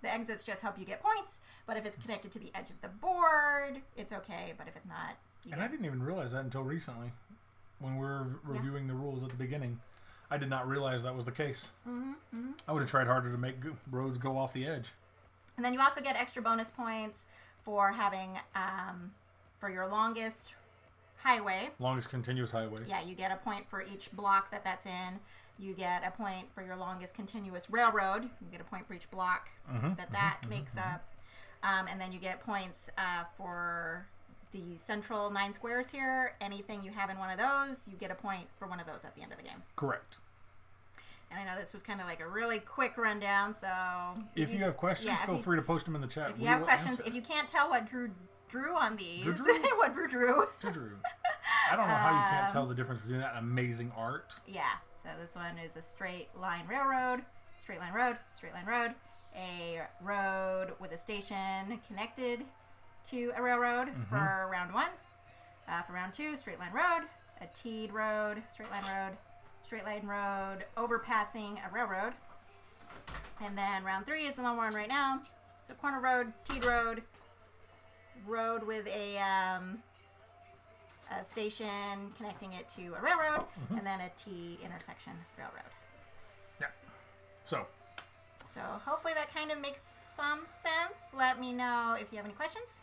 S2: The exits just help you get points, but if it's connected to the edge of the board, it's okay, but if it's not...
S1: I didn't even realize that until recently. When we were reviewing the rules at the beginning, I did not realize that was the case. I would have tried harder to make roads go off the edge.
S2: And then you also get extra bonus points for having, for your longest highway.
S1: Longest continuous highway.
S2: Yeah, you get a point for each block that's in. You get a point for your longest continuous railroad. You get a point for each block that makes up. And then you get points for... the central 9 squares here, anything you have in one of those, you get a point for one of those at the end of the game.
S1: Correct.
S2: And I know this was kind of like a really quick rundown, so...
S1: If you have questions, feel free to post them in the chat.
S2: If you have questions, if you can't tell what Drew drew on these...
S1: what Drew drew. I don't know how you can't tell the difference between that and amazing art.
S2: Yeah, so this one is a straight line railroad, straight line road, straight line road, a road with a station connected to a railroad for round 1. For round 2, straight line road, a T'd road, straight line road, overpassing a railroad. And then round 3 is the one we're on right now. So corner road, T'd road, road with a station connecting it to a railroad, and then a T intersection railroad.
S1: Yeah. So
S2: hopefully that kind of makes some sense. Let me know if you have any questions.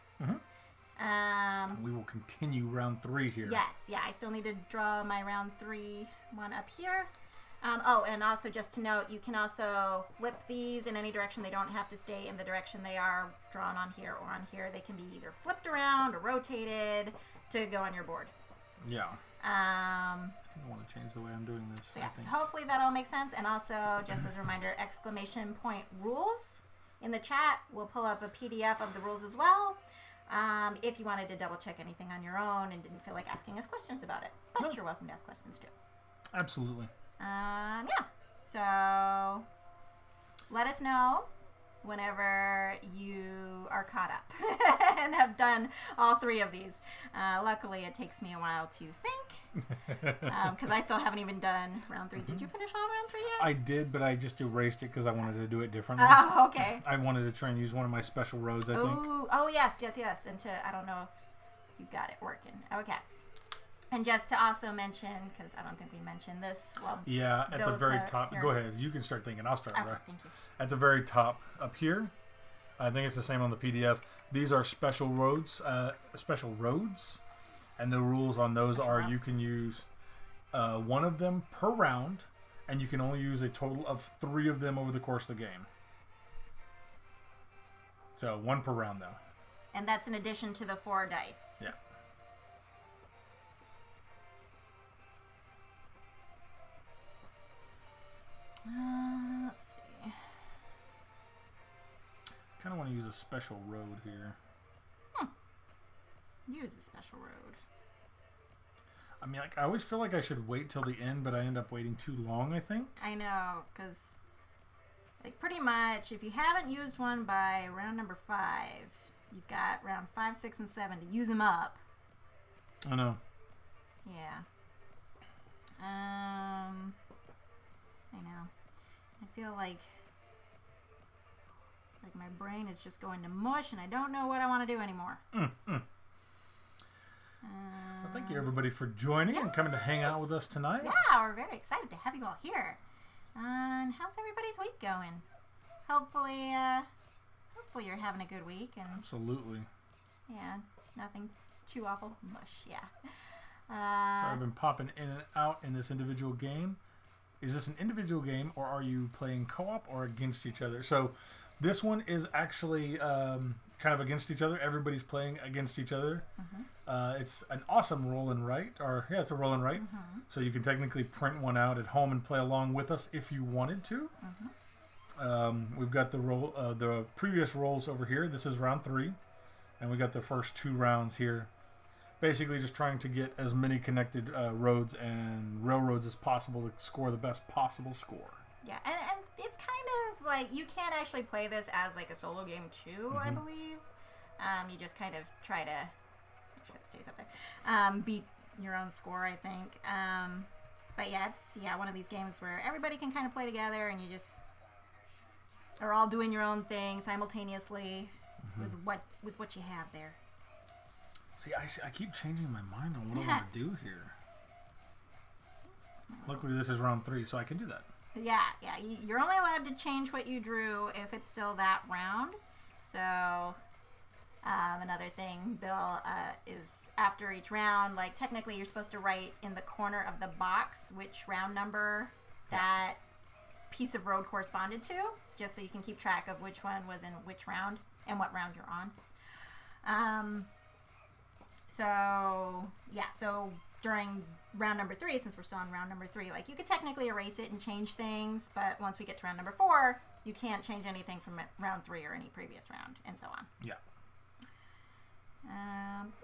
S1: We will continue round 3 here.
S2: Yes, yeah, I still need to draw my round 3 one up here. And also just to note, you can also flip these in any direction. They don't have to stay in the direction they are drawn on here or on here. They can be either flipped around or rotated to go on your board.
S1: Yeah. I want to change the way I'm doing this.
S2: So yeah, hopefully that all makes sense. And also, just as a reminder, exclamation point rules in the chat. We'll pull up a PDF of the rules as well. If you wanted to double check anything on your own and didn't feel like asking us questions about it. But you're welcome to ask questions too.
S1: Absolutely.
S2: Yeah. So let us know whenever you are caught up and have done all 3 of these. Luckily, it takes me a while to think because I still haven't even done round 3. Did you finish all round 3 yet?
S1: I did, but I just erased it because I wanted to do it differently.
S2: Oh, okay.
S1: I wanted to try and use one of my special roads, I think.
S2: Oh, yes. And I don't know if you got it working. Okay. And just to also mention, because I don't think we mentioned this. Well,
S1: yeah, at the very top. Go ahead. You can start thinking. I'll start.
S2: Okay,
S1: right.
S2: thank you.
S1: At the very top up here, I think it's the same on the PDF. These are special roads. And the rules on those are you can use one of them per round, and you can only use a total of 3 of them over the course of the game. So 1 per round, though.
S2: And that's in addition to the 4 dice.
S1: Yeah.
S2: Let's see.
S1: Kind of want to use a special road here.
S2: Use a special road.
S1: I mean, like, I always feel like I should wait till the end, but I end up waiting too long, I think.
S2: I know, because, like, pretty much, if you haven't used one by round number 5, you've got round 5, 6, and 7 to use them up.
S1: I know.
S2: Yeah. I know. I feel like my brain is just going to mush, and I don't know what I want to do anymore.
S1: So thank you, everybody, for joining and coming to hang out with us tonight.
S2: Yeah, we're very excited to have you all here. And how's everybody's week going? Hopefully you're having a good week. And
S1: absolutely.
S2: Yeah, nothing too awful. Mush, yeah.
S1: So I've been popping in and out in this individual game. Is this an individual game, or are you playing co-op or against each other? So this one is actually kind of against each other. Everybody's playing against each other. Mm-hmm. It's an awesome roll and write. It's a roll and write. Mm-hmm. So you can technically print one out at home and play along with us if you wanted to. Mm-hmm. We've got the previous rolls over here. This is round 3. And we got the first 2 rounds here. Basically just trying to get as many connected roads and railroads as possible to score the best possible sure.
S2: Yeah, and it's kind of like you can't actually play this as like a solo game too, mm-hmm. I believe. You just kind of try to, make sure it stays up there, beat your own score, I think. But yeah, it's one of these games where everybody can kind of play together and you just are all doing your own thing simultaneously mm-hmm. with what you have there.
S1: See, I keep changing my mind on what I want to do here. Luckily, this is round 3, so I can do that. Yeah.
S2: You're only allowed to change what you drew if it's still that round. So, another thing, Bill, is after each round, like, technically you're supposed to write in the corner of the box which round number that piece of road corresponded to, just so you can keep track of which one was in which round and what round you're on. So during round number 3, since we're still on round number 3, like you could technically erase it and change things, but once we get to round number 4, you can't change anything from round 3 or any previous round, and so on.
S1: Yeah.
S2: Do I want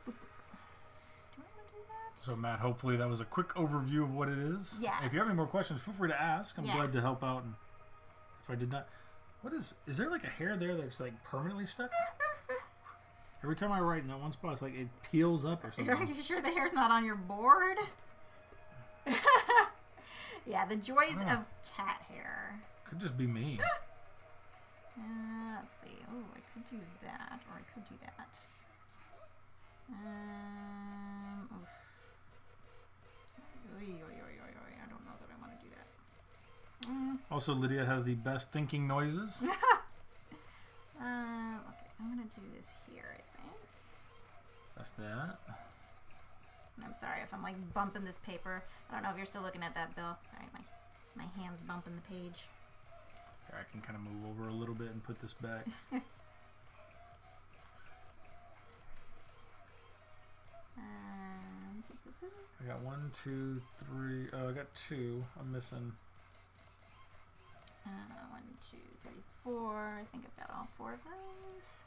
S2: to do that?
S1: So Matt, hopefully that was a quick overview of what it is.
S2: Yeah.
S1: If you have any more questions, feel free to ask. I'm glad to help out. And if I did not, is there like a hair there that's like permanently stuck? Every time I write in that one spot, it's like it peels up or something.
S2: Are you sure the hair's not on your board? Yeah, the joys of cat hair.
S1: Could just be me.
S2: Let's see. Oh, I could do that, or I could do that. Oof. I don't know that I want to do that.
S1: Also, Lydia has the best thinking noises.
S2: Okay, I'm going to do this here, I think.
S1: That's that.
S2: And I'm sorry if I'm like bumping this paper. I don't know if you're still looking at that, Bill. Sorry, my hand's bumping the page.
S1: Here, I can kind of move over a little bit and put this back. I got 1, 2, 3. Oh, I got 2. I'm missing.
S2: 1, 2, 3, 4. I think I've got all 4 of those.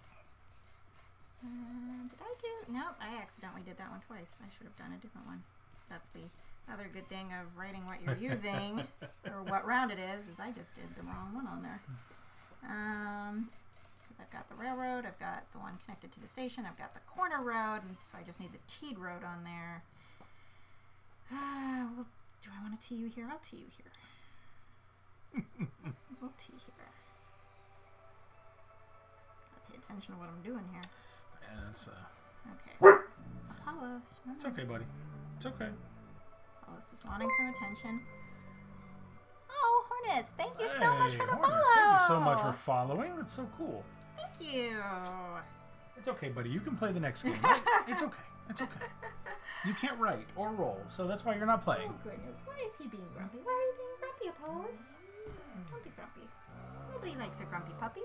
S2: Did I do? Nope, I accidentally did that one twice. I should have done a different one. That's the other good thing of writing what you're using or what round it is I just did the wrong one on there. Because I've got the railroad, I've got the one connected to the station, I've got the corner road, and so I just need the T'd road on there. Well, do I want to T you here? I'll T you here. We'll T here. Gotta pay attention to what I'm doing here.
S1: Yeah, that's
S2: okay. Apollo.
S1: It's okay, buddy. It's okay.
S2: Apollo's just wanting some attention. Oh, Hornus, thank you so much for the
S1: Hornus,
S2: follow.
S1: Thank you so much for following. That's so cool.
S2: Thank you.
S1: It's okay, buddy. You can play the next game. Right? It's okay. It's okay. You can't write or roll, so that's why you're not playing.
S2: Oh, goodness. Why is he being grumpy? Why are you being grumpy, Apollos? Don't be grumpy. Nobody likes a grumpy puppy.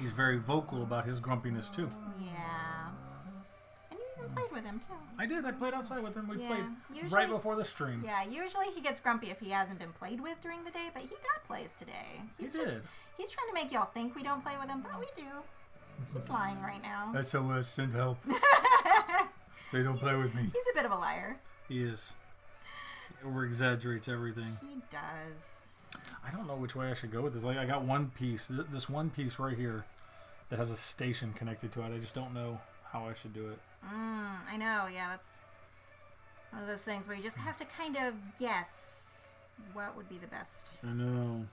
S1: He's very vocal about his grumpiness, too.
S2: Yeah. And you even played with him, too.
S1: I did. I played outside with him. We played
S2: usually,
S1: right before the stream.
S2: Yeah, usually he gets grumpy if he hasn't been played with during the day, but he got plays today.
S1: He did.
S2: He's trying to make y'all think we don't play with him, but we do. He's lying right now.
S1: SOS, send help. They don't play with me.
S2: He's a bit of a liar.
S1: He is. He over-exaggerates everything.
S2: He does.
S1: I don't know which way I should go with this. Like, I got one piece, this one piece right here that has a station connected to it. I just don't know how I should do it.
S2: I know. Yeah, that's one of those things where you just have to kind of guess what would be the best route.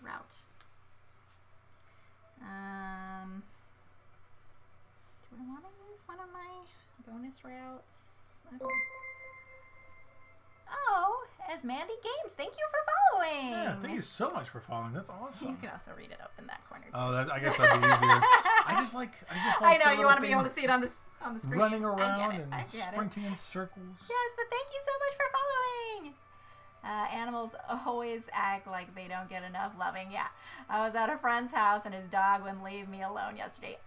S2: Do I want to use one of my bonus routes? I don't... Oh, as Mandy Games, thank you for following.
S1: Yeah, thank you so much for following. That's awesome.
S2: You can also read it up in that corner too.
S1: Oh, I guess that'd be easier. I just like.
S2: I know you want to be able to see it on the screen.
S1: Running around and sprinting in circles.
S2: Yes, but thank you so much for following. Animals always act like they don't get enough loving. Yeah, I was at a friend's house and his dog wouldn't leave me alone yesterday.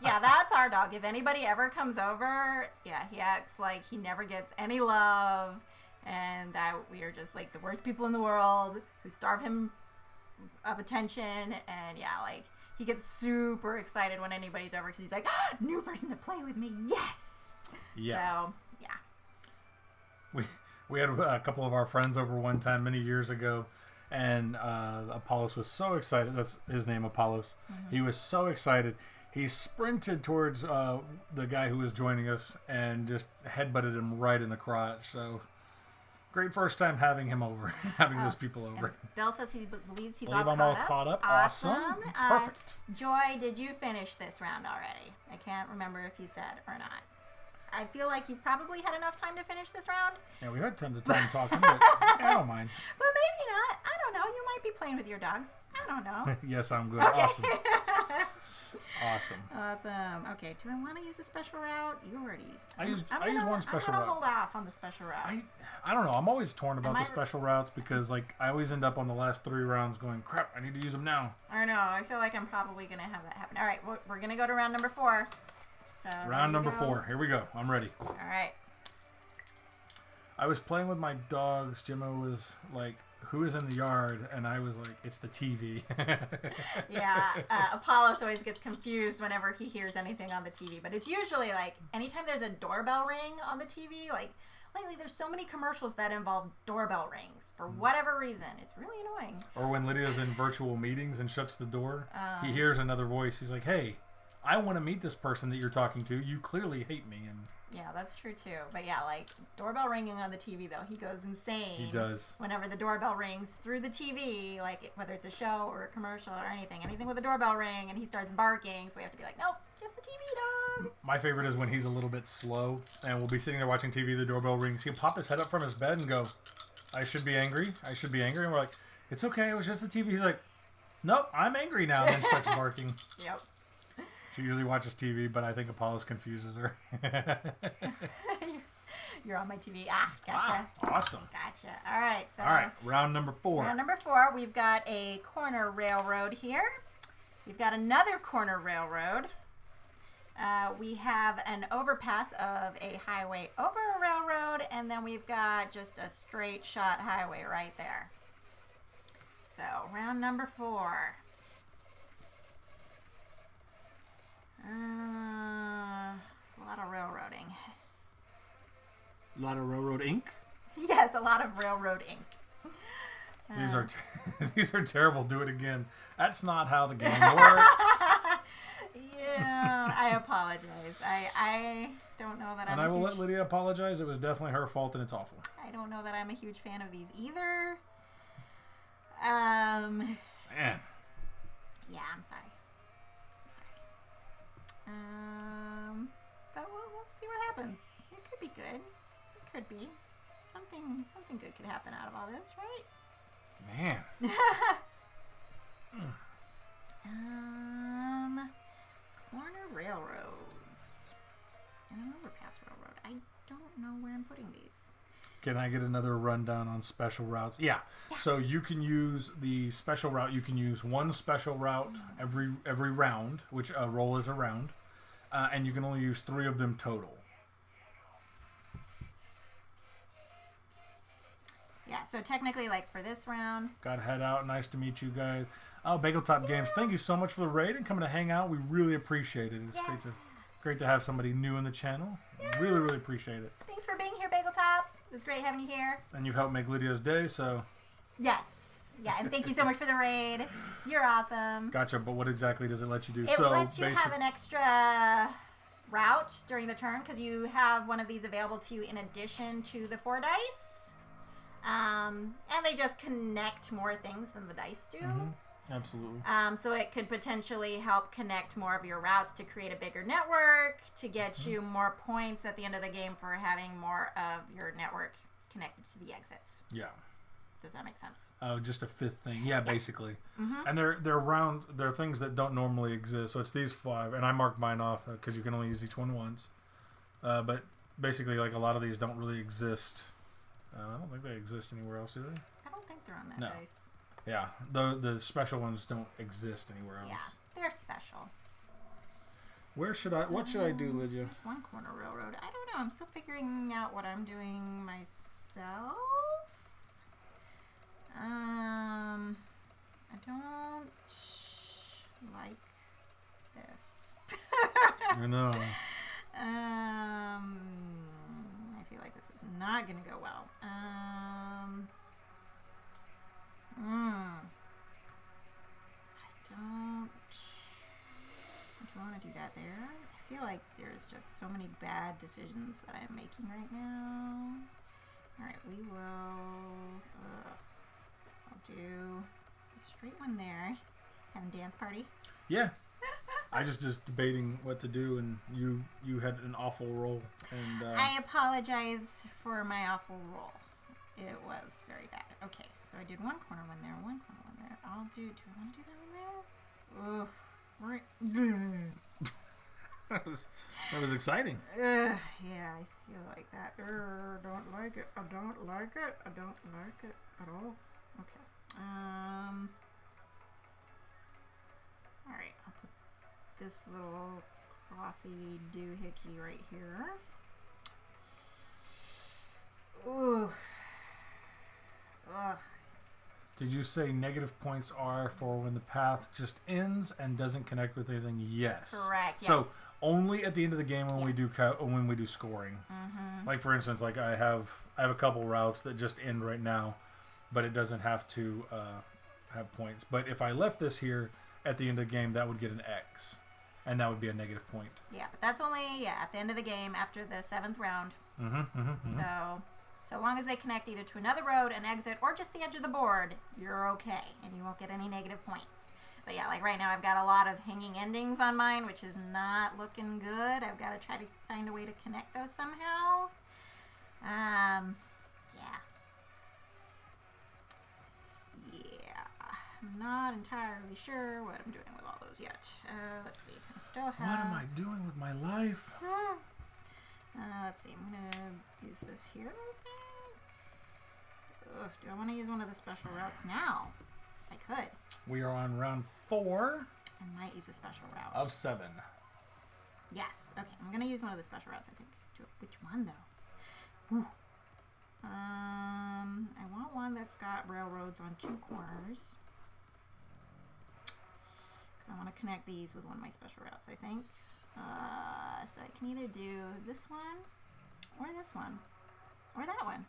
S2: Yeah, that's our dog. If anybody ever comes over, yeah, he acts like he never gets any love and that we are just like the worst people in the world who starve him of attention. And yeah, like he gets super excited when anybody's over because he's like, oh, new person to play with me. Yes.
S1: Yeah.
S2: So, yeah.
S1: We had a couple of our friends over one time many years ago, and Apollos was so excited. That's his name, Apollos. Mm-hmm. He was so excited. He sprinted towards the guy who was joining us and just headbutted him right in the crotch. So, great first time having him over, having those people over.
S2: Bill says he believes he's
S1: I'm all caught up. Awesome. Perfect.
S2: Joy, did you finish this round already? I can't remember if you said or not. I feel like you've probably had enough time to finish this round.
S1: Yeah, we had tons of time talking, but I don't mind.
S2: But maybe not. I don't know. You might be playing with your dogs. I don't know.
S1: Yes, I'm good.
S2: Okay.
S1: Awesome.
S2: Okay, do I want to use a special route? You already used it.
S1: I use one special
S2: route. I'm going
S1: route.
S2: to hold off on the special routes.
S1: I don't know. I'm always torn about the special routes because like I always end up on the last 3 rounds going, crap, I need to use them now.
S2: I know. I feel like I'm probably going to have that happen. All right, we're going to go to round number 4. So
S1: round number 4. Here we go. I'm ready.
S2: All right.
S1: I was playing with my dogs. Jimmo was like, who is in the yard? And I was like, it's the TV.
S2: Yeah. Apollos always gets confused whenever he hears anything on the TV. But it's usually like anytime there's a doorbell ring on the TV, like lately there's so many commercials that involve doorbell rings for whatever reason. It's really annoying.
S1: Or when Lydia's in virtual meetings and shuts the door, he hears another voice. He's like, hey, I want to meet this person that you're talking to. You clearly hate me. And
S2: yeah, that's true too. But yeah, like doorbell ringing on the TV though, he goes insane.
S1: He does.
S2: Whenever the doorbell rings through the TV, like whether it's a show or a commercial or anything with a doorbell ring, and he starts barking. So we have to be like, nope, just the TV dog.
S1: My favorite is when he's a little bit slow, and we'll be sitting there watching TV. The doorbell rings. He'll pop his head up from his bed and go, "I should be angry. I should be angry." And we're like, "It's okay. It was just the TV." He's like, "Nope, I'm angry now." And then starts barking.
S2: Yep.
S1: She usually watches TV, but I think Apollos confuses her.
S2: You're on my TV. Ah, gotcha.
S1: Wow, awesome.
S2: Gotcha. All right. So.
S1: All right, round number 4.
S2: Round number 4, we've got a corner railroad here. We've got another corner railroad. We have an overpass of a highway over a railroad, and then we've got just a straight shot highway right there. So, round number 4. It's a lot of railroading.
S1: A lot of railroad ink?
S2: Yes, a lot of railroad ink.
S1: These are terrible. Do it again. That's not how the game works.
S2: Yeah, I apologize. I don't know that
S1: and I will let Lydia apologize. It was definitely her fault, and it's awful.
S2: I don't know that I'm a huge fan of these either. Man. Yeah, I'm sorry. But we'll see what balance. It could be good. It could be. Something good could happen out of all this, right?
S1: Man.
S2: Corner railroads. And an overpass railroad. I don't know where I'm putting these.
S1: Can I get another rundown on special routes? Yeah. So you can use the special route. You can use one special route every round, which a roll is a round. And you can only use 3 of them total.
S2: Yeah, so technically, like for this round...
S1: Got to head out. Nice to meet you guys. Oh, Bageltop Games, thank you so much for the raid and coming to hang out. We really appreciate it. It's great to have somebody new in the channel. Yeah. Really, really appreciate it.
S2: Thanks for being here, Bageltop. It was great having you here.
S1: And you've helped make Lydia's day, so...
S2: Yes. Yeah, and thank you so much for the raid. You're awesome.
S1: Gotcha, but what exactly does it let you do?
S2: It lets you have an extra route during the turn because you have one of these available to you in addition to the 4 dice. And they just connect more things than the dice do.
S1: Mm-hmm. Absolutely.
S2: So it could potentially help connect more of your routes to create a bigger network, to get you more points at the end of the game for having more of your network connected to the exits.
S1: Yeah.
S2: Does that make sense?
S1: Oh, just a 5th thing. Yeah, basically. Mm-hmm. And they're things that don't normally exist. So it's these 5, and I marked mine off because you can only use each one once. But basically, like a lot of these don't really exist. I don't think they exist anywhere else, do they?
S2: I don't think they're on that dice.
S1: Yeah, the special ones don't exist anywhere else.
S2: Yeah, they're special.
S1: What should I do, Lydia?
S2: There's one corner railroad. I don't know. I'm still figuring out what I'm doing myself. I don't like this.
S1: I know.
S2: I feel like this is not going to go well. I don't want to do that there. I feel like there's just so many bad decisions that I'm making right now. Alright, we will... I'll do the straight one there. Having dance party.
S1: Yeah. I just debating what to do, and you had an awful roll. And
S2: I apologize for my awful roll. It was very bad. Okay, so I did one corner one there, one corner one there. Do I want to do that one there? Ugh. Right.
S1: That was exciting.
S2: Yeah, I feel like that. I don't like it. I don't like it. I don't like it at all. Okay. Alright, I'll put this little crossy doohickey right here. Ooh. Ugh.
S1: Did you say negative points are for when the path just ends and doesn't connect with anything? Yes.
S2: Correct. Yeah.
S1: So only at the end of the game when we do scoring. Mm-hmm. Like for instance, like I have a couple routes that just end right now, but it doesn't have to have points. But if I left this here at the end of the game, that would get an X, and that would be a negative point.
S2: Yeah, but that's only at the end of the game after the 7th round.
S1: Mm-hmm, mm-hmm, mm-hmm.
S2: So long as they connect either to another road, an exit, or just the edge of the board, you're okay, and you won't get any negative points. But yeah, like right now I've got a lot of hanging endings on mine, which is not looking good. I've got to try to find a way to connect those somehow. Yeah. I'm not entirely sure what I'm doing with all those yet. Let's see. I still have...
S1: What am I doing with my life?
S2: Let's see. I'm going to use this here, I think. Ugh, do I want to use one of the special routes now? I could.
S1: We are on round 4.
S2: I might use a special route.
S1: Of 7.
S2: Yes. Okay, I'm going to use one of the special routes, I think. Which one, though? Whew. I want one that's got railroads on 2 corners. Because I want to connect these with one of my special routes, I think. So I can either do this one, or this one, or that one.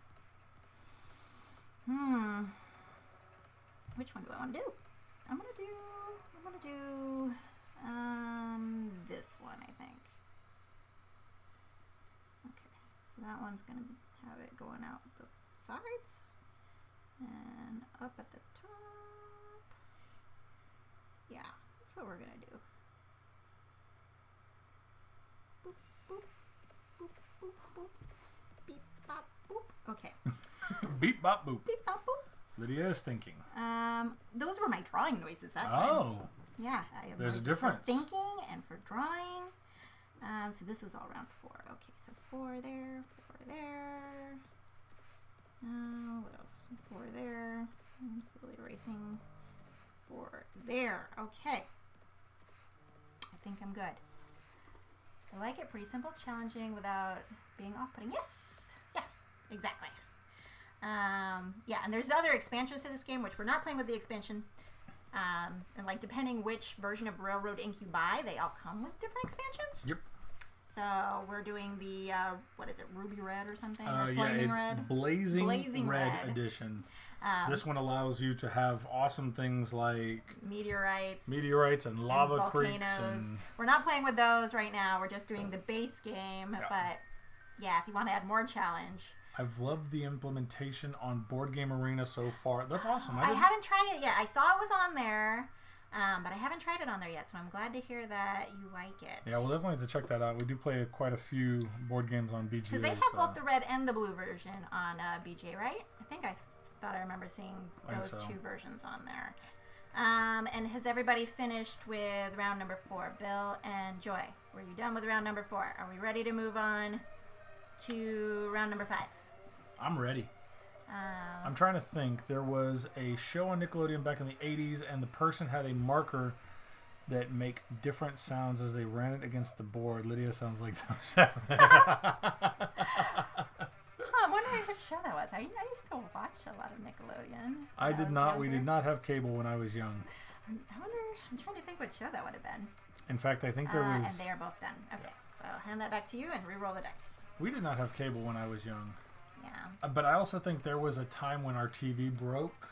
S2: Which one do I want to do? I'm gonna do this one, I think. Okay, so that one's gonna have it going out the sides and up at the top. Yeah, that's what we're gonna do. Boop, boop, boop, boop. boop, boop. Beep, bop, boop. Okay.
S1: Beep, bop, boop.
S2: Beep, bop, boop.
S1: Lydia is thinking.
S2: Those were my drawing noises that time.
S1: Oh.
S2: Yeah. I have
S1: There's a difference.
S2: For thinking and for drawing. So this was all around 4. Okay, so 4 there, 4 there. What else? 4 there. I'm slowly erasing 4 there. Okay. I think I'm good. I like it. Pretty simple, challenging without being off-putting. Yes! Yeah, exactly. Yeah, and there's other expansions to this game, which we're not playing with the expansion. And like depending which version of Railroad Ink you buy, they all come with different expansions.
S1: Yep.
S2: So we're doing the what is it, Ruby Red or something? Or
S1: Flaming
S2: Red?
S1: Blazing Red Edition. This one allows you to have awesome things like meteorites and lava creeks. And
S2: we're not playing with those right now. We're just doing the base game. Yeah. But yeah, if you want to add more challenge.
S1: I've loved the implementation on Board Game Arena so far. That's awesome.
S2: I haven't tried it yet. I saw it was on there, but I haven't tried it on there yet, so I'm glad to hear that you like it.
S1: Yeah, we'll definitely have to check that out. We do play quite a few board games on BGA.
S2: Because they have both the red and the blue version on BGA, right? I thought I remember seeing those two versions on there. And has everybody finished with round number 4? Bill and Joy, were you done with round number 4? Are we ready to move on to round number 5?
S1: I'm ready. I'm trying to think. There was a show on Nickelodeon back in the 80s, and the person had a marker that make different sounds as they ran it against the board. Lydia sounds like those.
S2: I'm wondering which show that was. I used to watch a lot of Nickelodeon.
S1: I did not. We did not have cable when I was young.
S2: I'm trying to think what show that would have been.
S1: In fact, I think there was...
S2: And they are both done. Okay, so I'll hand that back to you and re-roll the dice.
S1: We did not have cable when I was young.
S2: Yeah.
S1: But I also think there was a time when our TV broke,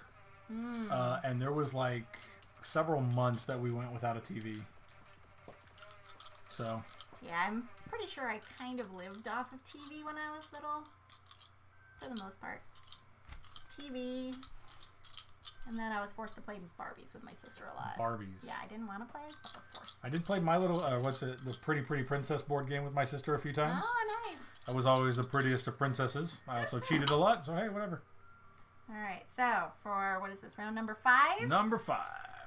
S1: and there was like several months that we went without a TV. So.
S2: Yeah, I'm pretty sure I kind of lived off of TV when I was little, for the most part. TV, and then I was forced to play Barbies with my sister a lot.
S1: Barbies.
S2: Yeah, I didn't want to play, but I was forced.
S1: I did play my little, the Pretty Princess board game with my sister a few times.
S2: Oh, nice.
S1: I was always the prettiest of princesses. I also cheated a lot, so hey, whatever.
S2: All right, so for, what is this, round number 5?
S1: Number 5.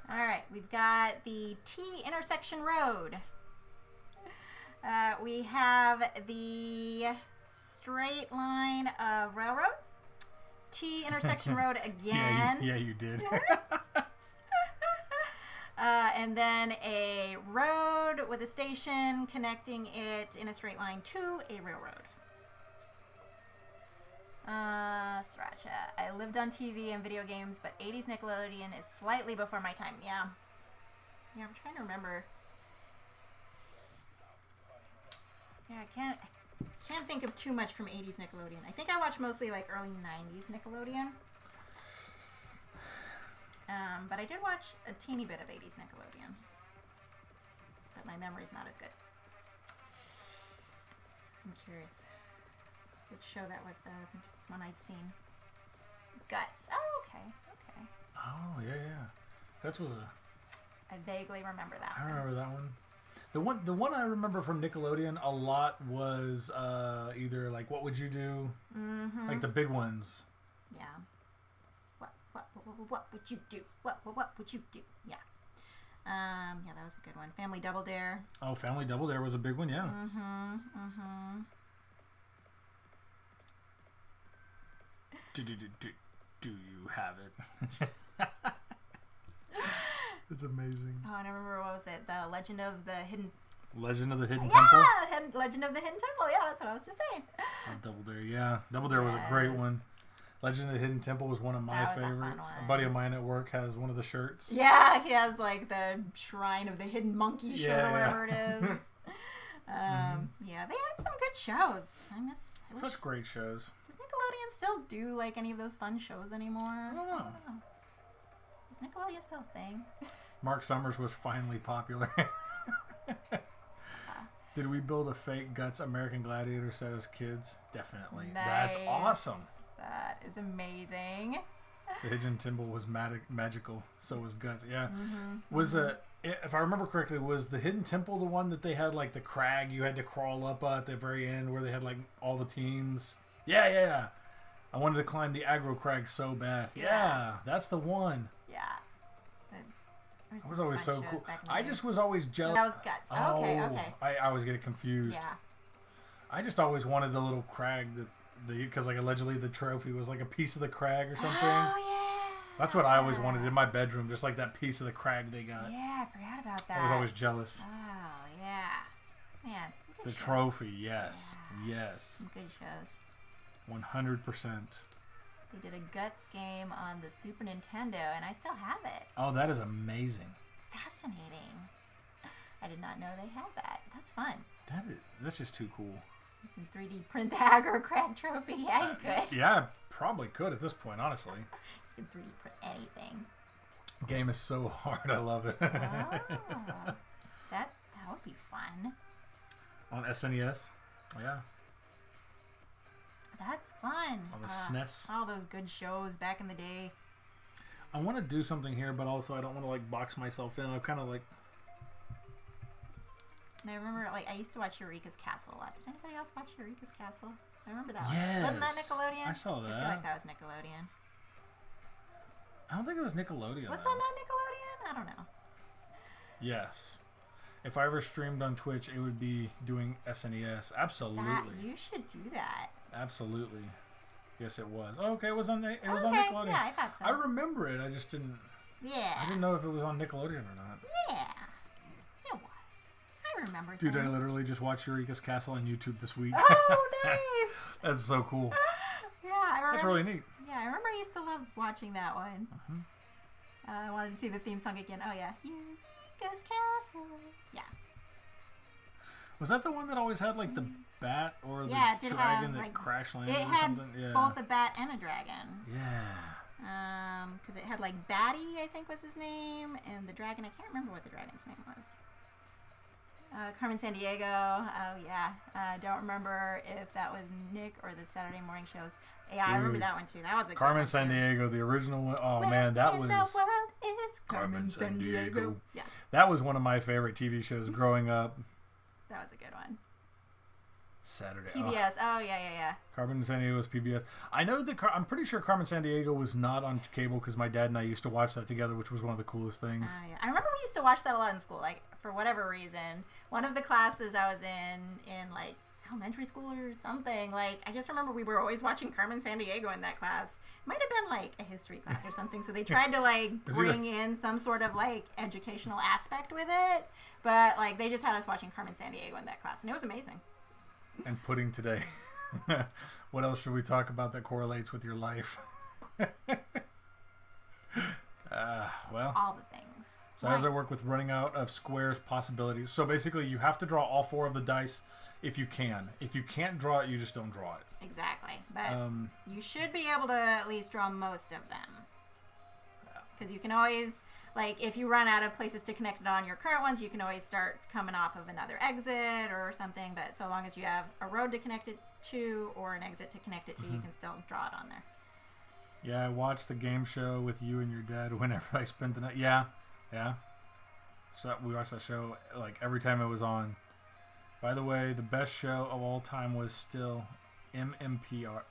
S2: All right, we've got the T intersection road. We have the straight line of railroad. T intersection road again.
S1: Yeah, you did.
S2: And then a road with a station connecting it in a straight line to a railroad. Sriracha. I lived on TV and video games, but 80s Nickelodeon is slightly before my time. Yeah, I'm trying to remember. Yeah, I can't think of too much from 80s Nickelodeon. I think I watched mostly like early 90s Nickelodeon. But I did watch a teeny bit of 80s Nickelodeon. But my memory's not as good. I'm curious which show that was, though. I think it's one I've seen. Guts. Oh, okay.
S1: Oh, yeah. Guts was
S2: I vaguely remember that one.
S1: I remember that one. The one I remember from Nickelodeon a lot was either like What Would You Do? Mm-hmm. Like the big ones.
S2: Yeah. What would you do? What would you do? Yeah. Yeah, that was a good one. Family Double Dare.
S1: Oh, Family Double Dare was a big one, yeah. Do you have it? It's amazing.
S2: Oh, and I remember, what was it? The Legend of the Hidden
S1: Temple?
S2: Yeah, Legend of the Hidden Temple. Yeah, that's what I was just saying.
S1: Oh, Double Dare, yeah. Double Dare was a great one. Legend of the Hidden Temple was one of my favorites. A buddy of mine at work has one of the shirts.
S2: Yeah, he has like the Shrine of the Hidden Monkey shirt or whatever it is. Yeah, they had some good shows. I
S1: Such great shows.
S2: Does Nickelodeon still do like any of those fun shows anymore?
S1: I don't know.
S2: Is Nickelodeon still a thing?
S1: Mark Summers was finally popular. Did we build a fake Guts American Gladiator set as kids? Definitely.
S2: Nice.
S1: That's awesome.
S2: That is amazing.
S1: The Hidden Temple was magical. So was Guts. Yeah. Was if I remember correctly, was the Hidden Temple the one that they had like the crag you had to crawl up at the very end where they had like all the teams? Yeah. I wanted to climb the aggro crag so bad. Yeah, that's the one.
S2: Yeah.
S1: That was always so cool. I just was always jealous.
S2: That was Guts. Oh, okay.
S1: I always get it confused.
S2: Yeah.
S1: I just always wanted the little crag because like allegedly the trophy was like a piece of the crag or something.
S2: Oh yeah.
S1: That's what I always wanted in my bedroom, just like that piece of the crag they got.
S2: Yeah, I forgot about that.
S1: I was always jealous.
S2: Oh yeah. Man, some good
S1: the
S2: shows.
S1: Trophy, yes, yes.
S2: Some good shows.
S1: 100%.
S2: They did a Guts game on the Super Nintendo, and I still have it.
S1: Oh, that is amazing.
S2: Fascinating. I did not know they had that. That's fun.
S1: That's just too cool.
S2: You can 3D print the aggro crag trophy. Yeah, you could.
S1: Yeah, I probably could at this point, honestly.
S2: You can 3D print anything.
S1: Game is so hard. I love it.
S2: Oh, that would be fun.
S1: On SNES? Yeah.
S2: That's fun.
S1: On the SNES?
S2: All those good shows back in the day.
S1: I want to do something here, but also I don't want to like box myself in. I'm kind of like...
S2: And I remember, like, I used to watch Eureka's Castle a lot. Did anybody else watch Eureka's Castle? I remember that
S1: yes.
S2: one. Wasn't that Nickelodeon?
S1: I saw that.
S2: I feel like that was Nickelodeon.
S1: I don't think it was Nickelodeon.
S2: Was that not Nickelodeon? I don't know.
S1: Yes. If I ever streamed on Twitch, it would be doing SNES. Absolutely.
S2: You should do that.
S1: Absolutely. Yes, it was. Oh, okay, it was on Nickelodeon.
S2: Yeah, I thought so.
S1: I remember it. I just didn't.
S2: Yeah.
S1: I didn't know if it was on Nickelodeon or not.
S2: Yeah. It was. I remember.
S1: Dude, I literally just watched Eureka's Castle on YouTube this week.
S2: Oh, nice.
S1: That's so cool.
S2: Yeah, I remember.
S1: That's really neat.
S2: Yeah, I remember I used to love watching that one.
S1: Uh-huh.
S2: I wanted to see the theme song again. Oh, yeah. Eureka's Castle. Yeah.
S1: Was that the one that always had, like, the bat or the dragon that crash landed or something?
S2: It had both a bat and a dragon.
S1: Yeah.
S2: Because it had, like, Batty, I think was his name, and the dragon, I can't remember what the dragon's name was. Carmen Sandiego. Oh, yeah. Don't remember if that was Nick or the Saturday morning shows. Yeah, I remember that one, too. That was a
S1: Carmen
S2: good one,
S1: Sandiego, the original one. Oh, man, that was...
S2: the world is Carmen Sandiego. Yeah.
S1: That was one of my favorite TV shows growing up.
S2: That was a good one.
S1: Saturday.
S2: PBS. Oh, yeah.
S1: Carmen Sandiego was PBS. I know that I'm pretty sure Carmen Sandiego was not on cable because my dad and I used to watch that together, which was one of the coolest things.
S2: Yeah. I remember we used to watch that a lot in school. Like, for whatever reason, one of the classes I was in like elementary school or something, like, I just remember we were always watching Carmen Sandiego in that class. It might have been like a history class or something, so they tried to like bring in some sort of like educational aspect with it, but like they just had us watching Carmen Sandiego in that class, and it was amazing.
S1: And pudding today. What else should we talk about that correlates with your life? Well,
S2: all the things.
S1: So how does it work with running out of squares possibilities? So basically you have to draw all 4 of the dice if you can. If you can't draw it, you just don't draw it.
S2: Exactly. But you should be able to at least draw most of them. Because you can always, like, if you run out of places to connect it on your current ones, you can always start coming off of another exit or something. But so long as you have a road to connect it to or an exit to connect it to, you can still draw it on there.
S1: Yeah, I watched the game show with you and your dad whenever I spent the night. Yeah. So we watched that show like every time it was on. By the way, the best show of all time was still MMPR.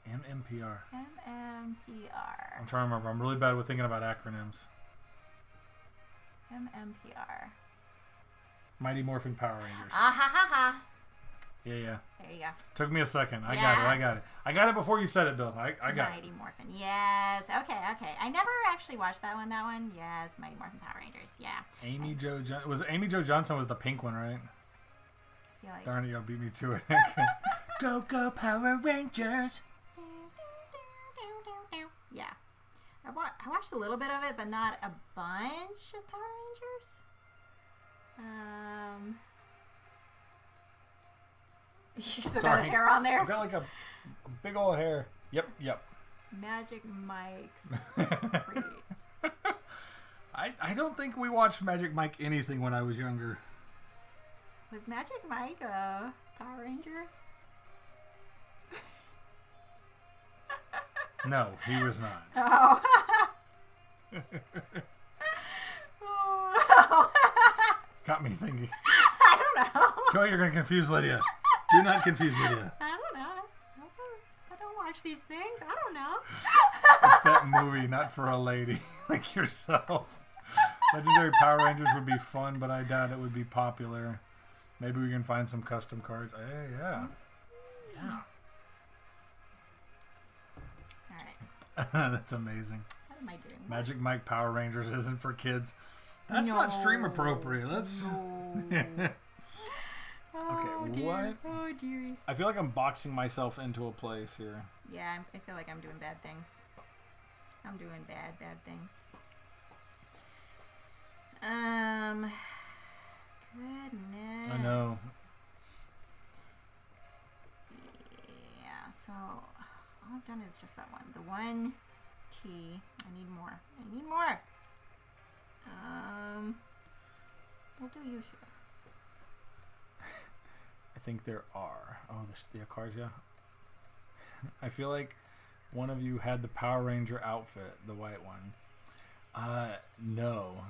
S1: MMPR. I'm trying to remember. I'm really bad with thinking about acronyms.
S2: MMPR.
S1: Mighty Morphin Power Rangers.
S2: Ha.
S1: Yeah.
S2: There you go.
S1: Took me a second. I got it. I got it before you said it, Bill. I got
S2: Mighty Morphin. Yes. Okay. I never actually watched that one. Yes, Mighty Morphin Power Rangers. Yeah.
S1: Amy Jo Johnson was the pink one, right?
S2: I feel like...
S1: Darn it, y'all beat me to it. Go Power Rangers.
S2: Yeah. I watched a little bit of it, but not a bunch of Power Rangers. You still got the hair on there?
S1: I've got like a big old hair. Yep.
S2: Magic Mike's.
S1: I don't think we watched Magic Mike anything when I was younger.
S2: Was Magic Mike a Power Ranger?
S1: No, he was not.
S2: Oh.
S1: Got me thinking.
S2: I don't know.
S1: Joey, you're going to confuse Lydia. Do not confuse Lydia.
S2: I don't know. I don't watch these things. I don't know.
S1: It's that movie, not for a lady like yourself. Legendary Power Rangers would be fun, but I doubt it would be popular. Maybe we can find some custom cards. Yeah.
S2: Alright.
S1: That's amazing.
S2: What am I doing?
S1: Magic Mike Power Rangers isn't for kids. That's not stream appropriate. That's...
S2: Oh,
S1: okay,
S2: dear.
S1: what?
S2: Oh, dear.
S1: I feel like I'm boxing myself into a place here.
S2: Yeah, I feel like I'm doing bad things. I'm doing bad things. Goodness.
S1: I know.
S2: Yeah, so all I've done is just that one. The one T. I need more. We'll do you.
S1: I think there are. Oh, the cards, yeah. I feel like one of you had the Power Ranger outfit, the white one. No.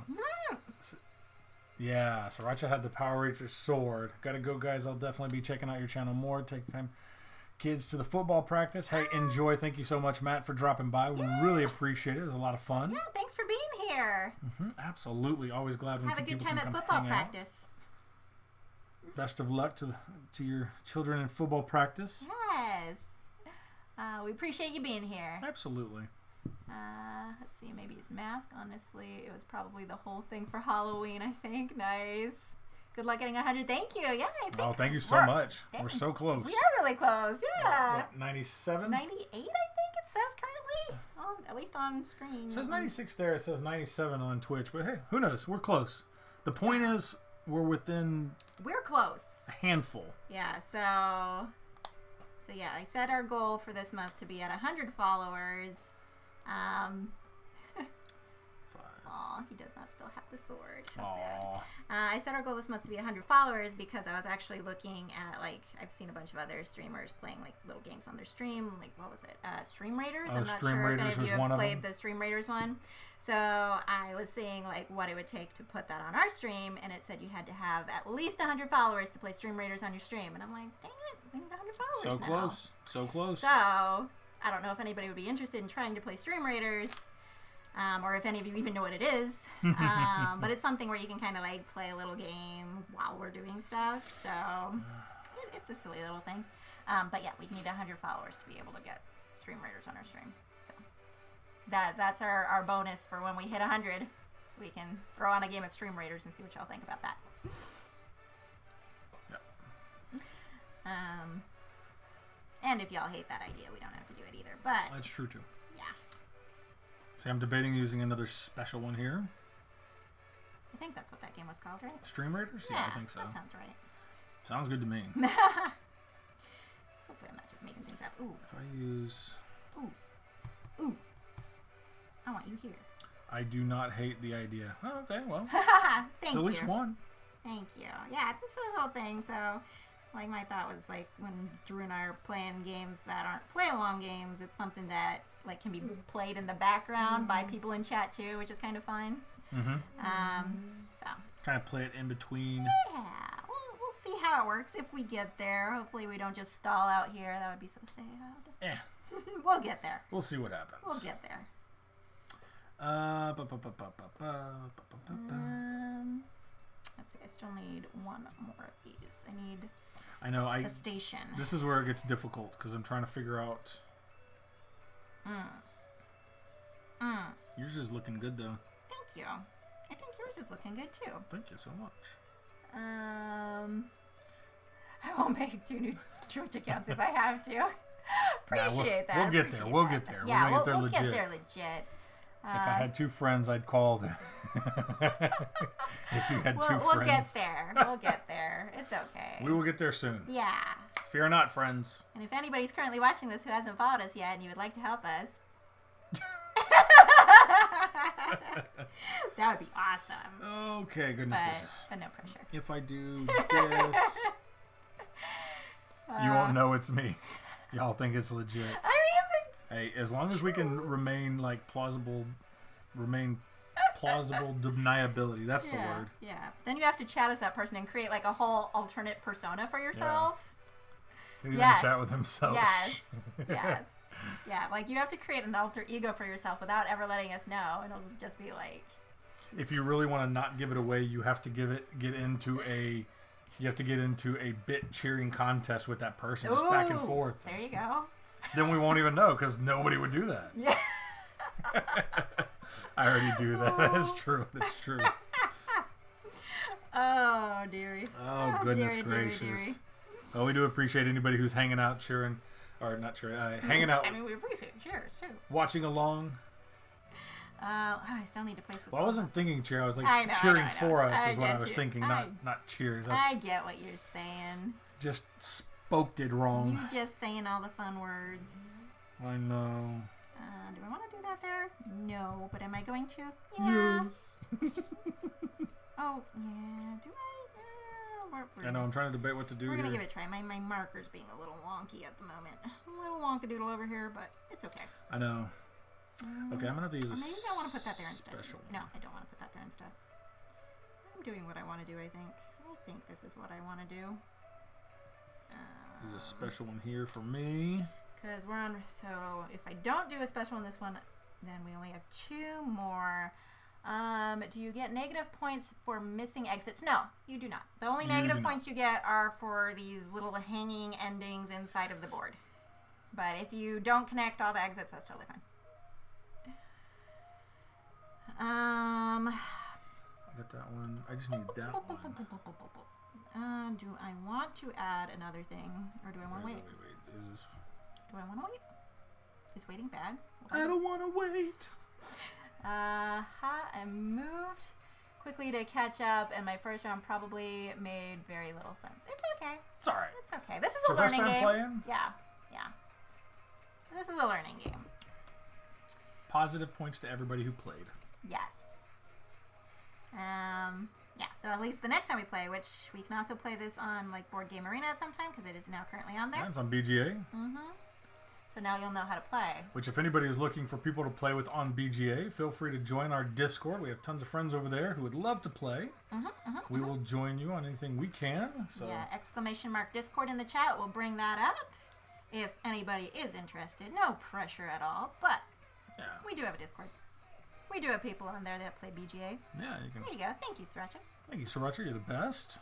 S1: Yeah, Sriracha had the Power Ranger sword. Gotta go, guys. I'll definitely be checking out your channel more. Take time. Kids to the football practice. Hey, enjoy. Thank you so much, Matt, for dropping by. We really appreciate it. It was a lot of fun.
S2: Yeah, thanks for being here.
S1: Absolutely. Always glad when
S2: have a good
S1: people
S2: time
S1: can
S2: at
S1: come
S2: football
S1: hang out.
S2: practice.
S1: Best of luck to your children in football practice.
S2: Yes. We appreciate you being here.
S1: Absolutely.
S2: Let's see, maybe his mask. Honestly, it was probably the whole thing for Halloween, I think. Nice. Good luck getting 100. Thank you. Yeah, I think.
S1: Oh, thank you so much. We're so close.
S2: We are really close. Yeah.
S1: What, 97?
S2: 98, I think it says currently. At least on screen.
S1: It says 96 there. It says 97 on Twitch. But hey, who knows? We're close. The point is, we're within...
S2: We're close.
S1: A handful.
S2: Yeah, so yeah, I set our goal for this month to be at 100 followers. Aw, he does not still have the sword. I set our goal this month to be 100 followers because I was actually looking at, like, I've seen a bunch of other streamers playing, like, little games on their stream. Like, what was it? Stream Raiders?
S1: Oh,
S2: I'm not
S1: Stream
S2: sure
S1: Raiders
S2: if any of you
S1: was one
S2: have
S1: of
S2: played
S1: them.
S2: the Stream Raiders one. So I was seeing, like, what it would take to put that on our stream, and it said you had to have at least 100 followers to play Stream Raiders on your stream. And I'm like, dang it, we need 100 followers
S1: So
S2: now.
S1: close. So close.
S2: So I don't know if anybody would be interested in trying to play Stream Raiders. Or if any of you even know what it is. But it's something where you can kind of like play a little game while we're doing stuff. So it's a silly little thing. But yeah, we need 100 followers to be able to get Stream Raiders on our stream. So that's our bonus for when we hit 100. We can throw on a game of Stream Raiders and see what y'all think about that.
S1: Yep.
S2: And if y'all hate that idea, we don't have to do it either. But
S1: That's true too.
S2: yeah.
S1: See, I'm debating using another special one here.
S2: I think that's what that game was called, right?
S1: Stream Raiders? Yeah, I think so.
S2: That sounds right.
S1: Sounds good to me.
S2: Hopefully I'm not just making things up. Ooh.
S1: If I use...
S2: Ooh. I want you here.
S1: I do not hate the idea. Oh, okay, well.
S2: Thank
S1: it's
S2: you.
S1: at least one.
S2: Thank you. Yeah, it's a silly little thing. So, like, my thought was, like, when Drew and I are playing games that aren't play-along games, it's something that, like, can be played in the background by people in chat, too, which is kind of fun. So.
S1: Kind of play it in between.
S2: Yeah. We'll see how it works if we get there. Hopefully we don't just stall out here. That would be so sad.
S1: Yeah.
S2: We'll get there.
S1: We'll see what happens.
S2: We'll get there. Let's see. I still need one more of these.
S1: I know.
S2: A station.
S1: This is where it gets difficult because I'm trying to figure out. Yours is looking good though.
S2: Thank you. I think yours is looking good too.
S1: Thank you so much.
S2: I won't make 2 new Twitch accounts if I have to. Appreciate that.
S1: We'll get there. We'll get there.
S2: Yeah,
S1: we'll get
S2: get there legit.
S1: If I had 2 friends, I'd call them. If you had 2 friends.
S2: We'll get there. We'll get there. It's okay.
S1: We will get there soon.
S2: Yeah.
S1: Fear not, friends.
S2: And if anybody's currently watching this who hasn't followed us yet and you would like to help us, that would be awesome.
S1: Okay, goodness gracious.
S2: But no pressure.
S1: If I do this, you won't know it's me. Y'all think it's legit.
S2: I mean,
S1: hey, as long as we can remain like plausible, remain plausible deniability. That's the word.
S2: Yeah. Then you have to chat as that person and create like a whole alternate persona for yourself.
S1: Yeah. They can chat with themselves.
S2: Yes. Yes. Yeah. Like you have to create an alter ego for yourself without ever letting us know, and it'll just be like.
S1: If you really want to not give it away, you have to get into a bit cheering contest with that person, just back and forth.
S2: There you go.
S1: Then we won't even know because nobody would do that.
S2: Yeah.
S1: I already do that. That's true. That's true.
S2: Oh, dearie.
S1: Oh, goodness gracious. Dearie. Well, we do appreciate anybody who's hanging out, cheering, or not cheering, hanging out.
S2: I mean, we appreciate cheers, too.
S1: Watching along.
S2: I still need to place this.
S1: Well, I wasn't thinking cheer. I was like cheering for us is what I was thinking, not cheers.
S2: I get what you're saying.
S1: Just spoke it wrong.
S2: You're just saying all the fun words.
S1: I know.
S2: Do I want to do that there? No, but am I going to? Yeah.
S1: Yes.
S2: Oh, yeah. Do I?
S1: I know. I'm trying to debate what to do.
S2: We're going to give it a try. My marker's being a little wonky at the moment. A little wonkadoodle over here, but it's okay.
S1: I know. Okay, I'm going to have to use a
S2: maybe I want to put that there instead.
S1: Special.
S2: No, I don't want to put that there instead. I'm doing what I want to do, I think. I think this is what I want to do.
S1: Use a special one here for me.
S2: Because we're on... So, if I don't do a special on this one, then we only have 2 more. Do you get negative points for missing exits? No, you do not. The only negative points you get are for these little hanging endings inside of the board. But if you don't connect all the exits, that's totally fine. I
S1: got that one. I just need that one.
S2: Do I want to add another thing, or do I want to wait?
S1: Wait. Is this?
S2: Do I want to wait? Is waiting bad?
S1: I don't want to wait.
S2: I moved quickly to catch up, and my first round probably made very little sense. It's okay.
S1: It's all right.
S2: It's okay. This is a learning game. First time playing? Yeah. This is a learning game.
S1: Positive points to everybody who played.
S2: Yes. Yeah, so at least the next time we play, which we can also play this on like Board Game Arena at some time because it is now currently on there.
S1: Yeah, it's on BGA.
S2: Mm-hmm. So now you'll know how to play.
S1: Which if anybody is looking for people to play with on BGA, feel free to join our Discord. We have tons of friends over there who would love to play. We will join you on anything we can. So.
S2: Yeah, !Discord in the chat. We'll bring that up if anybody is interested. No pressure at all, but we do have a Discord. We do have people on there that play BGA.
S1: Yeah, you can.
S2: There you go. Thank you, Sriracha.
S1: Thank you, Sriracha. You're the best.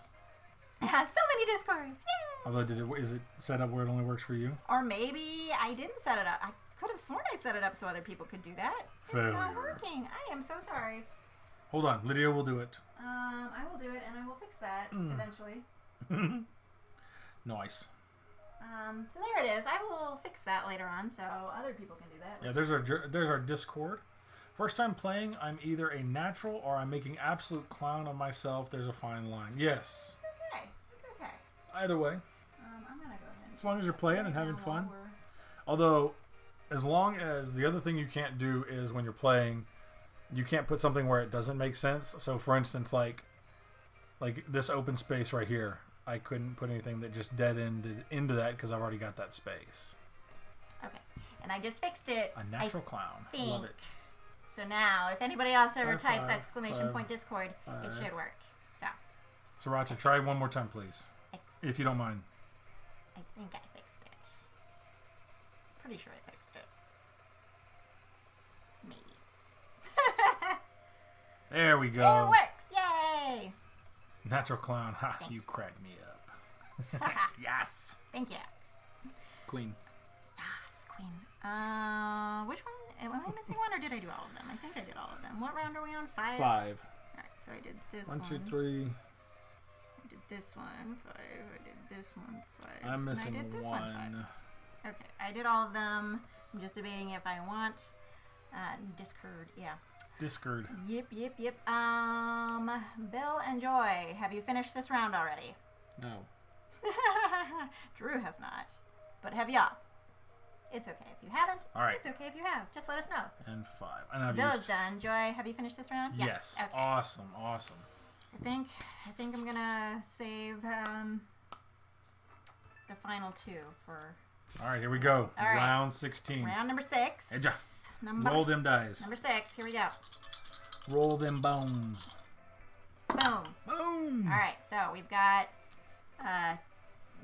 S2: So many Discords. Yay!
S1: Although, is it set up where it only works for you?
S2: Or maybe I didn't set it up. I could have sworn I set it up so other people could do that.
S1: Failure.
S2: It's not working. I am so sorry.
S1: Hold on. Lydia will do it.
S2: I will do it, and I will fix that eventually.
S1: Nice.
S2: So there it is. I will fix that later on so other people can do that.
S1: Yeah, there's our Discord. First time playing, I'm either a natural or I'm making absolute clown of myself. There's a fine line. Yes.
S2: It's okay.
S1: Either way.
S2: I'm going to go ahead.
S1: As long as you're playing and having fun. Although, as long as the other thing you can't do is when you're playing, you can't put something where it doesn't make sense. So, for instance, like this open space right here, I couldn't put anything that just dead-ended into that because I've already got that space.
S2: Okay. And I just fixed it.
S1: A natural clown. Love it.
S2: So now, if anybody else ever types !Discord, it should work. So.
S1: Sriracha, try one more time, please. If you don't mind.
S2: I think I fixed it. Pretty sure I fixed it. Maybe.
S1: There we go.
S2: It works! Yay!
S1: Natural clown. Ha, you cracked me up. Yes!
S2: Thank you.
S1: Queen.
S2: Yes, queen. Which one? Am I missing one or did I do all of them? I think I did all of them. What round are we on? 5?
S1: 5.
S2: Alright, so I did this one.
S1: 1, 2, 3.
S2: I did this one. 5. I did this one. 5.
S1: I'm missing
S2: I did this
S1: one.
S2: 5. Okay, I did all of them. I'm just debating if I want Discord. Yeah.
S1: Discord.
S2: Yep. Bill and Joy, have you finished this round already?
S1: No.
S2: Drew has not. But have y'all? It's okay if you haven't.
S1: All right.
S2: It's okay if you have. Just let us know.
S1: And 5. And I've
S2: Bill is done. Joy, have you finished this round?
S1: Yes. Okay. Awesome.
S2: I think I'm gonna save the final 2 for.
S1: All right, here we go.
S2: All right.
S1: Round 16.
S2: Round number 6.
S1: Roll them dice.
S2: Number 6. Here we go.
S1: Roll them bones.
S2: Boom.
S1: Boom.
S2: All right, so we've got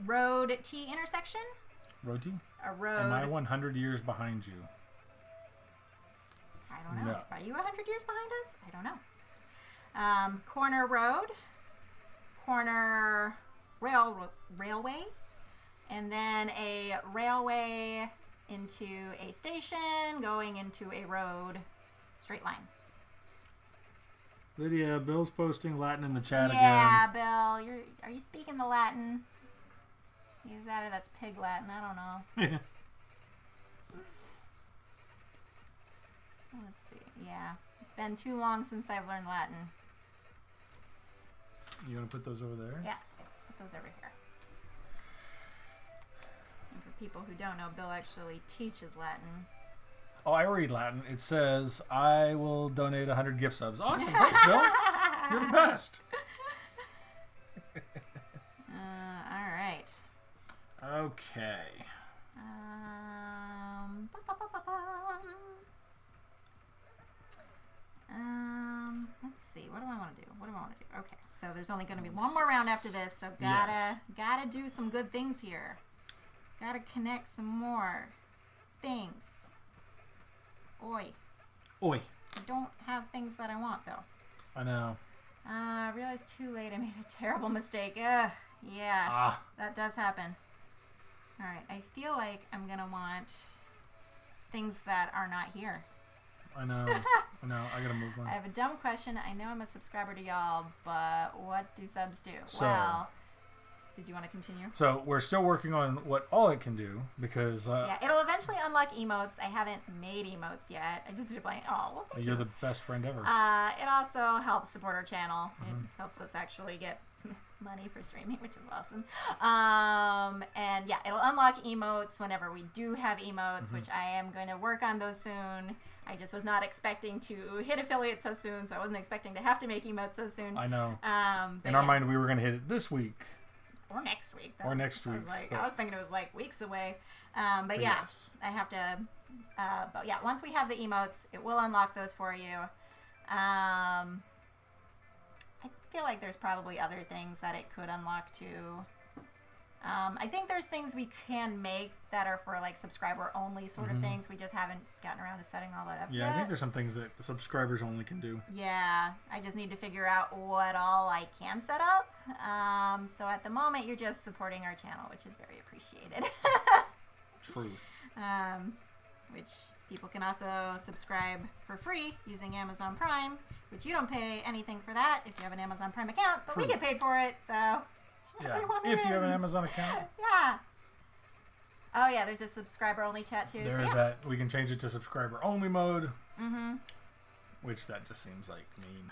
S2: road T intersection.
S1: Road T?
S2: A road.
S1: Am I 100 years behind you?
S2: I don't know. No. Are you 100 years behind us? I don't know. Corner road. Corner railway. And then a railway into a station, going into a road, straight line.
S1: Lydia, Bill's posting Latin in the chat again.
S2: Yeah, Bill, are you speaking the Latin? Either that or that's pig Latin. I don't know. Let's see. Yeah, it's been too long since I've learned Latin.
S1: You want to put those over there?
S2: Yes, put those over here. And for people who don't know, Bill actually teaches Latin.
S1: Oh, I read Latin. It says, I will donate 100 gift subs. Awesome. Thanks, Bill. You're the best.
S2: All right.
S1: Okay.
S2: Let's see. What do I want to do? Okay, so there's only going to be one more round after this, so gotta do some good things here. Gotta connect some more things. Oi.
S1: Oi.
S2: I don't have things that I want, though.
S1: I know.
S2: I realized too late I made a terrible mistake. Yeah, that does happen. All right, I feel like I'm going to want things that are not here.
S1: I know. I got to move on.
S2: I have a dumb question. I know I'm a subscriber to y'all, but what do subs do?
S1: So,
S2: well, did you want to continue?
S1: So we're still working on what all it can do because...
S2: yeah, it'll eventually unlock emotes. I haven't made emotes yet. I just did like, oh, well, thank you.
S1: You're the best friend ever.
S2: It also helps support our channel. Mm-hmm. It helps us actually get money for streaming, which is awesome. And yeah, it'll unlock emotes whenever we do have emotes, which I am going to work on those soon. I just was not expecting to hit affiliate so soon, so I wasn't expecting to have to make emotes so soon.
S1: I know. In our mind, we were going to hit it this week.
S2: Or next week.
S1: I
S2: was thinking it was like weeks away. But yeah, yes. I have to... but yeah, once we have the emotes, it will unlock those for you. I feel like there's probably other things that it could unlock too. I think there's things we can make that are for like subscriber only sort of things. We just haven't gotten around to setting all that up yet.
S1: I think there's some things that the subscribers only can do. Yeah,
S2: I just need to figure out what all I can set up. So at the moment, you're just supporting our channel, which is very appreciated.
S1: Truth.
S2: Which people can also subscribe for free using Amazon Prime, which you don't pay anything for that if you have an Amazon Prime account, but we get paid for it, so...
S1: Yeah, if you have an Amazon account.
S2: Yeah. Oh, yeah, there's a subscriber-only chat, too.
S1: There's that. We can change it to subscriber-only mode. Which that just seems like mean.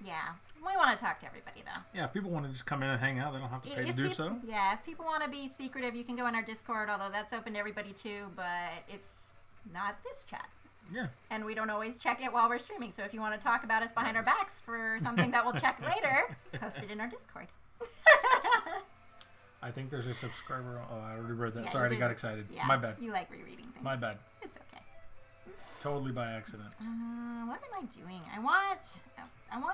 S2: Yeah. We want to talk to everybody, though.
S1: Yeah, if people want to just come in and hang out, they don't have to pay to do so.
S2: Yeah, if people want to be secretive, you can go in our Discord, although that's open to everybody, too, but it's not this chat.
S1: Yeah.
S2: And we don't always check it while we're streaming, so if you want to talk about us behind our backs for something that we'll check later, post it in our Discord.
S1: I think there's a subscriber. Oh, I already read that. Yeah, sorry, I got excited.
S2: Yeah,
S1: my bad.
S2: You like rereading things.
S1: My bad.
S2: It's okay.
S1: Totally by accident.
S2: What am I doing? I want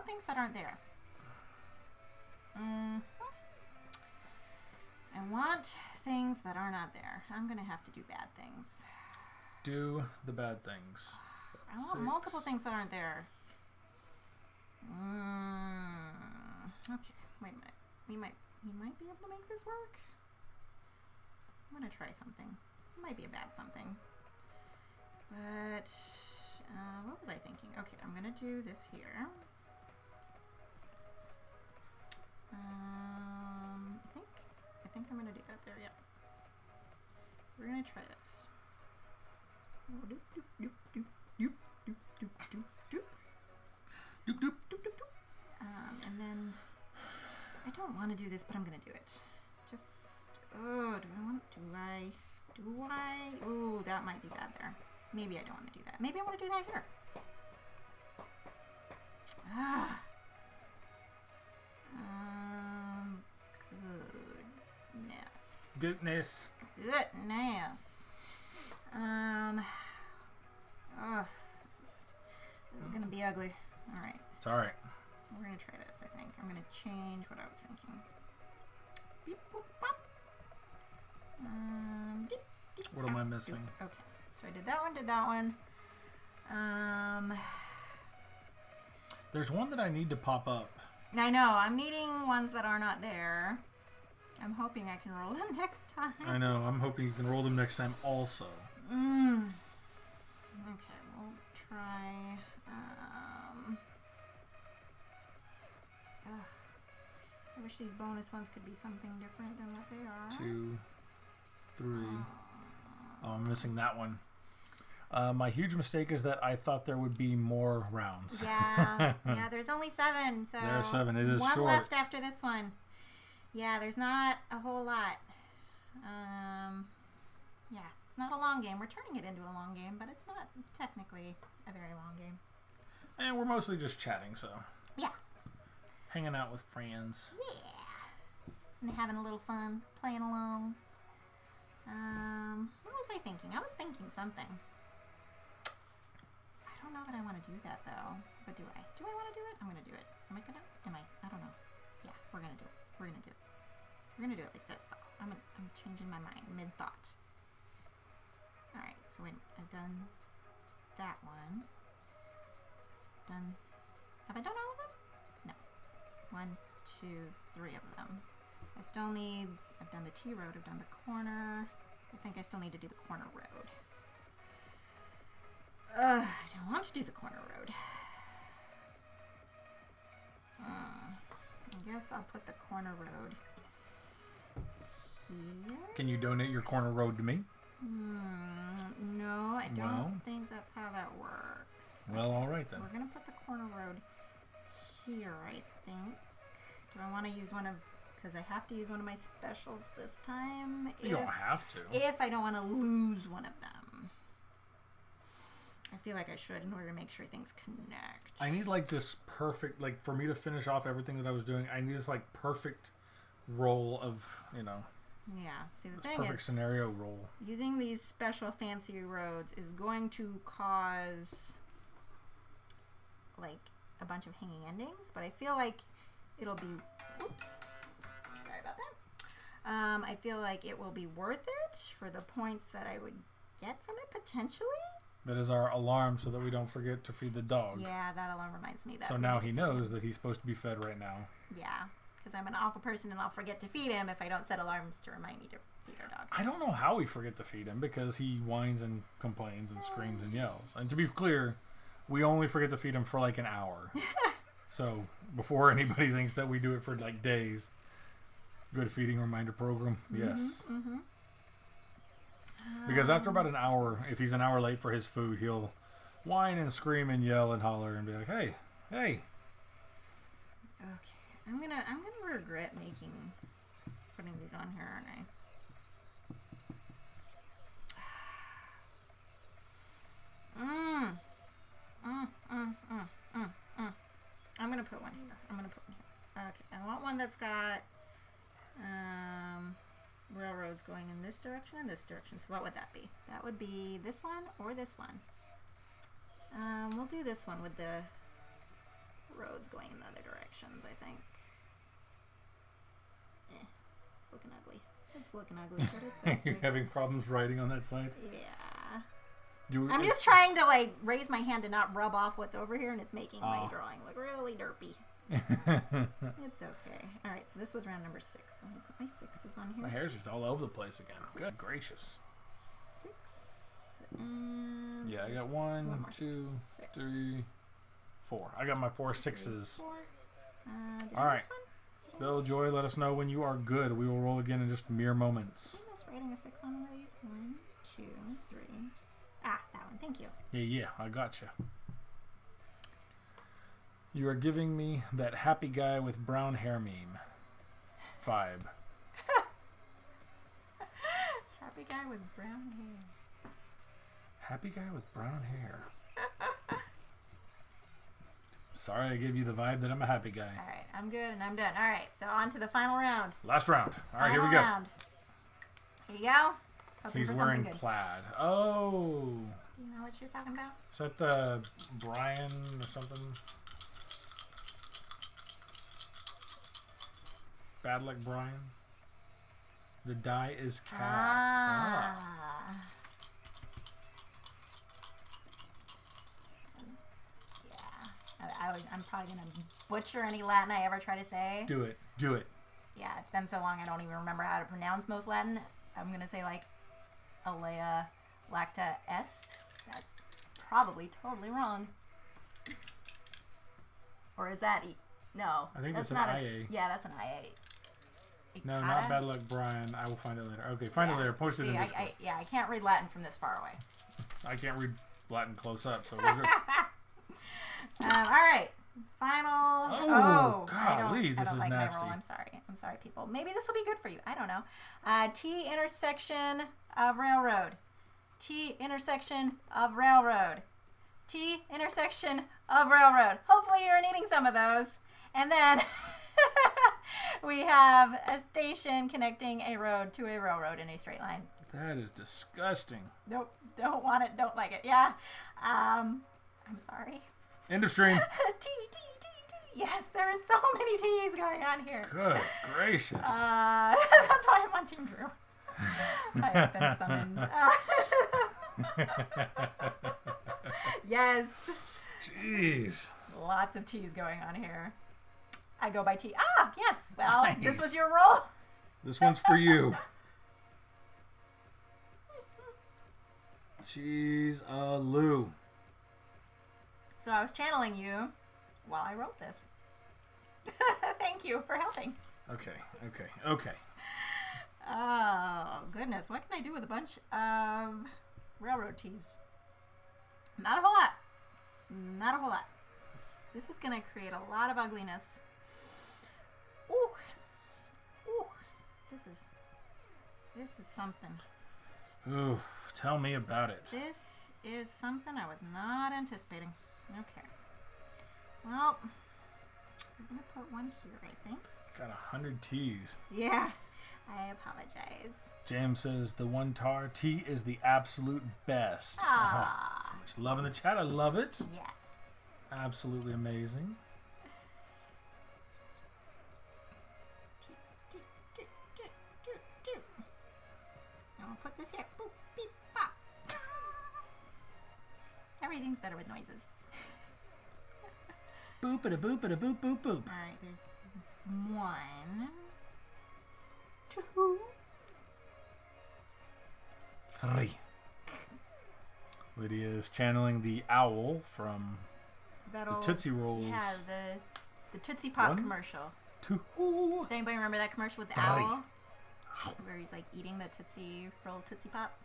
S2: things that aren't there. I want things that are not there. I'm gonna have to do bad things.
S1: Do the bad things.
S2: I want multiple things that aren't there. Okay, wait a minute. We might be able to make this work. I'm gonna try something. It might be a bad something. But what was I thinking? Okay, I'm gonna do this here. I think I'm gonna do that there. Yeah. We're gonna try this. And then I don't want to do this, but I'm gonna do it. Just do I? Oh, that might be bad there. Maybe I don't want to do that. Maybe I want to do that here.
S1: Goodness.
S2: This is gonna be ugly. All right.
S1: It's all right.
S2: We're going to try this, I think. I'm going to change what I was thinking. Beep, boop, bop. Dip, dip,
S1: what am I missing?
S2: Doop. Okay. So I did that one,
S1: There's one that I need to pop up.
S2: I know. I'm needing ones that are not there. I'm hoping I can roll them next time.
S1: I know. I'm hoping you can roll them next time also.
S2: Okay, we'll try... I wish these bonus ones could be something different than what they are.
S1: 2, 3. Oh, I'm missing that one. My huge mistake is that I thought there would be more rounds.
S2: Yeah, yeah. There's only 7, so
S1: there are 7. It is
S2: one
S1: short.
S2: left after this one. Yeah, there's not a whole lot. Yeah, it's not a long game. We're turning it into a long game, but it's not technically a very long game.
S1: And we're mostly just chatting, so.
S2: Yeah.
S1: Hanging out with friends.
S2: Yeah. And having a little fun, playing along. What was I thinking? I was thinking something. I don't know that I want to do that, though. But do I? Do I want to do it? I'm going to do it. Am I going to? Am I? I don't know. Yeah, we're going to do it. We're going to do it. We're going to do it like this, though. I'm changing my mind mid-thought. Alright, so wait, I've done that one. Have I done all of them? No. 1, 2, 3 of them. I still need, I've done the T road, I've done the corner. I think I still need to do the corner road. I don't want to do the corner road. I guess I'll put the corner road here.
S1: Can you donate your corner road to me?
S2: No, I don't think that's how that works.
S1: Well, all right then.
S2: We're going to put the corner road here, I think. Do I want to use one of... Because I have to use one of my specials this time.
S1: You don't have to.
S2: If I don't want to lose one of them. I feel like I should in order to make sure things connect.
S1: I need like this perfect... Like for me to finish off everything that I was doing, I need this like perfect roll of, you know...
S2: Yeah, see the
S1: this
S2: thing
S1: perfect
S2: is,
S1: scenario roll.
S2: using these special fancy roads is going to cause like a bunch of hanging endings, but I feel like it'll be, oops, sorry about that. I feel like it will be worth it for the points that I would get from it potentially.
S1: That is our alarm so that we don't forget to feed the dog.
S2: Yeah, that alarm reminds me that.
S1: So now he knows that he's supposed to be fed right now.
S2: Yeah. Because I'm an awful person and I'll forget to feed him if I don't set alarms to remind me to feed our dog.
S1: I don't know how we forget to feed him because he whines and complains and screams and yells. And to be clear, we only forget to feed him for like an hour. So before anybody thinks that we do it for like days, good feeding reminder program. Yes.
S2: Mm-hmm.
S1: Because after about an hour, if he's an hour late for his food, he'll whine and scream and yell and holler and be like, hey.
S2: Okay. I'm gonna regret putting these on here, aren't I? I'm gonna put one here. Okay, I want one that's got railroads going in this direction and this direction. So what would that be? That would be this one or this one. We'll do this one with the roads going in the other directions, I think. It's looking ugly. It's looking ugly, but it's okay.
S1: You're having problems writing on that side?
S2: Yeah. I'm just trying to like raise my hand to not rub off what's over here, and it's making my drawing look really derpy. It's okay. Alright, so this was round number 6. So I'm going to put my 6s on here.
S1: My hair's just all over the place again. Good gracious.
S2: 6.
S1: Yeah, I got 1, 2, 3, 4. I got my 4 6s. Alright. Bill, Joy, let us know when you are good. We will roll again in just mere moments.
S2: I'm just writing a 6 on one of these. 1, 2, 3. Ah, that one. Thank you.
S1: Yeah, I gotcha. You are giving me that happy guy with brown hair meme vibe.
S2: Happy guy with brown hair.
S1: Happy guy with brown hair. Sorry I gave you the vibe that I'm a happy guy.
S2: Alright, I'm good and I'm done. Alright, so on to the final round.
S1: Last round. Alright, here we go.
S2: Round. Here you go.
S1: He's wearing plaid. Oh.
S2: Do you know what she's talking about?
S1: Is that the Brian or something? Bad Luck Brian. The die is cast.
S2: Yeah. I'm probably going to butcher any Latin I ever try to say.
S1: Do it. Do it.
S2: Yeah, it's been so long I don't even remember how to pronounce most Latin. I'm going to say like Alea Lacta Est. That's probably totally wrong. Or is that... No.
S1: I think that's an IA.
S2: Yeah, that's an IA.
S1: No, not Bad Luck Brian. I will find it later. Okay, find it later. Post it in Discord.
S2: I can't read Latin from this far away.
S1: I can't read Latin close up, so we're good.
S2: All right. Final.
S1: Oh, golly, this is
S2: like
S1: nasty.
S2: My roll. I'm sorry, people. Maybe this will be good for you. I don't know. T intersection of railroad. T intersection of railroad. T intersection of railroad. Hopefully you're needing some of those. And then we have a station connecting a road to a railroad in a straight line.
S1: That is disgusting.
S2: Nope. Don't want it. Don't like it. Yeah. I'm sorry.
S1: End of stream.
S2: T. Yes, there are so many T's going on here.
S1: Good gracious.
S2: That's why I'm on Team Drew. I have been summoned. Yes.
S1: Jeez.
S2: Lots of T's going on here. I go by T. Ah, yes. Well,
S1: nice.
S2: This was your roll.
S1: This one's for you. Cheese-a-loo.
S2: So I was channeling you while I wrote this. Thank you for helping.
S1: Okay.
S2: Oh, goodness. What can I do with a bunch of railroad T's? Not a whole lot. This is going to create a lot of ugliness. Ooh. This is something.
S1: Ooh, tell me about it.
S2: This is something I was not anticipating. Okay. Well, we're going to put one here, I think.
S1: Got 100 T's.
S2: Yeah. I apologize.
S1: James says the one tar T is the absolute best. So much love in the chat. I love it.
S2: Yes.
S1: Absolutely amazing.
S2: And we'll put this here. Boop, beep, pop. Everything's better with noises.
S1: Boop-a-da, boop-a-da, boop, boop, boop.
S2: All right, there's 1, 2,
S1: 3. Lydia is channeling the owl from the Tootsie Rolls.
S2: Yeah, the Tootsie Pop commercial.
S1: 2.
S2: Does anybody remember that commercial with the owl? Where he's like eating the Tootsie Roll Tootsie Pop?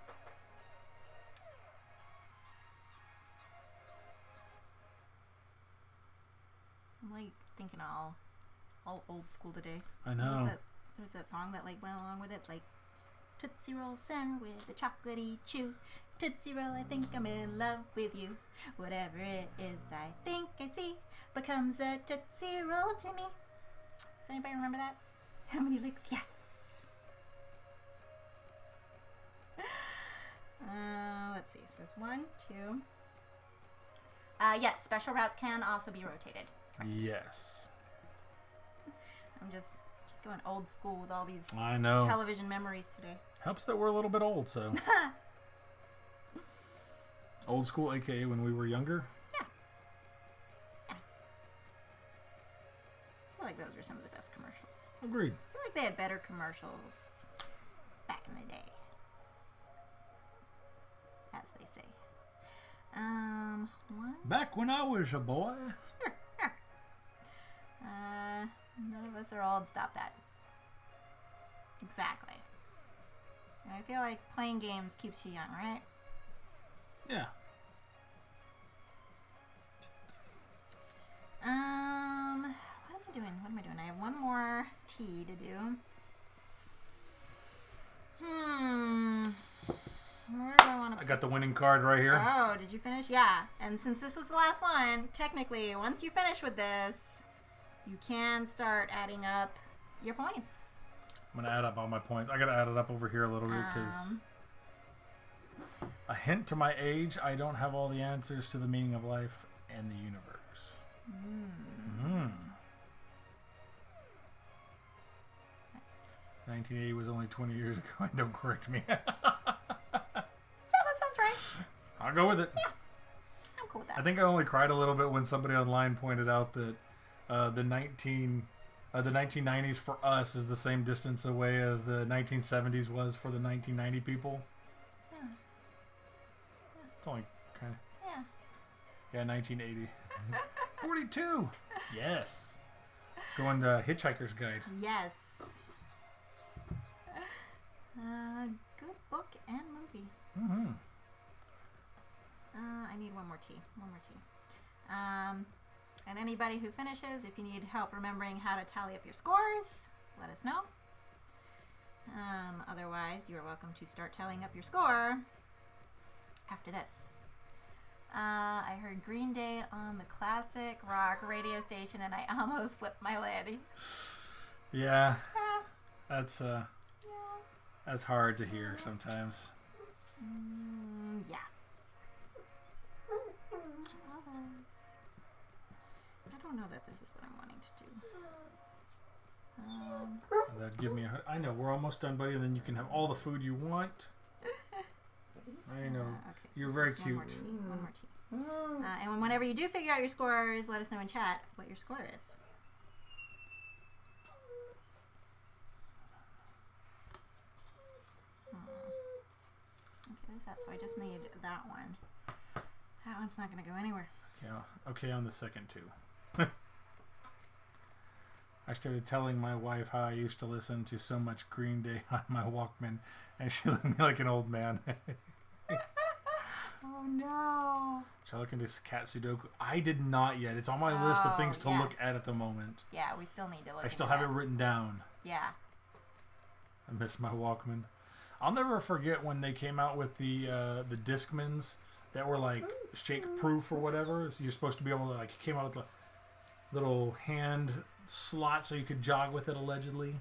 S2: I'm like thinking all old school today.
S1: I know.
S2: There's that song that like went along with it, like Tootsie Roll center with a chocolatey chew. Tootsie Roll, I think I'm in love with you. Whatever it is, I think I see becomes a Tootsie Roll to me. Does anybody remember that? How many licks? Yes. Let's see. So it's 1, 2. Yes, special routes can also be rotated. Correct.
S1: Yes.
S2: I'm just going old school with all these television memories today.
S1: Helps that we're a little bit old, so. Old school, aka when we were younger.
S2: Yeah. I feel like those were some of the best commercials.
S1: Agreed.
S2: I feel like they had better commercials back in the day. As they say. What?
S1: Back when I was a boy.
S2: None of us are old. Stop that. Exactly. And I feel like playing games keeps you young, right?
S1: Yeah.
S2: What am I doing? I have one more T to do. Where do I want to
S1: I got the winning card right here.
S2: Oh, did you finish? Yeah. And since this was the last one, technically, once you finish with this, you can start adding up your points.
S1: I'm going to add up all my points. I got to add it up over here a little bit because... A hint to my age, I don't have all the answers to the meaning of life and the universe. 1980 was only 20 years ago. Don't correct me.
S2: Yeah, that sounds right.
S1: I'll go with it.
S2: Yeah, I'm cool with that.
S1: I think I only cried a little bit when somebody online pointed out that the 1990s for us is the same distance away as the 1970s was for the 1990 people.
S2: Yeah.
S1: It's only kind of...
S2: Yeah.
S1: Yeah, 1980. 42! Yes. Going to Hitchhiker's Guide.
S2: Yes. Good book and movie.
S1: Mm-hmm.
S2: I need one more tea. And anybody who finishes, if you need help remembering how to tally up your scores, let us know. Otherwise, you are welcome to start tallying up your score after this. I heard Green Day on the classic rock radio station, and I almost flipped my lid.
S1: Yeah, that's hard to hear sometimes.
S2: Yeah. I don't know that this is what I'm wanting to do.
S1: That'd give me I know, we're almost done, buddy, and then you can have all the food you want. I know.
S2: Okay,
S1: you're very cute.
S2: One more tea. And whenever you do figure out your scores, let us know in chat what your score is. Okay, there's that. So I just need that one. That one's not going to go anywhere.
S1: Okay, on the second two. I started telling my wife how I used to listen to so much Green Day on my Walkman, and she looked at me like an old man.
S2: Oh no!
S1: Shall I look into Cat Sudoku? I did not yet. It's on my list of things to look at the moment.
S2: Yeah, we still need to look.
S1: I still have it written down.
S2: Yeah.
S1: I miss my Walkman. I'll never forget when they came out with the Discmans that were like shake proof or whatever. So you're supposed to be able to like, it came out with a little hand slot so you could jog with it allegedly.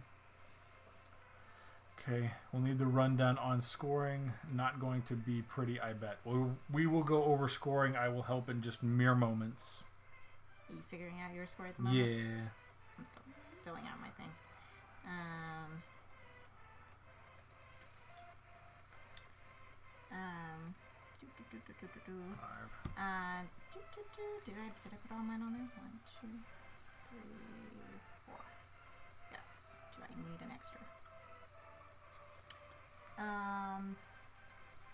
S1: Okay, we'll need the rundown on scoring. Not going to be pretty, I bet. We will go over scoring. I will help in just mere moments.
S2: Are you figuring out your score at the moment?
S1: Yeah.
S2: I'm still filling out my thing.
S1: Five.
S2: Did I put all mine on there? 1, 2, 3, 4. Yes. Do I need an extra?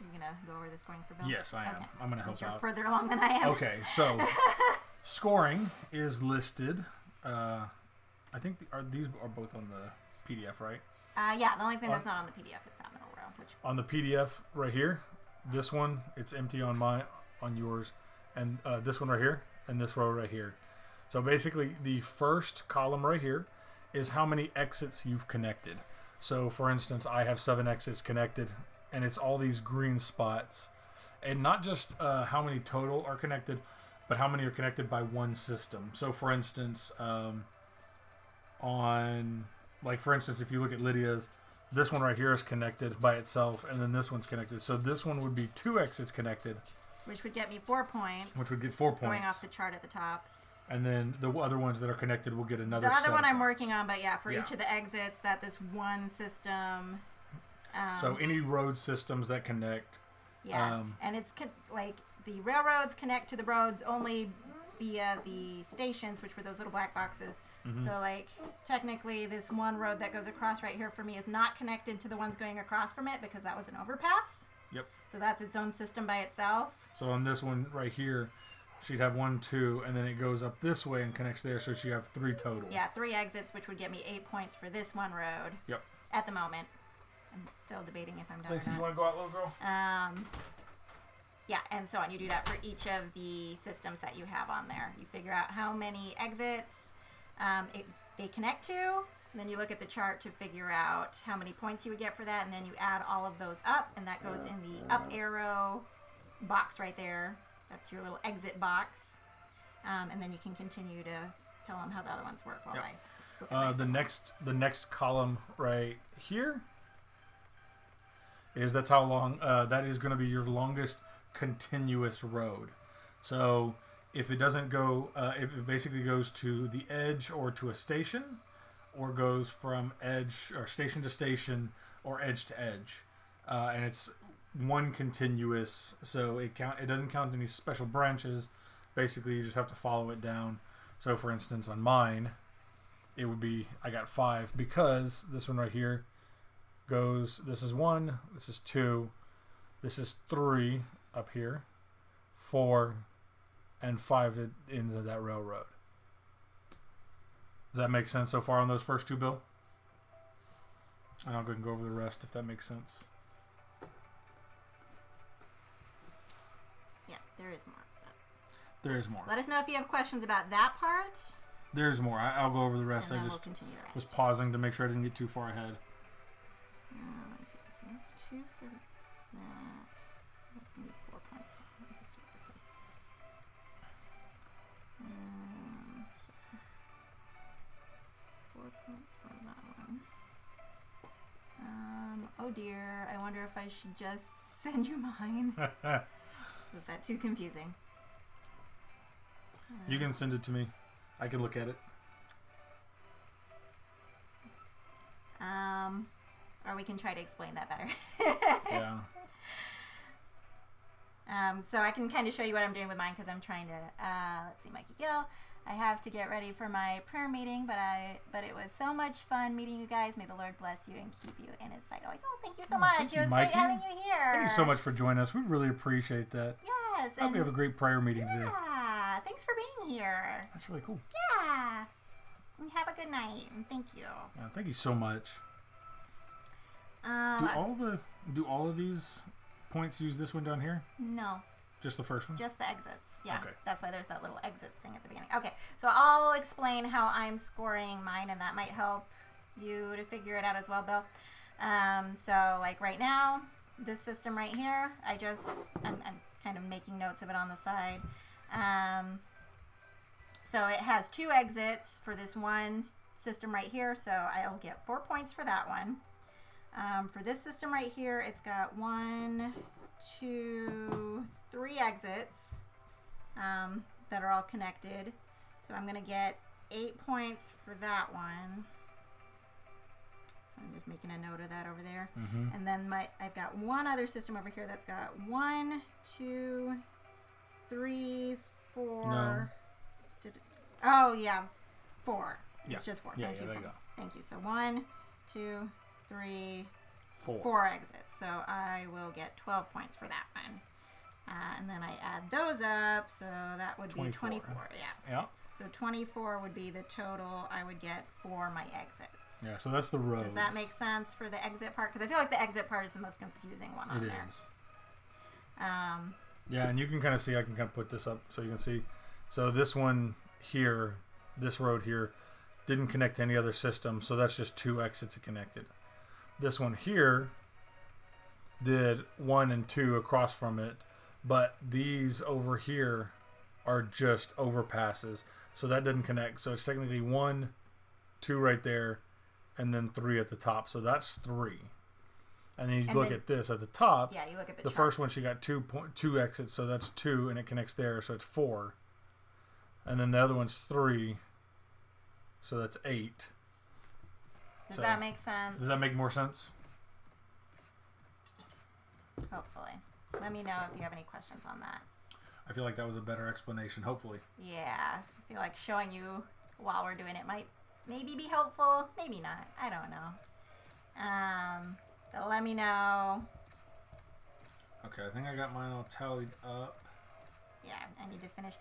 S2: You're gonna go over the scoring for Bill?
S1: Yes, I am. Okay. I'm gonna help
S2: you're
S1: out.
S2: Further along than I am.
S1: Okay, so scoring is listed. I think these are both on the PDF, right?
S2: Yeah. The only thing that's not on the PDF is that middle row.
S1: On the PDF right here, this one it's empty on yours, and this one right here, and this row right here. So basically, the first column right here is how many exits you've connected. So, for instance, I have 7 exits connected, and it's all these green spots. And not just how many total are connected, but how many are connected by one system. So, for instance, if you look at Lydia's, this one right here is connected by itself, and then this one's connected. So this one would be 2 exits connected.
S2: Which would get me 4 points.
S1: Which would get 4 points.
S2: Going off the chart at the top.
S1: And then the other ones that are connected will get another.
S2: The other one I'm
S1: points.
S2: working on, but yeah, for each of the exits, that this one system.
S1: So any road systems that connect.
S2: Yeah, and it's like the railroads connect to the roads only via the stations, which were those little black boxes. Mm-hmm. So like technically, this one road that goes across right here for me is not connected to the ones going across from it because that was an overpass.
S1: Yep.
S2: So that's its own system by itself.
S1: So on this one right here, she'd have 1, 2, and then it goes up this way and connects there, so she'd have 3 total.
S2: Yeah, 3 exits, which would get me 8 points for this one road.
S1: Yep.
S2: At the moment. I'm still debating if I'm done
S1: Lacey,
S2: or not.
S1: you want to go out, little girl?
S2: Yeah, and so on. You do that for each of the systems that you have on there. You figure out how many exits they connect to, and then you look at the chart to figure out how many points you would get for that, and then you add all of those up, and that goes in the up arrow box right there. That's your little exit box. And then you can continue to tell them how the other ones work while I look at
S1: the next column right here is that's how long that is going to be your longest continuous road. So if it doesn't go, if it basically goes to the edge or to a station, or goes from edge or station to station or edge to edge. And it's one continuous, so it doesn't count any special branches. Basically, you just have to follow it down. So, for instance, on mine, it would be, I got 5 because this one right here goes, this is 1, this is 2, this is 3 up here, 4, and 5 at ends of that railroad. Does that make sense so far on those first 2, Bill? And I'll go and go over the rest if that makes sense.
S2: Yeah, there is more.
S1: There is more.
S2: Let us know if you have questions about that part.
S1: There's more. I'll go over the rest.
S2: And then
S1: I just
S2: we'll continue the rest.
S1: was pausing to make sure I didn't get too far ahead.
S2: Let me see. So that's 2 for that. So that's going to be 4 points. Let me just do this up. So 4 points for that one. Oh dear. I wonder if I should just send you mine. Was that too confusing?
S1: You can send it to me. I can look at it.
S2: Or we can try to explain that better.
S1: Yeah.
S2: So I can kind of show you what I'm doing with mine because I'm trying to, let's see, Mikey Gill. I have to get ready for my prayer meeting, but it was so much fun meeting you guys. May the Lord bless you and keep you in His sight always. Oh, thank you so much. It was great having you here.
S1: Thank you so much for joining us. We really appreciate that.
S2: Yes.
S1: I hope you have a great prayer meeting today.
S2: Yeah. Thanks for being here.
S1: That's really cool.
S2: Yeah. And have a good night. And thank you.
S1: Yeah, thank you so much. Do all of these points use this one down here?
S2: No.
S1: Just the first one?
S2: Just the exits. Yeah.
S1: Okay.
S2: That's why there's that little exit thing at the beginning. Okay. So I'll explain how I'm scoring mine, and that might help you to figure it out as well, Bill. So like right now, this system right here, I'm kind of making notes of it on the side. So it has 2 exits for this one system right here, so I'll get 4 points for that one. For this system right here, it's got 1, 2, 3 exits that are all connected. So I'm going to get 8 points for that one. So I'm just making a note of that over there.
S1: Mm-hmm.
S2: And then I've got one other system over here that's got 1, 2, 3, 4.
S1: No.
S2: Oh, yeah, 4.
S1: Yeah.
S2: It's just 4.
S1: Yeah,
S2: Thank you.
S1: there you go.
S2: Thank you. So 1, 2, 3,
S1: 4.
S2: 4 exits. So I will get 12 points for that one. And then I add those up, so that would be 24.
S1: Yeah.
S2: So 24 would be the total I would get for my exits.
S1: Yeah, so that's the rows.
S2: Does that make sense for the exit part? Because I feel like the exit part is the most confusing one on there.
S1: It is. Yeah, and you can kind of see, I can kind of put this up so you can see. So this one here, this road here, didn't connect to any other system, so that's just 2 exits it connected. This one here did 1 and 2 across from it, but these over here are just overpasses, so that doesn't connect. So it's technically 1, 2 right there, and then 3 at the top. So that's 3. And then you look at this at the top.
S2: Yeah, you look at the
S1: chart. First one, she got 2 exits, so that's 2, and it connects there, so it's 4. And then the other one's 3, so that's 8.
S2: Does that make sense?
S1: Does that make more sense?
S2: Hopefully. Let me know if you have any questions on that.
S1: I feel like that was a better explanation, hopefully.
S2: Yeah. I feel like showing you while we're doing it might maybe be helpful. Maybe not. I don't know. But let me know.
S1: Okay, I think I got mine all tallied up.
S2: Yeah, I need to finish.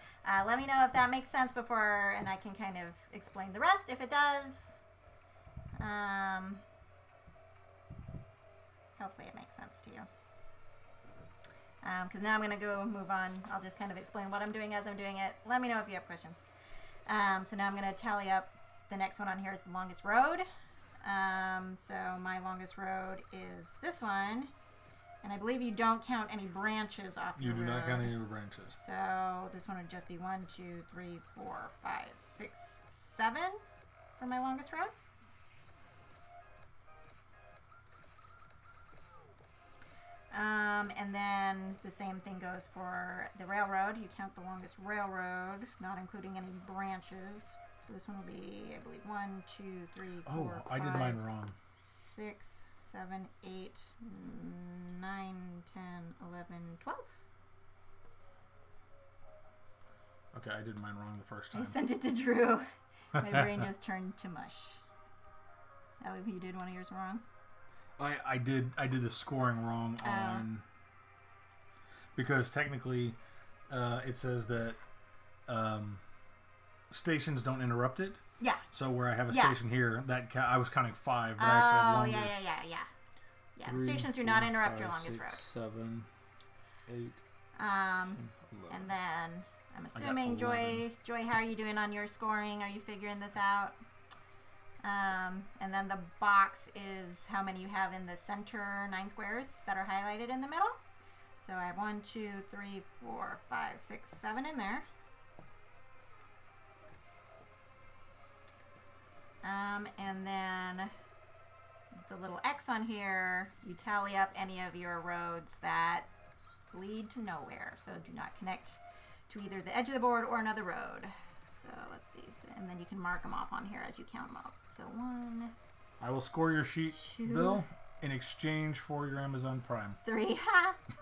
S2: Let me know if that makes sense before, and I can kind of explain the rest if it does. Hopefully it makes sense to you. Because now I'm going to move on. I'll just kind of explain what I'm doing as I'm doing it. Let me know if you have questions. So now I'm going to tally up. The next one on here is the longest road. So my longest road is this one. And I believe you don't count any branches off the road.
S1: You do not count any branches.
S2: So this one would just be 1, 2, 3, 4, 5, 6, 7 for my longest road. And then the same thing goes for the railroad. You count the longest railroad, not including any branches. So So this one will be, I believe, 1, 2, 3, 4,
S1: Oh,
S2: 5,
S1: I did mine wrong.
S2: 6, 7, 8, 9, 10, 11, 12.
S1: Okay, I did mine wrong the first time.
S2: I sent it to Drew. My brain just turned to mush. Oh, you did one of yours wrong?
S1: I did the scoring wrong on... Because technically, it says that stations don't interrupt it.
S2: Yeah.
S1: So where I have a station here, I was counting 5, but I actually have longer.
S2: Yeah, 3, stations do not interrupt your longest
S1: 6,
S2: road.
S1: 7, 8, 10, 11.
S2: And then I'm assuming Joy, how are you doing on your scoring? Are you figuring this out? And then the box is how many you have in the center 9 squares that are highlighted in the middle. So I have 1, 2, 3, 4, 5, 6, 7 in there. And then the little X on here, you tally up any of your roads that lead to nowhere. So do not connect to either the edge of the board or another road. So let's see. So, and then you can mark them off on here as you count them up. So 1.
S1: I will score your sheet,
S2: 2,
S1: Bill, in exchange for your Amazon Prime.
S2: 3.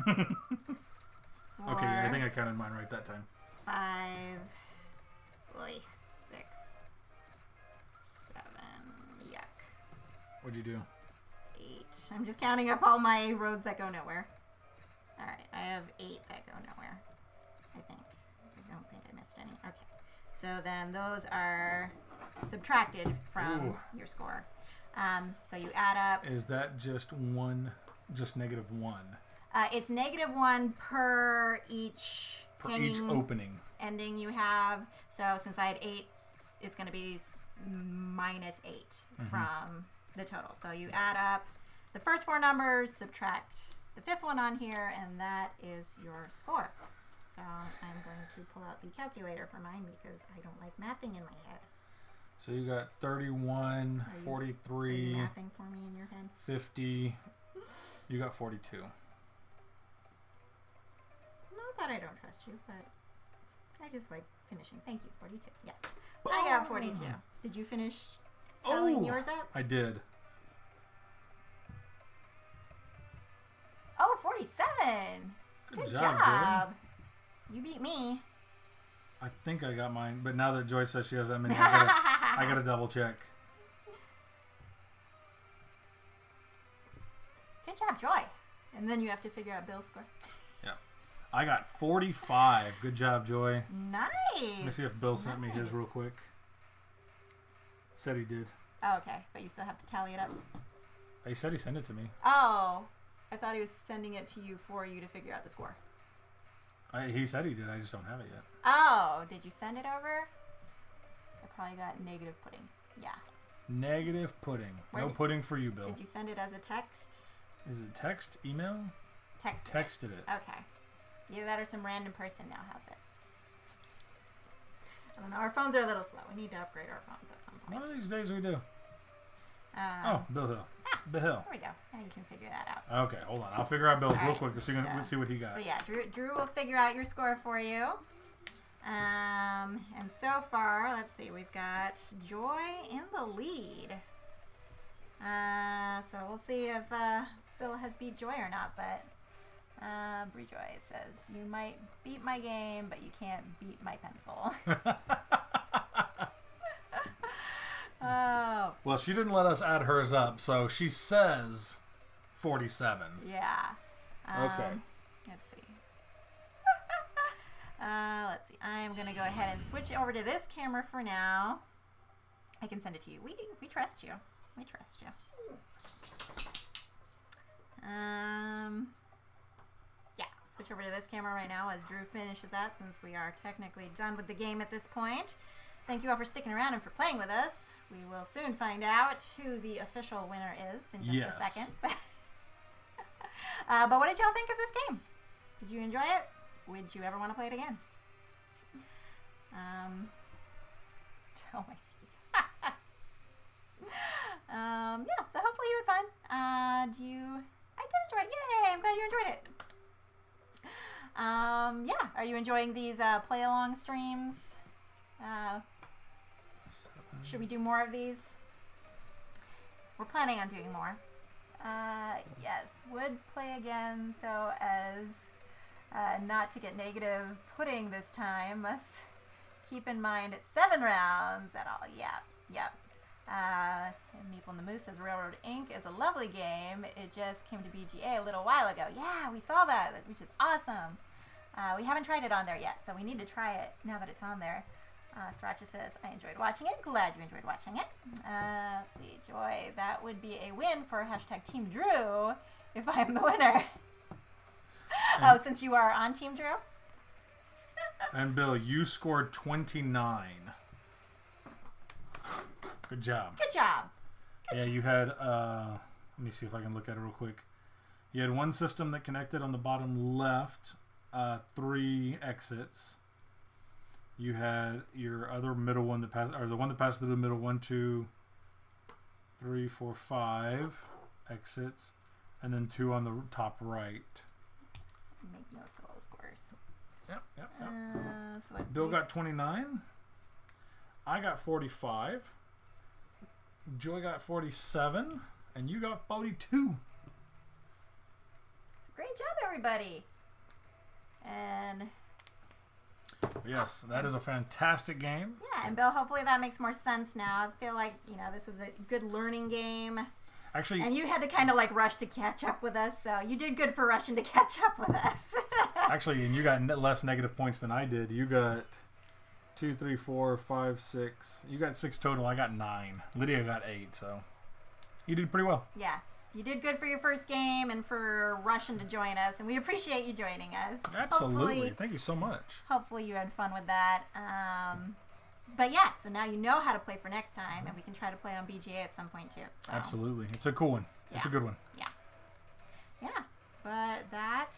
S2: 4,
S1: okay, I think I counted mine right that time.
S2: 5. 6. 7. Yuck.
S1: What'd you do?
S2: 8. I'm just counting up all my roads that go nowhere. Alright, I have 8 that go nowhere. I think. I don't think I missed any. Okay. So then those are subtracted from your score. So you add up.
S1: Is that just -1?
S2: It's -1 per each
S1: opening.
S2: Ending you have. So since I had 8, it's going to be -8 from the total. So you add up the first 4 numbers, subtract the 5th one on here, and that is your score. So I'm going to pull out the calculator for mine because I don't like mathing in my head.
S1: So you got 31, 43.
S2: Are you mathing for me in your head?
S1: 50. You got 42.
S2: Not that I don't trust you, but I just like finishing. Thank you, 42. Yes. I got 42. Did you finish tallying yours up?
S1: I did.
S2: Oh, 47. Good job. You beat me.
S1: I think I got mine, but now that Joy says she has that many, I gotta double check.
S2: Good job, Joy. And then you have to figure out Bill's score.
S1: Yeah. I got 45. Good job, Joy.
S2: Nice.
S1: Let me see if Bill sent me his real quick. Said he did.
S2: Oh, okay. But you still have to tally it up.
S1: He said he sent it to me.
S2: Oh. I thought he was sending it to you for you to figure out the score.
S1: He said he did. I just don't have it yet.
S2: Oh. Did you send it over? I probably got negative pudding. Yeah.
S1: Negative pudding. No pudding for you, Bill.
S2: Did you send it as a text?
S1: Is it text? Email?
S2: Texted
S1: it.
S2: Okay. Either that or some random person now has it. I don't know. Our phones are a little slow. We need to upgrade our phones at some point.
S1: One of these days we do. Bill Hill. Bill Hill.
S2: There we go. Now you can figure that out.
S1: Okay, hold on. I'll figure out Bill's real quick. Let's see what he got.
S2: So yeah, Drew will figure out your score for you. And so far, let's see. We've got Joy in the lead. So we'll see if Bill has beat Joy or not. But Bree Joy says, you might beat my game, but you can't beat my pencil. Oh.
S1: Well, she didn't let us add hers up, so she says 47.
S2: Yeah.
S1: Okay.
S2: Let's see. Let's see. I'm going to go ahead and switch over to this camera for now. I can send it to you. We trust you. We trust you. Yeah, switch over to this camera right now as Drew finishes that, since we are technically done with the game at this point. Thank you all for sticking around and for playing with us. We will soon find out who the official winner is in just a second. But what did y'all think of this game? Did you enjoy it? Would you ever want to play it again? Oh, my seeds. Yeah, so hopefully you had fun. I did enjoy it. Yay, I'm glad you enjoyed it. Yeah, are you enjoying these play-along streams? Should we do more of these? We're planning on doing more. Yes, would play again so as not to get negative pudding this time. Must keep in mind 7 rounds at all. Yep. Meeple and the Moose says Railroad Inc. is a lovely game. It just came to BGA a little while ago. Yeah, we saw that, which is awesome. We haven't tried it on there yet, so we need to try it now that it's on there. Sriracha says, I enjoyed watching it. Glad you enjoyed watching it. Let's see, Joy, that would be a win for hashtag Team Drew if I'm the winner. Since you are on Team Drew?
S1: And Bill, you scored 29. Good job.
S2: Good job.
S1: Yeah, you had, let me see if I can look at it real quick. You had one system that connected on the bottom left, 3 exits. You had your other middle one that passed, or the one that passed through the middle, 1, 2, 3, 4, 5 exits, and then 2 on the top right.
S2: Make notes of all the scores.
S1: Yep.
S2: So
S1: Bill got 29. I got 45. Joy got 47. And you got 42.
S2: Great job, everybody. And
S1: yes, that is a fantastic game.
S2: Yeah, and Bill, hopefully that makes more sense now. I feel like, this was a good learning game.
S1: Actually,
S2: and you had to kind of like rush to catch up with us, so you did good for rushing to catch up with us.
S1: Actually, and you got less negative points than I did. You got 2, 3, 4, 5, 6. You got 6 total. I got 9. Lydia got 8, so you did pretty well.
S2: Yeah. You did good for your first game and for rushing to join us, and we appreciate you joining us.
S1: Absolutely. Thank you so much.
S2: Hopefully you had fun with that. But yeah, so now you know how to play for next time, and we can try to play on BGA at some point too. So.
S1: Absolutely. It's a cool one. Yeah. It's a good one.
S2: Yeah. But that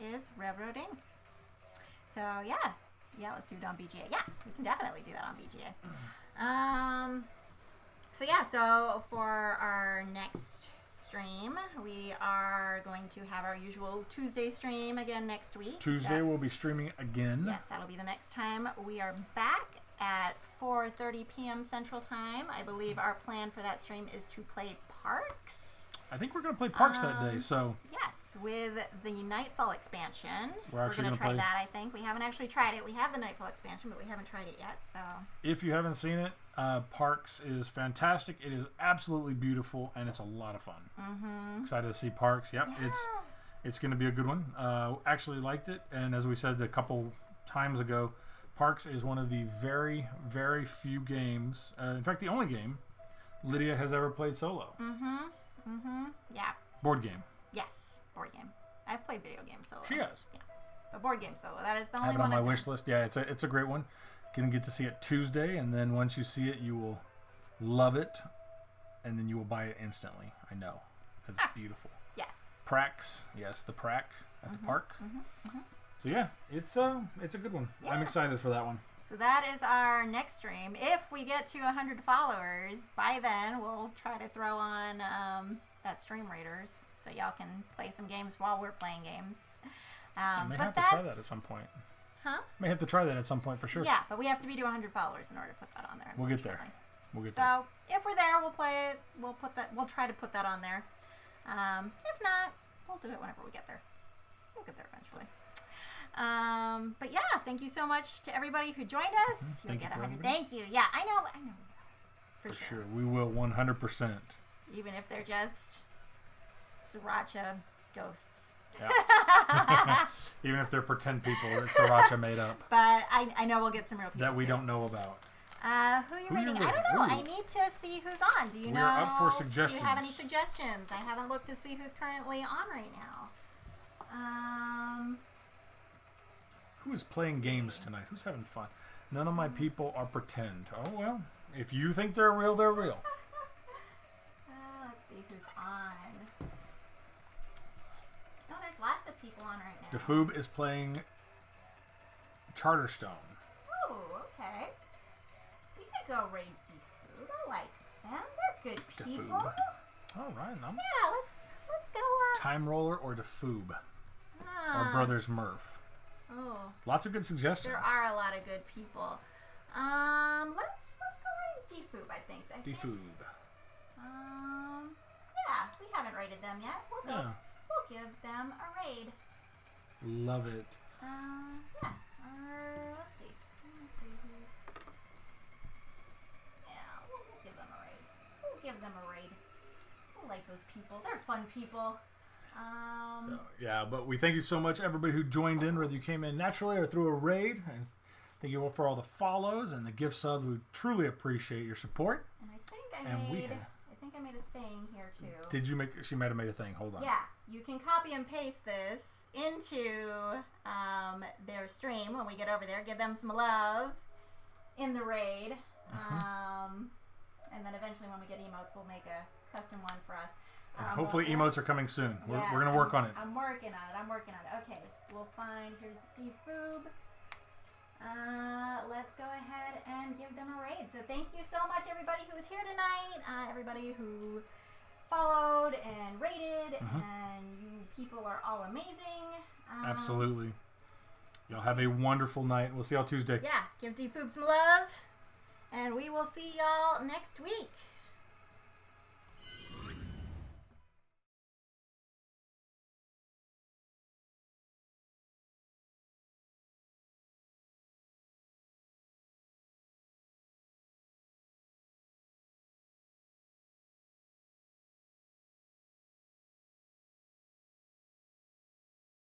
S2: is Railroad Inc. So yeah, let's do it on BGA. Yeah, we can definitely do that on BGA. So for our next stream, we are going to have our usual Tuesday stream again next week.
S1: Tuesday we'll be streaming again.
S2: Yes, that'll be the next time. We are back at 4:30 p.m. Central Time. I believe our plan for that stream is to play Parks.
S1: I think we're going to play Parks that day, so...
S2: Yes, with the Nightfall expansion.
S1: We're
S2: going to try that, I think. We haven't actually tried it. We have the Nightfall expansion, but we haven't tried it yet, so...
S1: If you haven't seen it, Parks is fantastic. It is absolutely beautiful, and it's a lot of fun. Mm-hmm. Excited to see Parks. Yep, yeah. It's going to be a good one. Actually liked it, and as we said a couple times ago, Parks is one of the very, very few games, in fact, the only game Lydia has ever played solo.
S2: Yeah.
S1: Board game.
S2: Yes, board game. I've played video games solo.
S1: She has.
S2: Yeah. But board game solo. That is the only
S1: one. I have it
S2: one
S1: on my wish list. Yeah, it's a great one. Gonna get to see it Tuesday, and then once you see it, you will love it, and then you will buy it instantly. I know, because it's beautiful.
S2: Yes.
S1: Prax. Yes, the Prac at the park. So yeah, it's a good one. Yeah. I'm excited for that one.
S2: So that is our next stream. If we get to 100 followers, by then we'll try to throw on that Stream Raiders, so y'all can play some games while we're playing games.
S1: May have to try that at some point.
S2: Huh?
S1: May have to try that at some point for sure.
S2: Yeah, but we have to be to 100 followers in order to put that on there.
S1: We'll get there.
S2: So if we're there, we'll play it. We'll try to put that on there. If not, we'll do it whenever we get there. We'll get there eventually. But yeah, thank you so much to everybody who joined us. You'll get 100. Thank you. Yeah, I know. For
S1: sure. We will 100%.
S2: Even if they're just Sriracha ghosts.
S1: Yeah. Even if they're pretend people that Sriracha made up.
S2: But I know we'll get some real people
S1: that we don't know about.
S2: Who are you reading? I don't know. Ooh. I need to see who's on. Do you know?
S1: We're up for suggestions.
S2: Do you have any suggestions? I haven't looked to see who's currently on right now.
S1: Who is playing games tonight? Who's having fun? None of my people are pretend. Oh, well. If you think they're real, they're real.
S2: Let's see who's on. Oh, there's lots of people on right now.
S1: DeFoob is playing Charterstone.
S2: Oh, okay. We could go raid DeFoob. I like them. They're good people.
S1: DeFoob. All right.
S2: Yeah, let's go.
S1: Time Roller or DeFoob. Or Brothers Murph.
S2: Oh.
S1: Lots of good suggestions.
S2: There are a lot of good people. Let's go right
S1: Defoob.
S2: Yeah, we haven't rated them yet. We'll give them a raid.
S1: Love it.
S2: Yeah. Let's see. Yeah, we'll give them a raid. We'll like those people. They're fun people.
S1: But we thank you so much, everybody who joined in, whether you came in naturally or through a raid. And thank you all for all the follows and the gift subs. We truly appreciate your support.
S2: And I think I made a thing here too.
S1: Did you make? She might have made a thing. Hold on.
S2: Yeah, you can copy and paste this into their stream when we get over there. Give them some love in the raid, and then eventually when we get emotes, we'll make a custom one for us.
S1: Hopefully emotes are coming soon. We're going to work on it.
S2: I'm working on it. Okay, we'll find, here's Defoob. Let's go ahead and give them a raid. So thank you so much, everybody who was here tonight, everybody who followed and rated, and you people are all amazing.
S1: Absolutely. Y'all have a wonderful night. We'll see y'all Tuesday.
S2: Yeah, give Defoob some love, and we will see y'all next week.